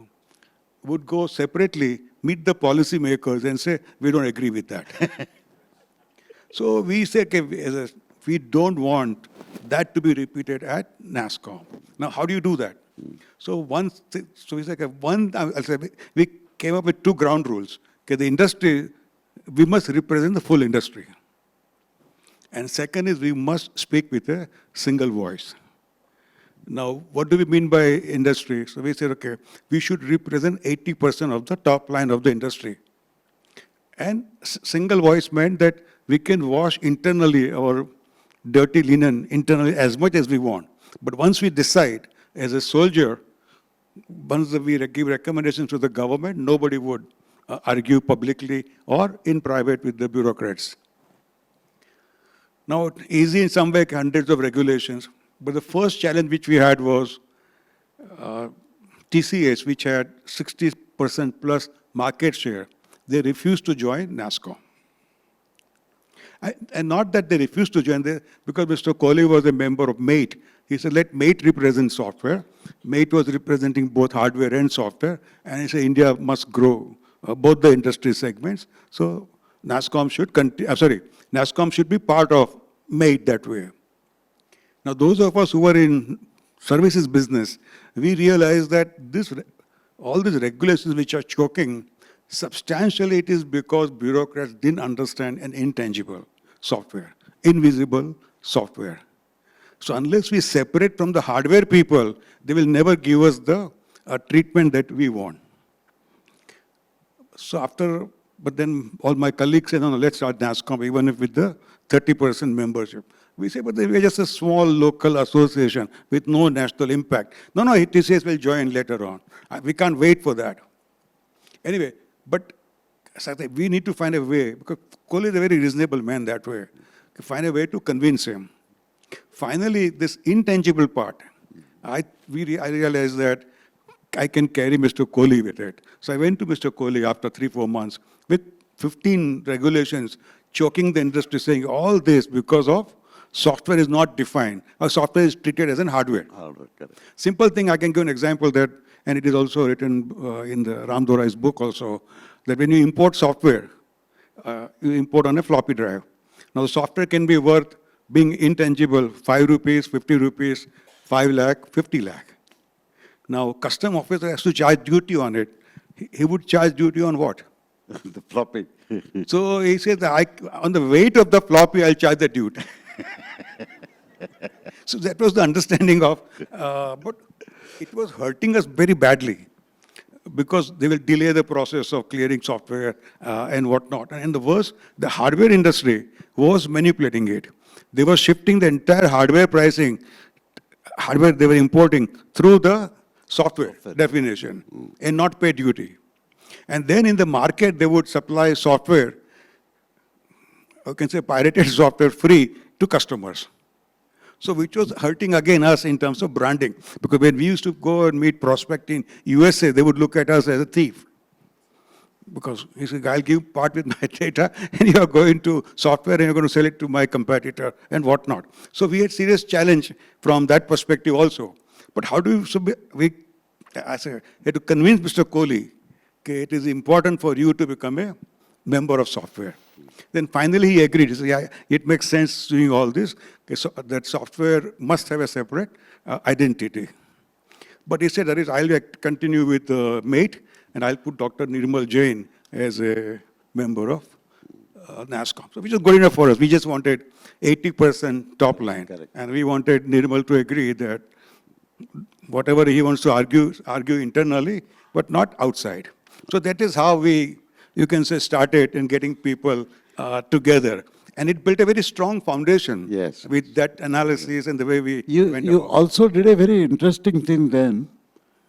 would go separately, meet the policymakers and say, we don't agree with that. So we say, okay, we don't want that to be repeated at NASSCOM. Now, how do you do that? So we say, okay, we came up with 2 ground rules. Okay, the industry, we must represent the full industry. And second is we must speak with a single voice. Now, what do we mean by industry? So we said, okay, we should represent 80% of the top line of the industry. And single voice meant that we can wash internally our dirty linen internally as much as we want. But once we decide, as a soldier, once we give recommendations to the government, nobody would argue publicly or in private with the bureaucrats. Now, easy in some way, hundreds of regulations. But the first challenge which we had was TCS, which had 60% plus market share. They refused to join NASSCOM. And not that they refused to join, because Mr. Kohli was a member of MATE. He said, let MATE represent software. MATE was representing both hardware and software. And he said, India must grow both the industry segments. So NASSCOM should NASSCOM should be part of MATE that way. Now, those of us who are in services business, we realize that all these regulations which are choking, substantially it is because bureaucrats didn't understand an intangible software, invisible software. So unless we separate from the hardware people, they will never give us the treatment that we want. So but then all my colleagues said, no, let's start NASSCOM, even if with the 30% membership. We say, but we're just a small local association with no national impact. No, TCS will join later on. We can't wait for that. Anyway, but we need to find a way, because Kohli is a very reasonable man that way, to find a way to convince him. Finally, this intangible part, I realized that I can carry Mr. Kohli with it. So I went to Mr. Kohli after 3-4 months with 15 regulations choking the industry, saying all this because of software is not defined, or software is treated as an hardware. Simple thing, I can give an example that, and it is also written in the Ram Dorai's book also, that when you import software, you import on a floppy drive. Now the software can be worth, being intangible, 5 rupees, 50 rupees, 5 lakh, 50 lakh. Now custom officer has to charge duty on it. He would charge duty on what? The floppy. So he says, on the weight of the floppy, I'll charge the duty. So that was the understanding of, but it was hurting us very badly because they will delay the process of clearing software and whatnot. And the worst, the hardware industry was manipulating it. They were shifting the entire hardware pricing, hardware they were importing through the software definition and not pay duty. And then in the market, they would supply software, you can say pirated software free to customers. So which was hurting again us in terms of branding. Because when we used to go and meet prospect in USA, they would look at us as a thief. Because he said, I'll give part with my data and you are going to software and you're going to sell it to my competitor and whatnot. So we had serious challenge from that perspective also. But how do we had to convince Mr. Kohli that it is important for you to become a member of software. Then finally he agreed. He said, yeah, it makes sense doing all this, so that software must have a separate identity. But he said, I'll continue with MATE, and I'll put Dr. Nirmal Jain as a member of NASSCOM. So which is good enough for us. We just wanted 80% top line. Correct. And we wanted Nirmal to agree that whatever he wants to argue internally, but not outside. So that is how we, you can say, started in getting people together. And it built a very strong foundation with that analysis and the way we went You about. also did a very interesting thing then,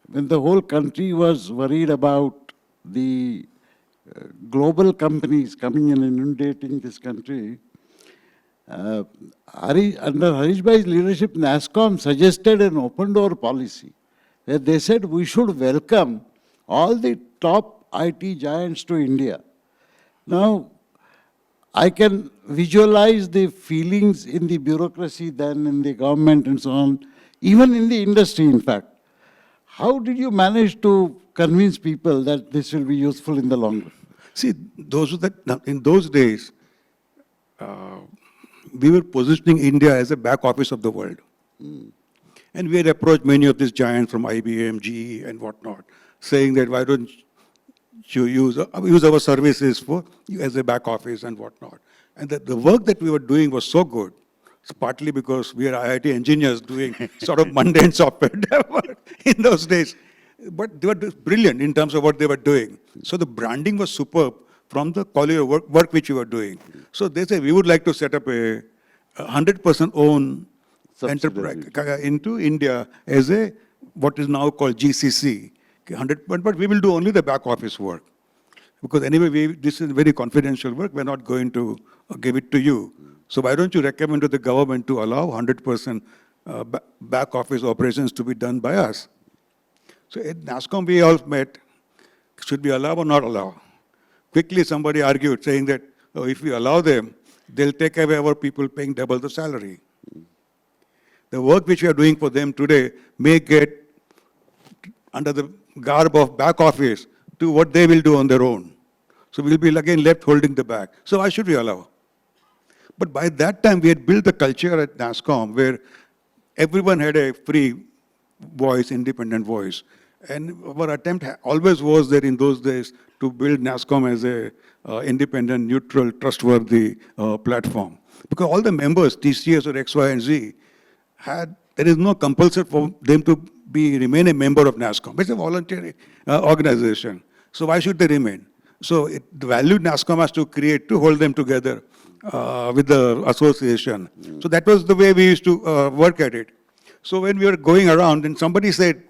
when the whole country was worried about the global companies coming and inundating this country. Under Harish Bhai's leadership, NASSCOM suggested an open door policy where they said we should welcome all the top IT giants to India. Now, I can visualize the feelings in the bureaucracy then, in the government and so on, even in the industry, in fact. How did you manage to convince people that this will be useful in the long run? See, in those days, we were positioning India as a back office of the world. And we had approached many of these giants from IBM, GE, and whatnot, saying that why don't you use our services for as a back office and whatnot. And the work that we were doing was so good. It's partly because we are IIT engineers doing sort of mundane software in those days. But they were brilliant in terms of what they were doing. So the branding was superb from the quality of work which we were doing. So they say we would like to set up a 100% owned enterprise into India as a what is now called GCC. 100%, but we will do only the back office work. Because anyway, this is very confidential work. We're not going to give it to you. So why don't you recommend to the government to allow 100% back office operations to be done by us? So at NASSCOM, we all met, should we allow or not allow? Quickly somebody argued, saying that if we allow them, they'll take away our people paying double the salary. The work which we are doing for them today may get under the garb of back office to what they will do on their own. So we'll be again left holding the bag. So why should we allow? But by that time, we had built the culture at NASSCOM where everyone had a free voice, independent voice. And our attempt always was there in those days to build NASSCOM as a independent, neutral, trustworthy platform. Because all the members, TCS or X, Y, and Z, there is no compulsion for them to remain a member of NASSCOM. It's a voluntary organization. So why should they remain? So the value NASSCOM has to create to hold them together with the association. So that was the way we used to work at it. So when we were going around and somebody said,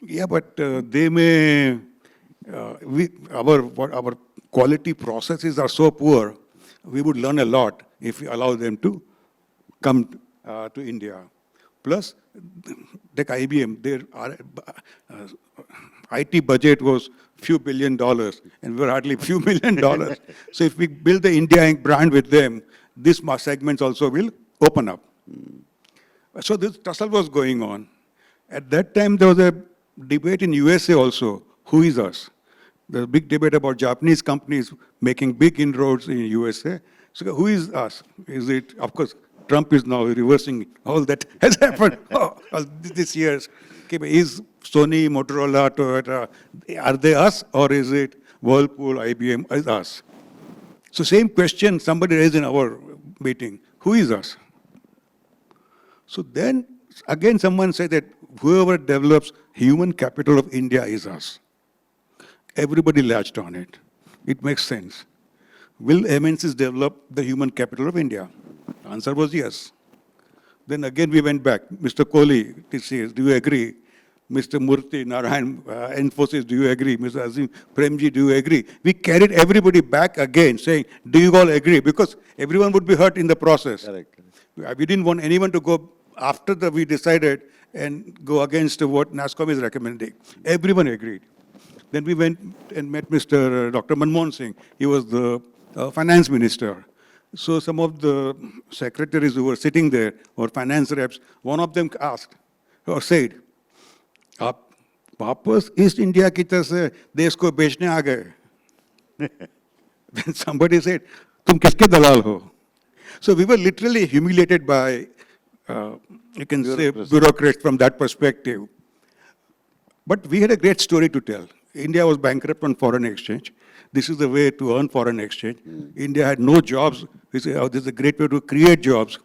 yeah, but they may, our quality processes are so poor, we would learn a lot if we allow them to come to India. Plus, like IBM, their IT budget was few $1 billion, and we were hardly few $1 million. So if we build the India Inc. brand with them, these segments also will open up. So this tussle was going on. At that time, there was a debate in USA also, who is us? There's a big debate about Japanese companies making big inroads in USA. So who is us? Is it, of course, Trump is now reversing all that has happened all these years. Okay, is Sony, Motorola, Toyota, are they us or is it Whirlpool, IBM, is us? So same question somebody raised in our meeting, who is us? So then again someone said that whoever develops human capital of India is us. Everybody latched on it. It makes sense. Will MNCs develop the human capital of India? The answer was yes. Then again we went back. Mr. Kohli, TCS, do you agree? Mr. Murthy, Narayan, Infosys, do you agree? Mr. Azim Premji, do you agree? We carried everybody back again saying, do you all agree? Because everyone would be hurt in the process. Correct. We didn't want anyone to go after we decided and go against what NASSCOM is recommending. Everyone agreed. Then we went and met Mr. Dr. Manmohan Singh. He was the finance minister. So some of the secretaries who were sitting there, or finance reps, one of them asked or said, आप वापस east India की तरफ से देश को बेचने आ गए. Then somebody said, तुम किसके दलाल हो? So we were literally humiliated by, you can say, bureaucrats from that perspective. But we had a great story to tell. India was bankrupt on foreign exchange. This is the way to earn foreign exchange. India had no jobs. We said, oh, this is a great way to create jobs.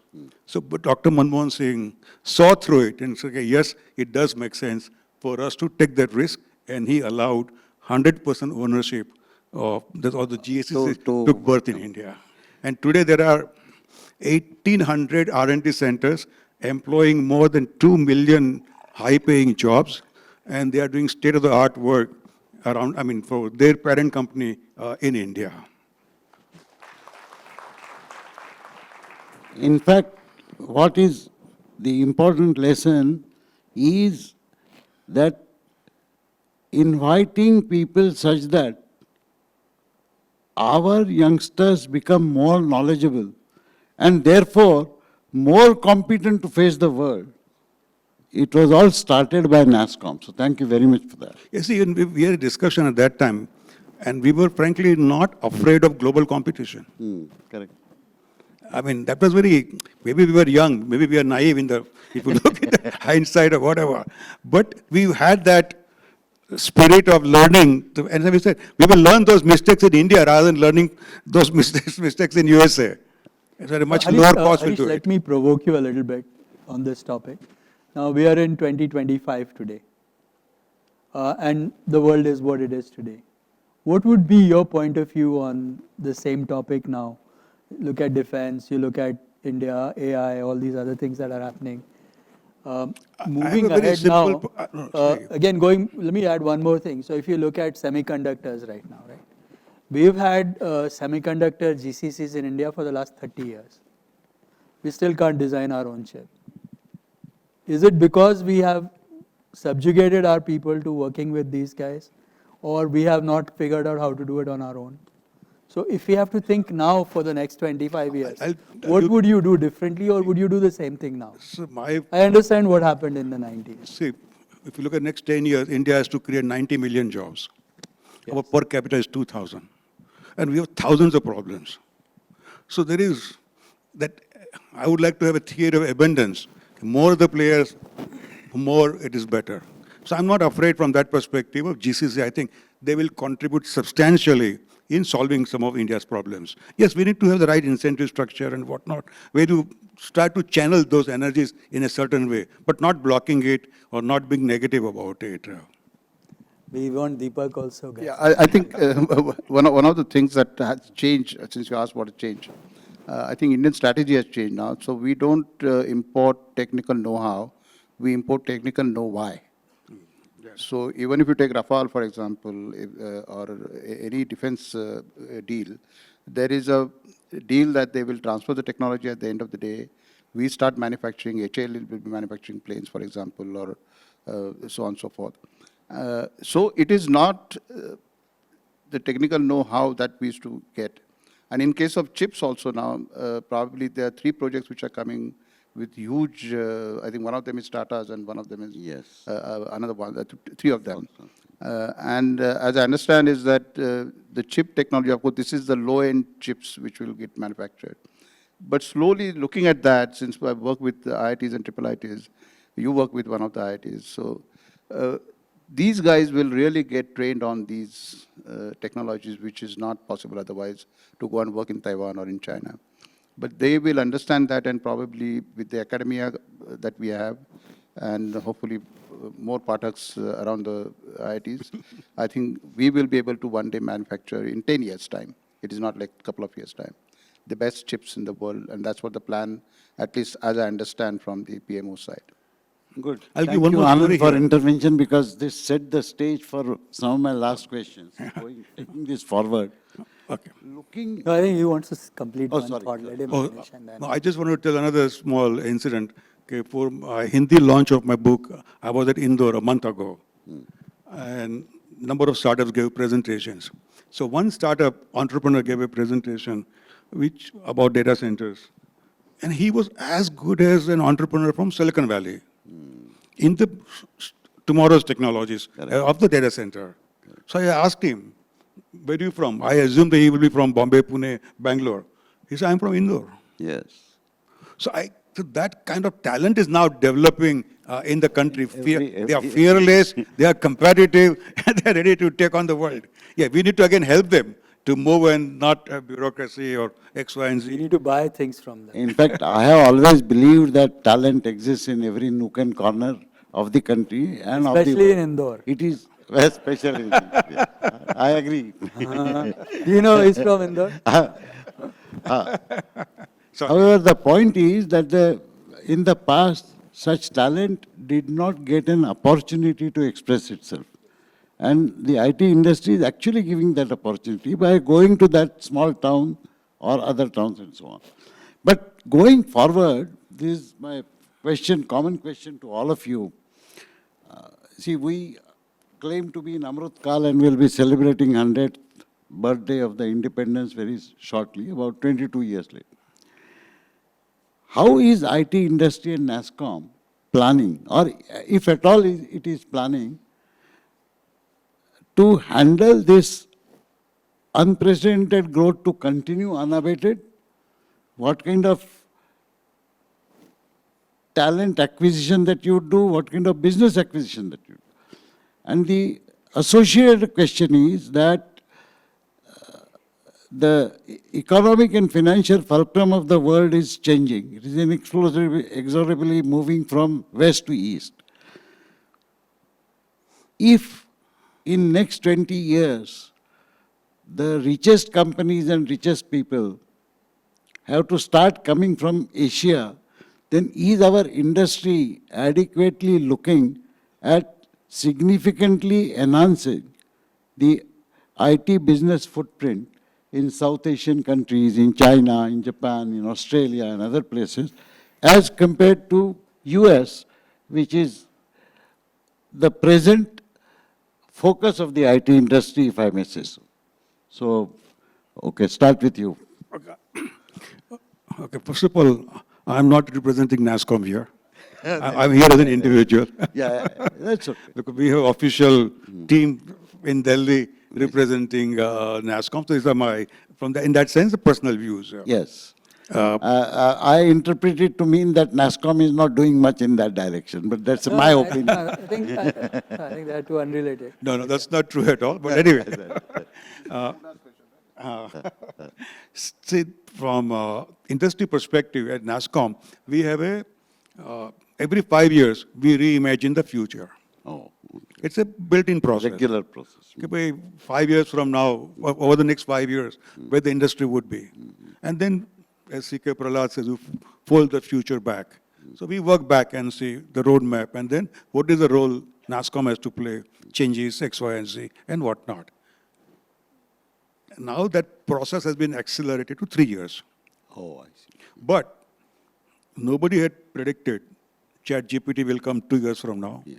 So but Dr. Manmohan Singh saw through it and said, okay, yes, it does make sense for us to take that risk. And he allowed 100% ownership of all the GSCs took birth in India. And today there are 1,800 R&D centers employing more than 2 million high-paying jobs. And they are doing state-of-the-art work around, for their parent company in India. In fact, what is the important lesson is that inviting people such that our youngsters become more knowledgeable and therefore more competent to face the world. It was all started by NASSCOM, so thank you very much for that. You see, we had a discussion at that time, and we were frankly not afraid of global competition. Correct. That was maybe we were young, maybe we are naive if you look at the hindsight or whatever. But we had that spirit of learning, and we said, we will learn those mistakes in India rather than learning those mistakes in USA. It's at a much lower cost. Harish, let me provoke you a little bit on this topic. Now, we are in 2025 today, and the world is what it is today. What would be your point of view on the same topic now? Look at defense, you look at India, AI, all these other things that are happening. Moving ahead now, let me add one more thing. So if you look at semiconductors right now, right? We've had semiconductor GCCs in India for the last 30 years. We still can't design our own chip. Is it because we have subjugated our people to working with these guys, or we have not figured out how to do it on our own? So if we have to think now for the next 25 years, what would you do differently, or would you do the same thing now? So I understand what happened in the 90s. See, if you look at next 10 years, India has to create 90 million jobs. Yes. Our per capita is 2,000. And we have thousands of problems. So there is that, I would like to have a theory of abundance. More the players, more it is better. So I'm not afraid from that perspective of GCC. I think they will contribute substantially in solving some of India's problems. Yes, we need to have the right incentive structure and whatnot, where to start to channel those energies in a certain way, but not blocking it or not being negative about it. We want Deepak also, guys. Yeah, I think one of the things that has changed, since you asked what has changed, I think Indian strategy has changed now. So we don't import technical know-how, we import technical know-why. Yes. So even if you take Rafale, for example, or any defense deal, there is a deal that they will transfer the technology at the end of the day, we start manufacturing, HAL will be manufacturing planes, for example, or so on and so forth. So it is not the technical know-how that we used to get. And in case of chips also now, probably there are 3 projects which are coming with huge, I think one of them is Tata's and one of them is another one, 3 of them. And as I understand is that the chip technology, of course, this is the low-end chips which will get manufactured. But slowly looking at that, since I work with the IITs and triple IITs, you work with one of the IITs, so these guys will really get trained on these technologies, which is not possible otherwise to go and work in Taiwan or in China. But they will understand that, and probably with the academia that we have, and hopefully more Phataks around the IITs, I think we will be able to one day manufacture in 10 years' time. It is not like a couple of years' time. The best chips in the world, and that's what the plan, at least as I understand from the PMO side. Good. I'll Thank give one you, more Anand, for here. intervention, because this set the stage for some of my last questions. Taking this forward. Okay. Looking. No, I think he wants to complete one sorry. thought. Let him Oh, finish and then. no, I just want to tell another small incident. Okay, for my Hindi launch of my book, I was at Indore a month ago, and number of startups gave presentations. So one startup entrepreneur gave a presentation which about data centers, and he was as good as an entrepreneur from Silicon Valley in the tomorrow's technologies of the data center. So I asked him, where are you from? I assumed that he will be from Bombay, Pune, Bangalore. He said, I'm from Indore. Yes. So that kind of talent is now developing in the country. They are fearless, they are competitive, and they are ready to take on the world. Yeah, we need to again help them to move and not bureaucracy or X, Y, and Z. We need to buy things from them. In fact, I have always believed that talent exists in every nook and corner of the country and of the Especially in world. Indore. It is, especially in Indore. Yeah. I agree. Do you know he's from Indore? However, the point is that in the past, such talent did not get an opportunity to express itself. And the IT industry is actually giving that opportunity by going to that small town or other towns and so on. But going forward, this is my question, common question to all of you. See, we claim to be in Amrit Kal and will be celebrating 100th birthday of the independence very shortly, about 22 years later. How is IT industry and NASSCOM planning, or if at all it is planning, to handle this unprecedented growth to continue unabated? What kind of talent acquisition that you do, what kind of business acquisition that you do? And the associated question is that the economic and financial fulcrum of the world is changing. It is inexorably moving from west to east. If in next 20 years, the richest companies and richest people have to start coming from Asia, then is our industry adequately looking at significantly enhancing the IT business footprint in South Asian countries, in China, in Japan, in Australia, and other places, as compared to US, which is the present focus of the IT industry, if I may say so. So, okay, start with you. Okay, first of all, I'm not representing NASSCOM here. I'm here as an individual. Yeah, that's okay. Because we have official team in Delhi representing NASSCOM. So these are my, in that sense, the personal views. Yes. I interpret it to mean that NASSCOM is not doing much in that direction, but that's my opinion. I think they are two unrelated. No, that's not true at all. But anyway, see, from industry perspective at NASSCOM, we have every 5 years, we reimagine the future. Oh, okay. It's a built-in process. Regular process. Okay, 5 years from now, over the next 5 years, where the industry would be. And then, as C.K. Prahlad says, we fold the future back. So we work back and see the roadmap, and then what is the role NASSCOM has to play, changes X, Y, and Z, and whatnot. Now that process has been accelerated to 3 years. Oh, I see. But nobody had predicted ChatGPT will come 2 years from now. Yeah.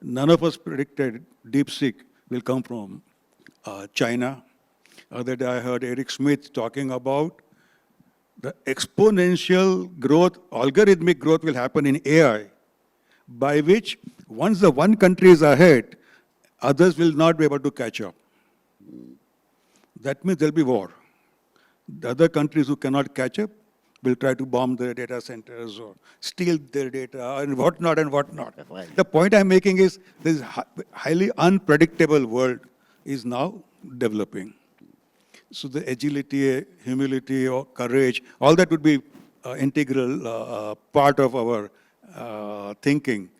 None of us predicted DeepSeek will come from China. Other day I heard Eric Schmidt talking about the exponential growth, algorithmic growth will happen in AI, by which once the one country is ahead, others will not be able to catch up. That means there'll be war. The other countries who cannot catch up will try to bomb their data centers or steal their data and whatnot and whatnot. The point I'm making is this highly unpredictable world is now developing. So the agility, humility, or courage, all that would be integral part of our thinking.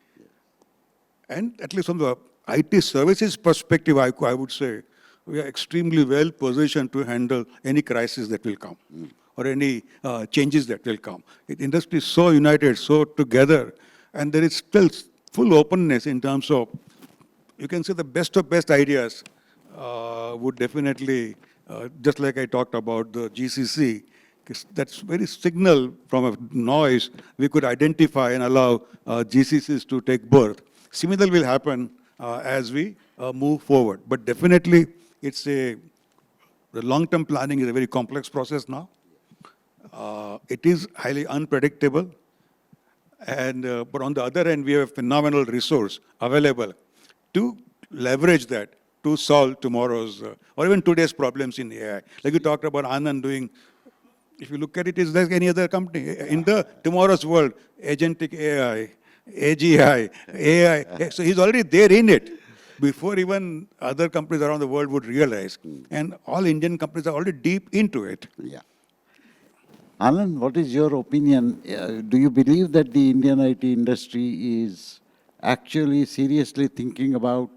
And at least from the IT services perspective, I would say, we are extremely well positioned to handle any crisis that will come or any changes that will come. The industry is so united, so together, and there is still full openness in terms of, you can say the best of best ideas would definitely, just like I talked about the GCC, that's very signal from a noise we could identify and allow GCCs to take birth. Similar will happen as we move forward. But definitely, the long-term planning is a very complex process now. It is highly unpredictable. And but on the other end, we have a phenomenal resource available to leverage that to solve tomorrow's or even today's problems in AI. Like you talked about Anand doing, if you look at it, it's like any other company. In the tomorrow's world, agentic AI, AGI, AI, so he's already there in it before even other companies around the world would realize. And all Indian companies are already deep into it. Yeah. Anand, what is your opinion? Do you believe that the Indian IT industry is actually seriously thinking about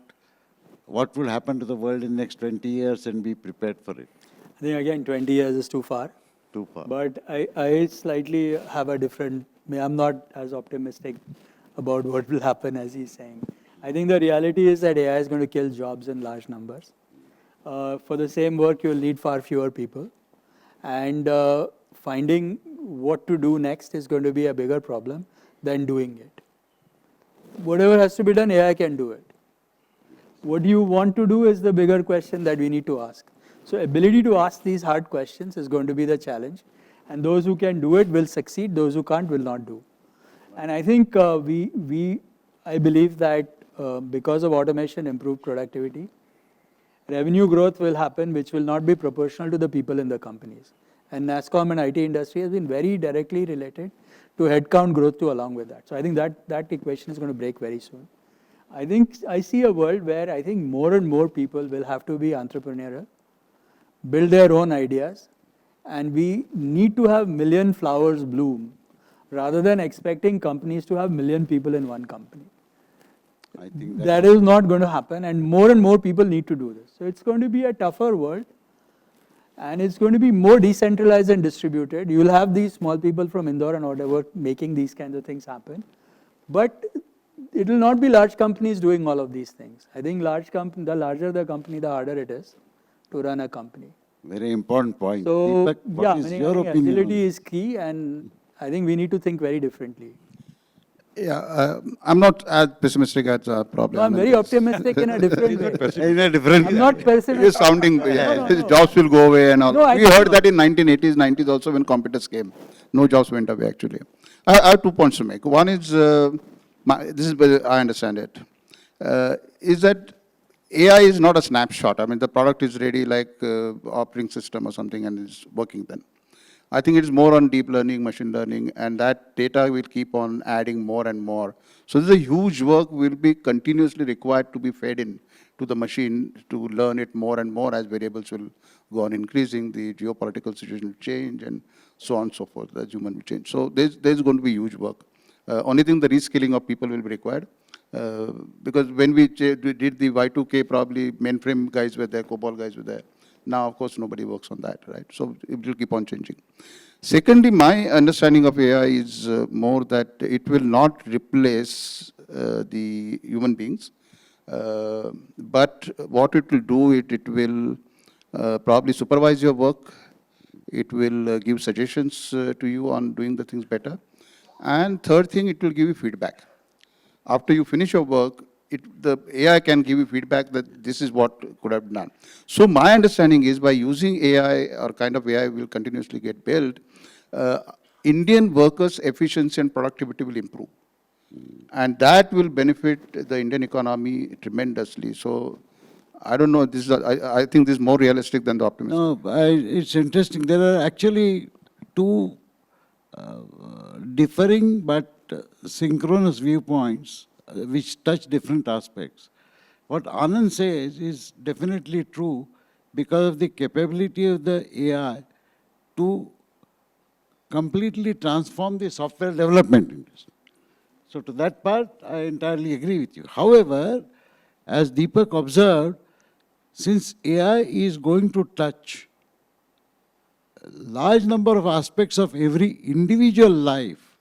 what will happen to the world in the next 20 years and be prepared for it? I think, again, 20 years is too far. Too far. But I slightly have a different, I'm not as optimistic about what will happen as he's saying. I think the reality is that AI is going to kill jobs in large numbers. For the same work, you'll need far fewer people. And finding what to do next is going to be a bigger problem than doing it. Whatever has to be done, AI can do it. What do you want to do is the bigger question that we need to ask. So ability to ask these hard questions is going to be the challenge. And those who can do it will succeed, those who can't will not do. And I think I believe that because of automation, improved productivity, revenue growth will happen which will not be proportional to the people in the companies. And NASSCOM and IT industry has been very directly related to headcount growth to along with that. So I think that equation is going to break very soon. I think I see a world where I think more and more people will have to be entrepreneurial, build their own ideas, and we need to have million flowers bloom rather than expecting companies to have million people in one company. I think that is not going to happen, and more people need to do this. So it's going to be a tougher world, and it's going to be more decentralized and distributed. You will have these small people from Indore and whatever making these kinds of things happen, but it will not be large companies doing all of these things. I think the larger the company, the harder it is to run a company. Very important point. So, Deepak, what is your opinion? Agility is key, and I think we need to think very differently. Yeah, I'm not as pessimistic as problem. No, I'm very optimistic in a different way. In a different way. I'm not pessimistic. You're sounding, jobs will go away and all. No, we heard that in 1980s, 90s also when computers came. No jobs went away actually. I have 2 points to make. One is, this is where I understand it, is that AI is not a snapshot. I mean, the product is ready like operating system or something and it's working then. I think it's more on deep learning, machine learning, and that data will keep on adding more and more. So this is a huge work will be continuously required to be fed in to the machine to learn it more and more as variables will go on increasing, the geopolitical situation will change, and so on and so forth, as human will change. So there's going to be huge work. Only thing, the reskilling of people will be required. Because when we did the Y2K, probably mainframe guys were there, COBOL guys were there. Now, of course, nobody works on that, right? So it will keep on changing. Secondly, my understanding of AI is more that it will not replace the human beings. But what it will do, it will probably supervise your work. It will give suggestions to you on doing the things better. And third thing, it will give you feedback. After you finish your work, the AI can give you feedback that this is what could have been done. So my understanding is by using AI or kind of AI will continuously get built, Indian workers' efficiency and productivity will improve. And that will benefit the Indian economy tremendously. So I don't know, this is, I think this is more realistic than the optimism. No, it's interesting. There are actually two differing but synchronous viewpoints which touch different aspects. What Anand says is definitely true because of the capability of the AI to completely transform the software development industry. So to that part, I entirely agree with you. However, as Deepak observed, since AI is going to touch a large number of aspects of every individual life,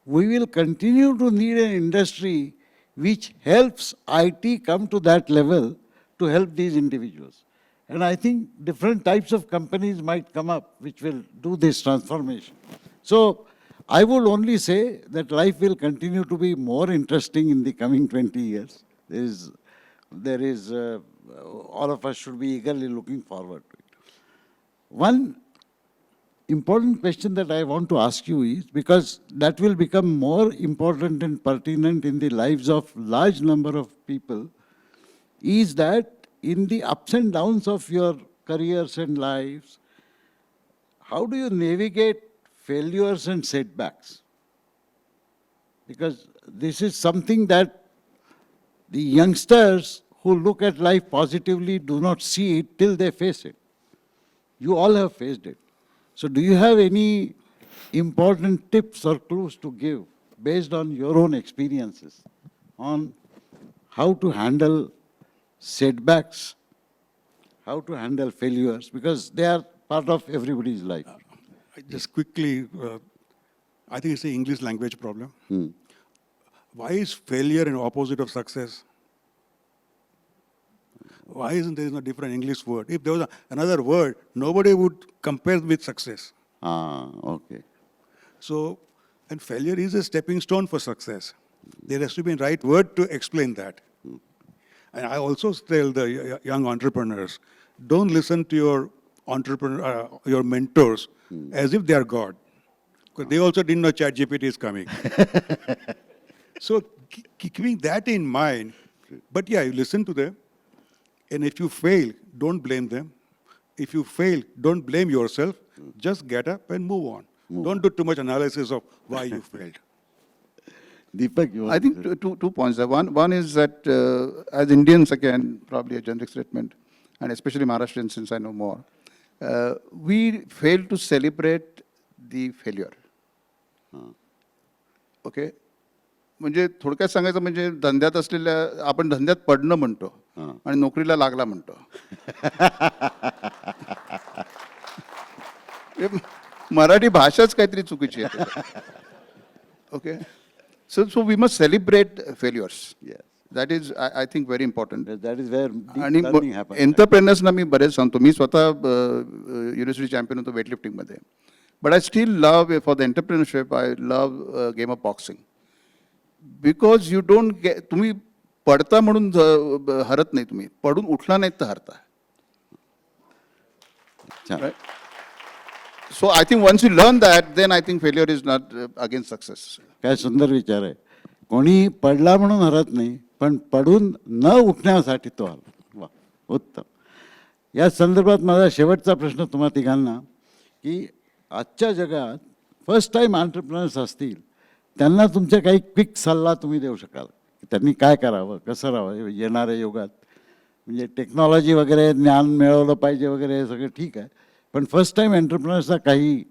we will continue to need an industry which helps IT come to that level to help these individuals. And I think different types of companies might come up which will do this transformation. So I would only say that life will continue to be more interesting in the coming 20 years. There is all of us should be eagerly looking forward to it. One important question that I want to ask you is, because that will become more important and pertinent in the lives of large number of people, is that in the ups and downs of your careers and lives, how do you navigate failures and setbacks? Because this is something that the youngsters who look at life positively do not see it till they face it. You all have faced it. So do you have any important tips or clues to give based on your own experiences on how to handle setbacks, how to handle failures, because they are part of everybody's life? Just quickly, I think it's the English language problem. Why is failure an opposite of success? Why isn't there a different English word? If there was another word, nobody would compare with success. Okay. So, and failure is a stepping stone for success. There has to be a right word to explain that. And I also tell the young entrepreneurs, don't listen to your mentors as if they are God. Because they also didn't know ChatGPT is coming. So keeping that in mind, but yeah, you listen to them. And if you fail, don't blame them. If you fail, don't blame yourself. Just get up and move on. Don't do too much analysis of why you failed. Deepak, you want I think two points there. One is that as Indians, again, probably a generic statement, and especially Maharashtrians, since I know more, we fail to celebrate the failure. Okay? म्हणजे थोडक्यात सांगायचं म्हणजे धंद्यात असलेल्या आपण धंद्यात पडणं म्हणतो आणि नोकरीला लागला म्हणतो. मराठी भाषाच काहीतरी चुकीची आहे. Okay, so we must celebrate failures. Yes. That is, I think, very important. That is where deep आणि learning happens. एंटरप्रेनर्सना मी बरेच सांगतो. मी स्वतः युनिव्हर्सिटी चॅम्पियन होतो वेटलिफ्टिंगमध्ये. But I still love, for the entrepreneurship, I love game of boxing. Because you don't get, तुम्ही पडता म्हणून हरत नाही, तुम्ही पडून उठला नाही तर हरता. Right? So I think once you learn that, then I think failure is not against success. काय सुंदर विचार आहे. कोणी पडला म्हणून हरत नाही, पण पडून न उठण्यासाठी तो हरला. वा, उत्तम. या संदर्भात माझा शेवटचा प्रश्न तुम्हा तिघांना, की आजच्या जगात फर्स्ट टाइम एंटरप्रेन्योर्स असतील, त्यांना तुमचे काही क्विक सल्ला तुम्ही देऊ शकाल, त्यांनी काय करावं, कसं राहावं येणाऱ्या युगात? म्हणजे टेक्नॉलॉजी वगैरे ज्ञान मिळवलं पाहिजे वगैरे हे सगळं ठीक आहे, पण फर्स्ट टाइम एंटरप्रेन्योर्सला काही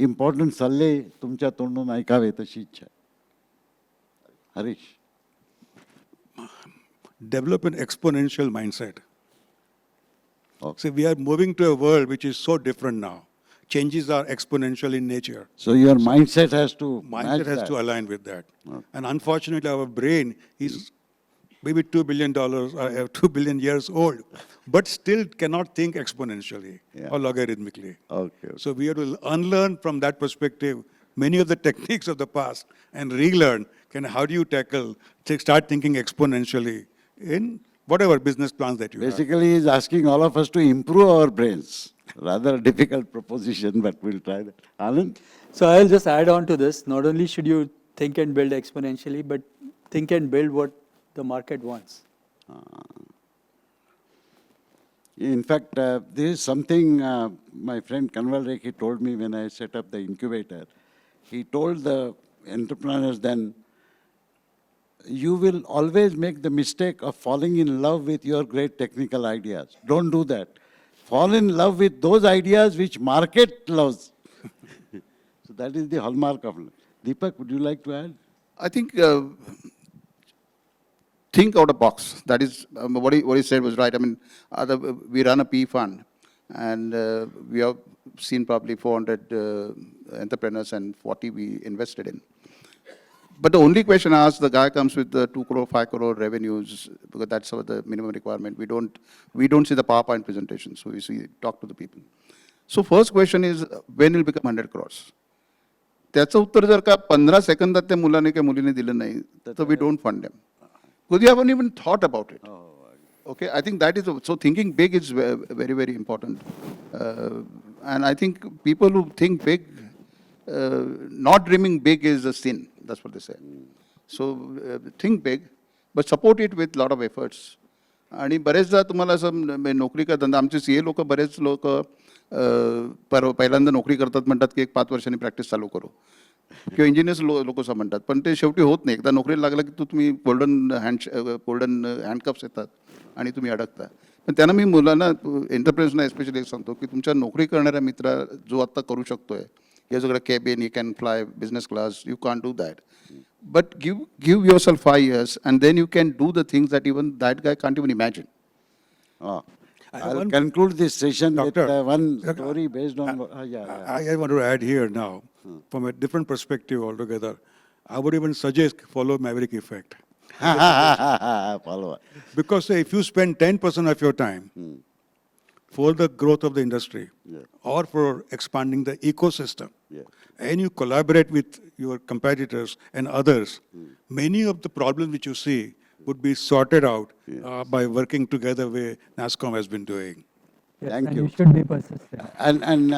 इम्पॉर्टंट सल्ले तुमच्या तोंडून ऐकावे तशी इच्छा आहे. Harish. Develop an exponential mindset. So we are moving to a world which is so different now. Changes are exponential in nature. So your mindset has to align with that. And unfortunately, our brain is maybe $2 billion, 2 billion years old, but still cannot think exponentially or logarithmically. Okay. So we have to unlearn from that perspective many of the techniques of the past and relearn how do you start thinking exponentially in whatever business plans that you have. Basically, he's asking all of us to improve our brains. Rather a difficult proposition, but we'll try that. Anand? So I'll just add on to this. Not only should you think and build exponentially, but think and build what the market wants. In fact, this is something my friend Kanwal Rekhi told me when I set up the incubator. He told the entrepreneurs then, you will always make the mistake of falling in love with your great technical ideas. Don't do that. Fall in love with those ideas which market loves. So that is the hallmark of it. Deepak, would you like to add? I think think out of box. That is what he said was right. I mean, we run a PE fund, and we have seen probably 400 entrepreneurs and 40 we invested in. But the only question asked, the guy comes with the 2 crore, 5 crore revenues, because that's the minimum requirement. We don't see the PowerPoint presentation, so we talk to the people. So first question is, when will become 100 crores? त्याचं उत्तर जर का 15 सेकंदात त्या मुलाने किंवा मुलीने दिलं नाही, तर we don't fund them. Because you haven't even thought about it. Okay, I think that is, so thinking big is very, very important. And I think people who think big, not dreaming big is a sin. That's what they say. So think big, but support it with lot of efforts. आणि बरेचदा तुम्हाला असं नोकरी का धंदा, आमचे CA लोक बरेच लोक पहिल्यांदा नोकरी करतात म्हणतात की 5 वर्षांनी प्रॅक्टिस चालू करू, किंवा इंजिनियर्स लोक असं म्हणतात, पण ते शेवटी होत नाही. एकदा नोकरीला लागलं की तुम्ही गोल्डन हँडकप्स येतात आणि तुम्ही अडकता. पण त्यांना मी मुलांना, एंटरप्रेन्सना एस्पेशली सांगतो की तुमच्या नोकरी करणाऱ्या मित्रा जो आत्ता करू शकतोय, he has got a cabin, he can fly business class, you can't do that. But give yourself 5 years, and then you can do the things that even that guy can't even imagine. I'll conclude this session with one story based on... I want to add here now, from a different perspective altogether. I would even suggest follow Maverick Effect. Follow. Because if you spend 10% of your time for the growth of the industry, or for expanding the ecosystem, and you collaborate with your competitors and others, many of the problems which you see would be sorted out by working together where NASSCOM has been doing. Yes, Thank and you. You should be persistent. And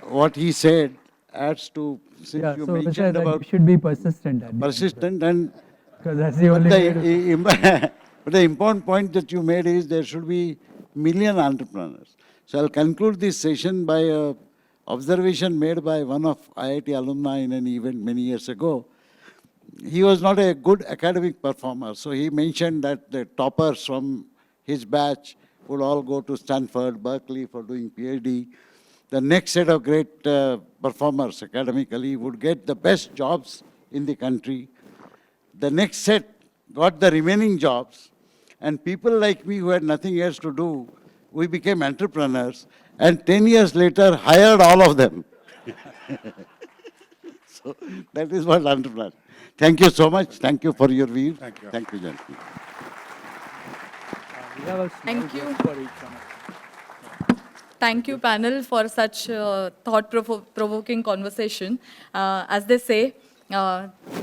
what he said adds to, since you mentioned about... You should be persistent. Persistent, and... Because that's the only way But the important point that you made is there should be million entrepreneurs. So I'll conclude this session by an observation made by one of IIT alumni in an event many years ago. He was not a good academic performer, so he mentioned that the toppers from his batch would all go to Stanford, Berkeley for doing PhD. The next set of great performers academically would get the best jobs in the country. The next set got the remaining jobs, and people like me who had nothing else to do, we became entrepreneurs, and 10 years later hired all of them. So that is what entrepreneurs. Thank you so much. Thank you for your view. Thank you. Thank you, gentlemen. Thank you. Thank you, panel, for such thought-provoking conversation. As they say,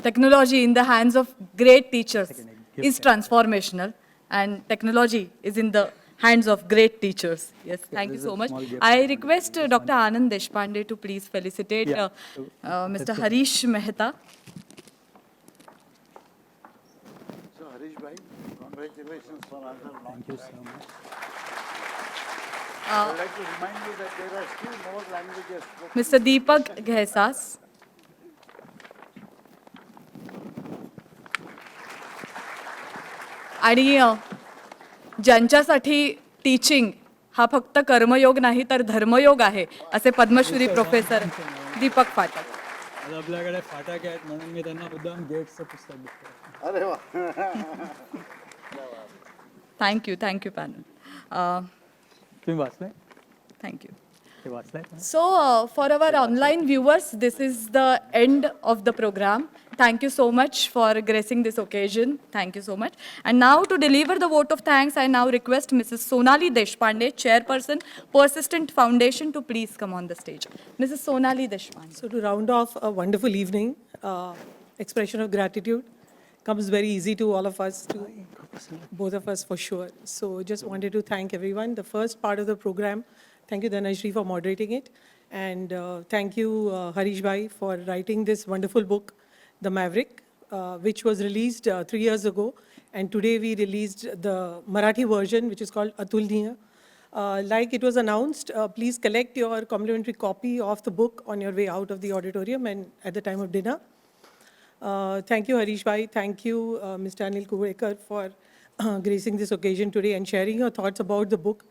technology in the hands of great teachers is transformational, and technology is in the hands of great teachers. Yes, thank you so much. I request Dr. Anand Deshpande to please felicitate Mr. Harish Mehta. So, Harish bhai, congratulations for another long Thank you so much. I would like to remind you that there are still more languages spoken. Mr. Deepak Ghaisas. आणि ज्यांच्यासाठी teaching हा फक्त कर्मयोग नाही तर धर्मयोग आहे असे Padmashri professor दीपक फाटक. आपल्याकडे फाटक आहेत म्हणून मी त्यांना मुद्दाम गेट्सचं पुस्तक दिलं. अरे वा. Thank you panel. तुम्ही वाचलंय? Thank you. So, for our online viewers, this is the end of the program. Thank you so much for gracing this occasion. Thank you so much. And now to deliver the vote of thanks, I now request Mrs. Sonali Deshpande, Chairperson, Persistent Foundation, to please come on the stage. Mrs. Sonali Deshpande. So to round off a wonderful evening, expression of gratitude comes very easy to all of us, to both of us for sure. So just wanted to thank everyone. The first part of the program, thank you Dhanashri for moderating it. And thank you Harish Bhai for writing this wonderful book, The Maverick, which was released 3 years ago. And today we released the Marathi version, which is called Atulniya. Like it was announced, please collect your complimentary copy of the book on your way out of the auditorium and at the time of dinner. Thank you, Harish Bhai. Thank you, Mr. Anil Kuvekar, for gracing this occasion today and sharing your thoughts about the book.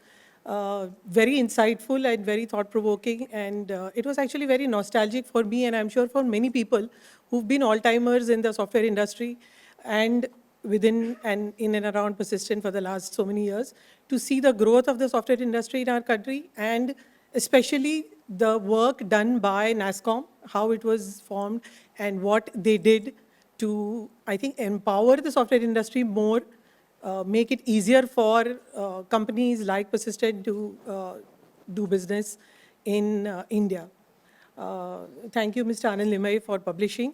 Very insightful and very thought-provoking, and it was actually very nostalgic for me, and I'm sure for many people who've been all-timers in the software industry and within and in and around Persistent for the last so many years, to see the growth of the software industry in our country, and especially the work done by NASSCOM, how it was formed and what they did to, I think, empower the software industry more, make it easier for companies like Persistent to do business in India. Thank you, Mr. Anand Limay, for publishing.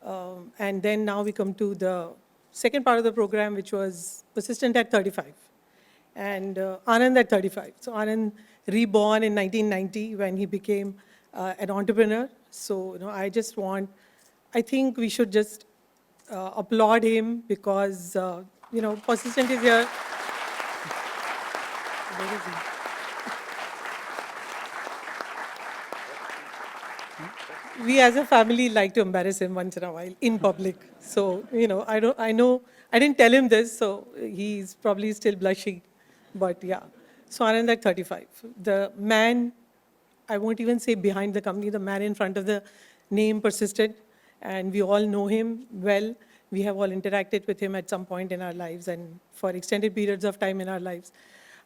And then now we come to the second part of the program, which was Persistent at 35 and Anand at 35. So Anand reborn in 1990 when he became an entrepreneur. So, I think we should just applaud him because, Persistent is here. Where is he? We as a family like to embarrass him once in a while in public. So, I didn't tell him this, so he's probably still blushing. But yeah, so Anand at 35. The man, I won't even say behind the company, the man in front of the name Persistent, and we all know him well. We have all interacted with him at some point in our lives and for extended periods of time in our lives.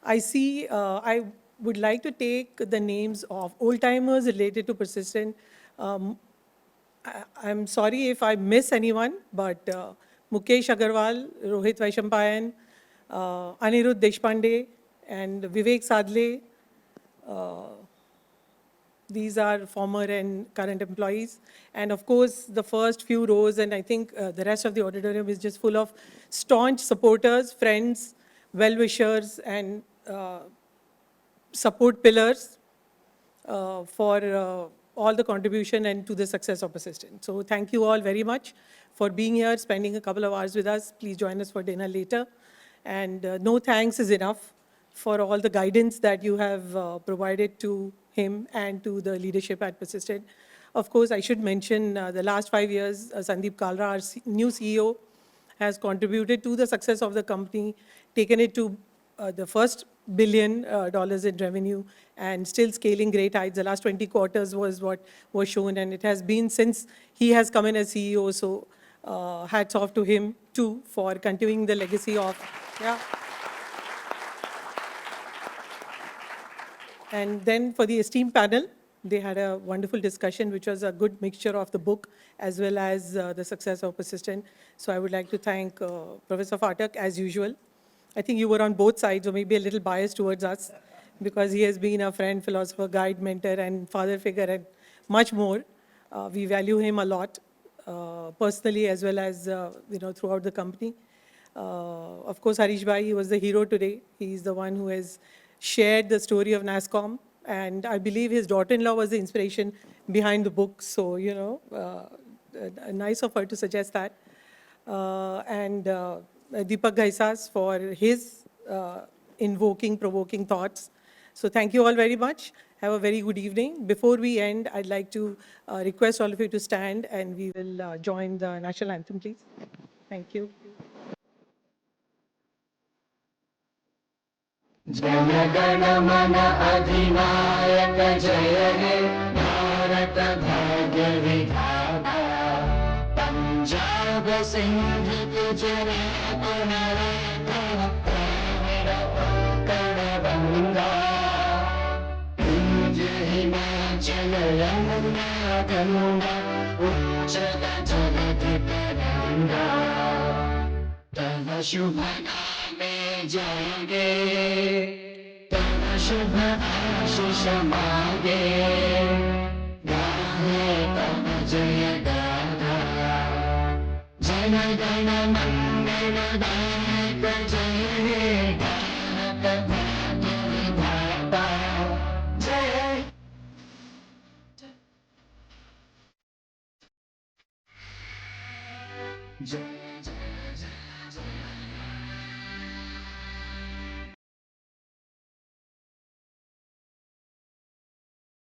I would like to take the names of old-timers related to Persistent. I'm sorry if I miss anyone, but Mukesh Agarwal, Rohit Vaishampayan, Anand Deshpande, and Vivek Sadle. These are former and current employees. And of course, the first few rows, and I think the rest of the auditorium is just full of staunch supporters, friends, well-wishers, and support pillars for all the contribution and to the success of Persistent. So thank you all very much for being here, spending a couple of hours with us. Please join us for dinner later. And no thanks is enough for all the guidance that you have provided to him and to the leadership at Persistent. Of course, I should mention the last 5 years, Sandeep Kalra, our new CEO, has contributed to the success of the company, taken it to the first $1 billion in revenue, and still scaling great heights. The last 20 quarters was what was shown, and it has been since he has come in as CEO. So hats off to him too for continuing the legacy of, yeah. And then for the esteemed panel, they had a wonderful discussion, which was a good mixture of the book as well as the success of Persistent. So I would like to thank Professor Phatak, as usual. I think you were on both sides, or maybe a little biased towards us, because he has been a friend, philosopher, guide, mentor, and father figure, and much more. We value him a lot, personally as well as throughout the company. Of course, Harish Bhai, he was the hero today. He's the one who has shared the story of NASSCOM, and I believe his daughter-in-law was the inspiration behind the book. So, nice of her to suggest that. And Deepak Ghaisas for his invoking, provoking thoughts. So thank you all very much. Have a very good evening. Before we end, I'd like to request all of you to stand, and we will join the national anthem, please. Thank you. जनगणमन अधिनायक जय हे भारत भाग्य विधाता पंजाब सिंध गुजरात मराठा द्रविड़ उत्कल बंगा शुभ नामे जाएंगे, तब शुभ आशीष मांगे, गाहे तब जय गाथा, जन गण मंगलदायक जय हे भारत भाग्य विधाता जय। जय